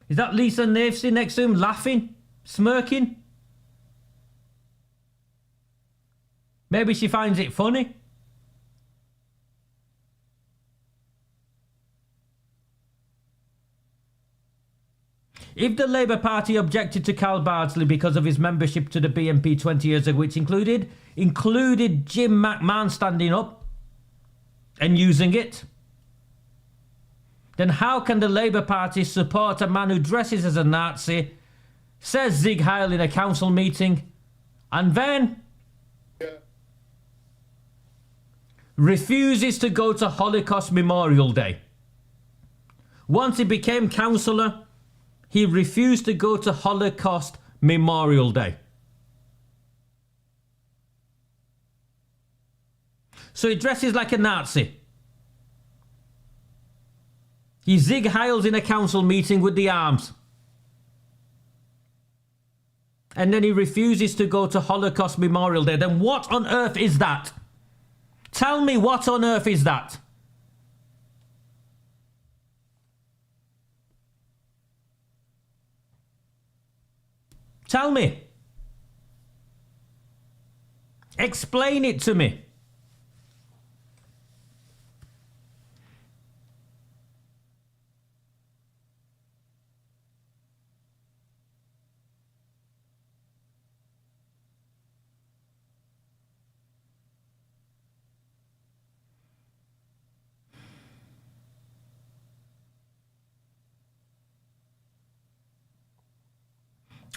Is that Lisa Navesey next to him laughing? Smirking? Maybe she finds it funny. If the Labour Party objected to Cal Bardsley because of his membership to the BNP 20 years ago, which included Jim McMahon standing up and using it, then how can the Labour Party support a man who dresses as a Nazi, says Sieg Heil in a council meeting, and then refuses to go to Holocaust Memorial Day? Once he became councillor, he refused to go to Holocaust Memorial Day. So he dresses like a Nazi. He Sieg Heils in a council meeting with the arms. And then he refuses to go to Holocaust Memorial Day. Then what on earth is that? Tell me, what on earth is that? Tell me. Explain it to me.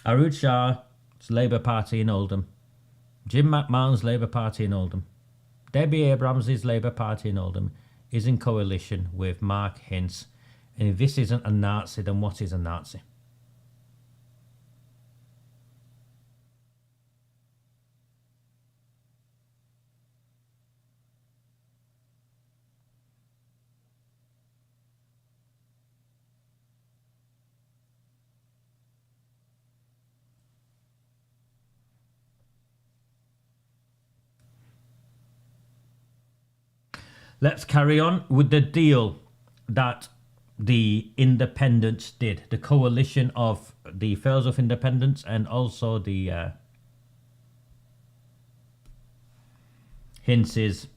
AROOJ SHAH's Labour Party in Oldham. Jim McMahon's Labour Party in Oldham. Debbie Abrams' Labour Party in Oldham is in coalition with Mark Hince And if this isn't a Nazi, then what is a Nazi? Let's carry on with the deal that the independents did. The coalition of the Failsworth Independents and also the Hintz's.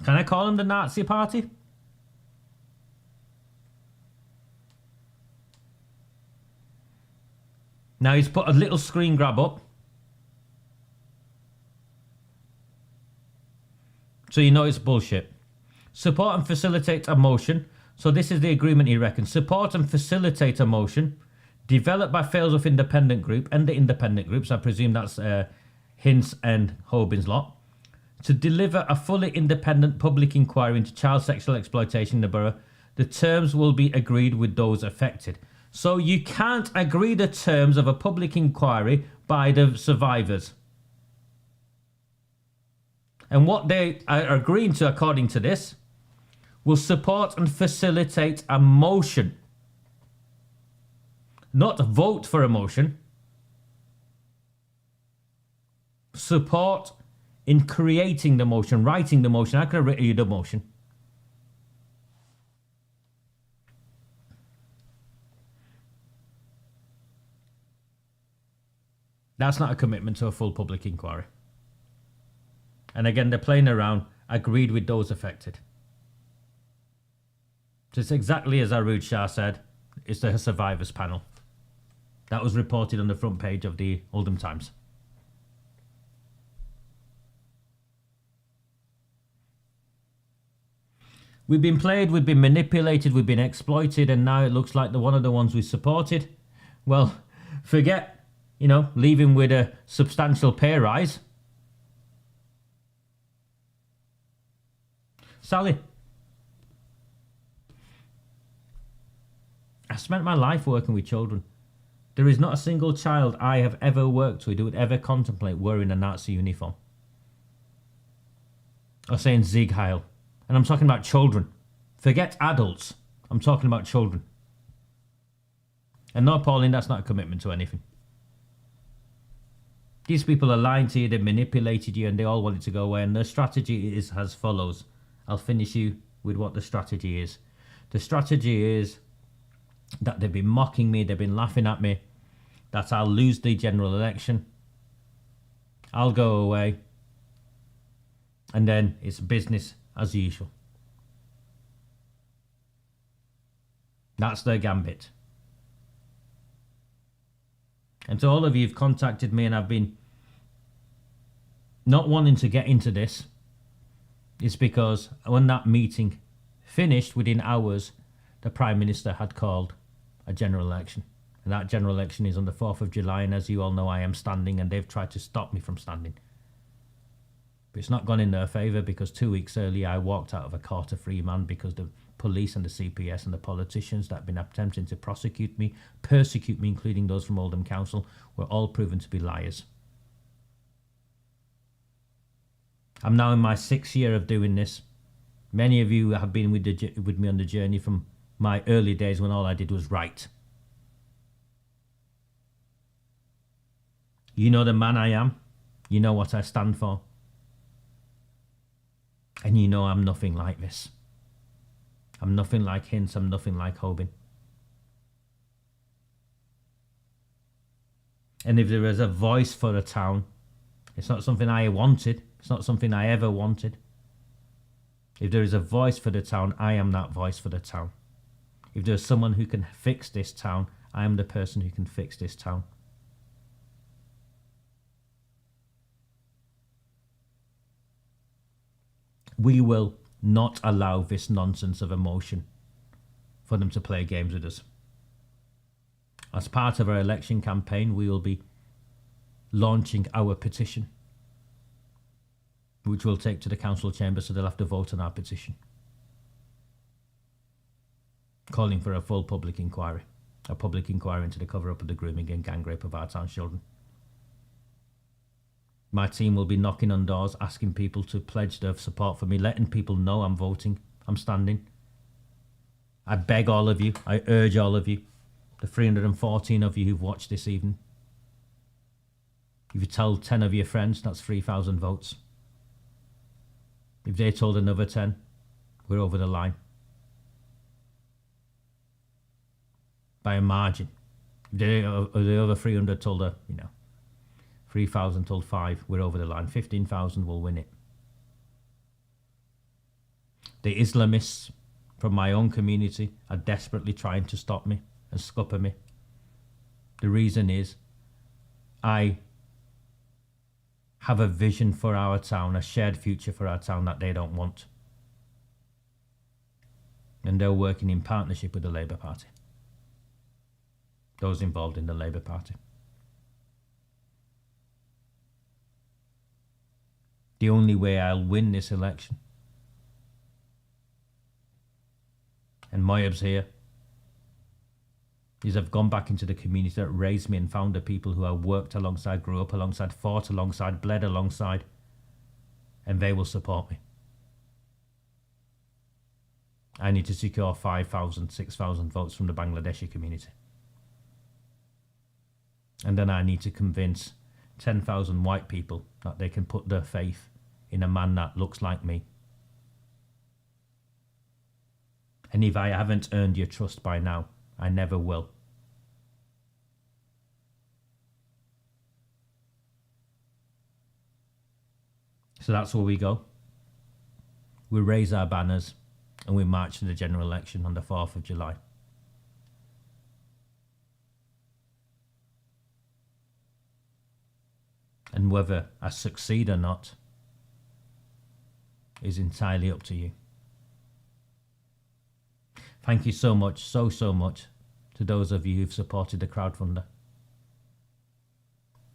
Can I call them the Nazi Party? Now he's put a little screen grab up. So you know it's bullshit. Support and facilitate a motion. So this is the agreement he reckons. Support and facilitate a motion developed by Failsworth Independent Group and the independent groups. I presume that's Hintz and Hobin's lot. To deliver a fully independent public inquiry into child sexual exploitation in the borough. The terms will be agreed with those affected. So you can't agree the terms of a public inquiry by the survivors. And what they are agreeing to, according to this, will support and facilitate a motion. Not vote for a motion. Support in creating the motion, writing the motion. I could have written you the motion. That's not a commitment to a full public inquiry. And again, they're playing around, agreed with those affected. So it's exactly as AROOJ SHAH said, it's the survivors panel. That was reported on the front page of the Oldham Times. We've been played, we've been manipulated, we've been exploited, and now it looks like one of the ones we supported. Well, forget, leaving with a substantial pay rise. Sally, I spent my life working with children. There is not a single child I have ever worked with who would ever contemplate wearing a Nazi uniform. Or saying Sieg Heil. And I'm talking about children. Forget adults. I'm talking about children. And no, Pauline, that's not a commitment to anything. These people are lying to you, they manipulated you, and they all want it to go away. And their strategy is as follows. I'll finish you with what the strategy is. The strategy is that they've been mocking me, they've been laughing at me, that I'll lose the general election, I'll go away, and then it's business as usual. That's their gambit. And to all of you who've contacted me and I've been not wanting to get into this, it's because when that meeting finished, within hours, the Prime Minister had called a general election. And that general election is on the 4th of July, and as you all know, I am standing, and they've tried to stop me from standing. But it's not gone in their favour, because 2 weeks earlier I walked out of a court a free man because the police and the CPS and the politicians that have been attempting to prosecute me, persecute me, including those from Oldham Council, were all proven to be liars. I'm now in my 6th year of doing this. Many of you have been with me on the journey from my early days when all I did was write. You know the man I am. You know what I stand for. And you know I'm nothing like this. I'm nothing like Hintz. I'm nothing like Hobin. And if there is a voice for a town, it's not something I wanted. It's not something I ever wanted. If there is a voice for the town, I am that voice for the town. If there's someone who can fix this town, I am the person who can fix this town. We will not allow this nonsense of emotion for them to play games with us. As part of our election campaign, we will be launching our petition, which we'll take to the council chamber, so they'll have to vote on our petition. calling for a full public inquiry into the cover-up of the grooming and gang rape of our town's children. My team will be knocking on doors, asking people to pledge their support for me, letting people know I'm voting, I'm standing. I beg all of you, I urge all of you, the 314 of you who've watched this evening. If you tell 10 of your friends, that's 3,000 votes. If they told another 10, we're over the line. By a margin. If the other 300 told her, 3,000 told 5, we're over the line. 15,000 will win it. The Islamists from my own community are desperately trying to stop me and scupper me. The reason is I have a vision for our town, a shared future for our town that they don't want. And they're working in partnership with the Labour Party. Those involved in the Labour Party. The only way I'll win this election, and Moyab's here, is I've gone back into the community that raised me and found the people who I worked alongside, grew up alongside, fought alongside, bled alongside, and they will support me. I need to secure 5,000, 6,000 votes from the Bangladeshi community. And then I need to convince 10,000 white people that they can put their faith in a man that looks like me. And if I haven't earned your trust by now, I never will. So that's where we go. We raise our banners and we march to the general election on the 4th of July. And whether I succeed or not is entirely up to you. Thank you so much, so much to those of you who've supported the crowdfunder.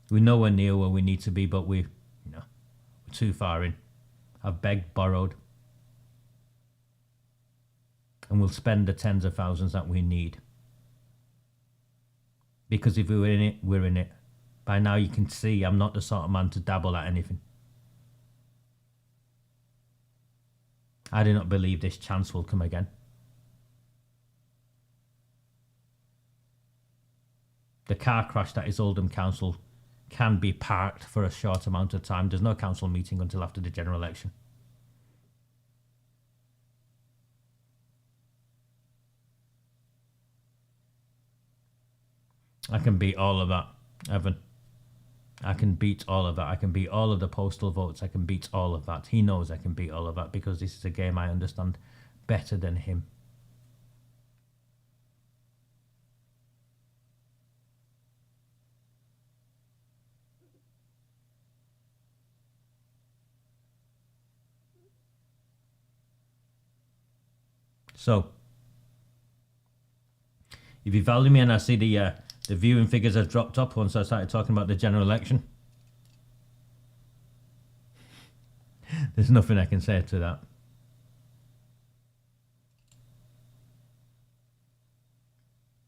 We're nowhere near where we need to be, but we're too far in. I've begged, borrowed, and we'll spend the tens of thousands that we need. Because if we're in it, we're in it. By now you can see I'm not the sort of man to dabble at anything. I do not believe this chance will come again. The car crash that is Oldham Council can be parked for a short amount of time. There's no council meeting until after the general election. I can beat all of that, Evan. I can beat all of that. I can beat all of the postal votes. I can beat all of that. He knows I can beat all of that because this is a game I understand better than him. So, if you value me and I see the viewing figures have dropped up once I started talking about the general election, there's nothing I can say to that.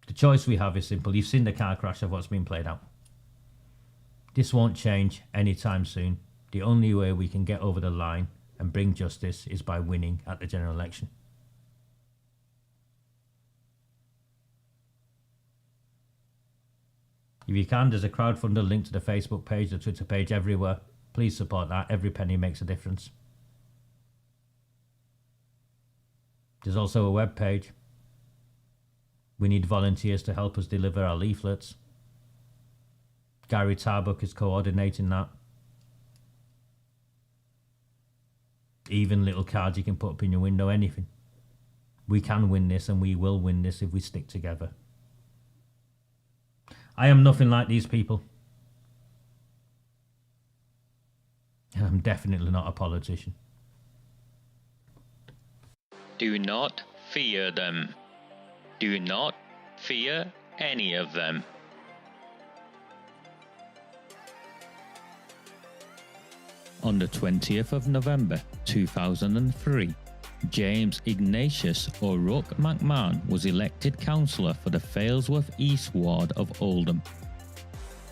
The choice we have is simple. You've seen the car crash of what's been played out. This won't change anytime soon. The only way we can get over the line and bring justice is by winning at the general election. If you can, there's a crowdfunder link to the Facebook page, the Twitter page, everywhere. Please support that. Every penny makes a difference. There's also a web page. We need volunteers to help us deliver our leaflets. Gary Tarbuck is coordinating that. Even little cards you can put up in your window, anything. We can win this and we will win this if we stick together. I am nothing like these people. And I'm definitely not a politician. Do not fear them. Do not fear any of them. On the 20th of November 2003, James Ignatius O'Rourke McMahon was elected councillor for the Failsworth East Ward of Oldham.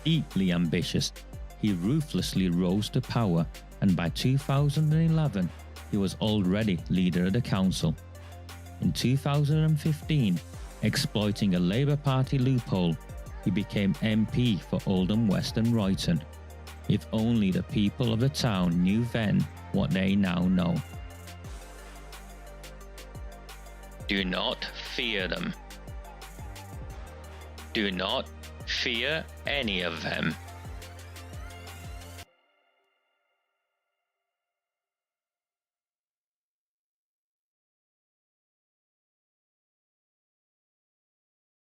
Deeply ambitious, he ruthlessly rose to power, and by 2011 he was already leader of the council. In 2015, exploiting a Labour Party loophole, he became MP for Oldham West and Royton. If only the people of the town knew then what they now know. Do not fear them. Do not fear any of them.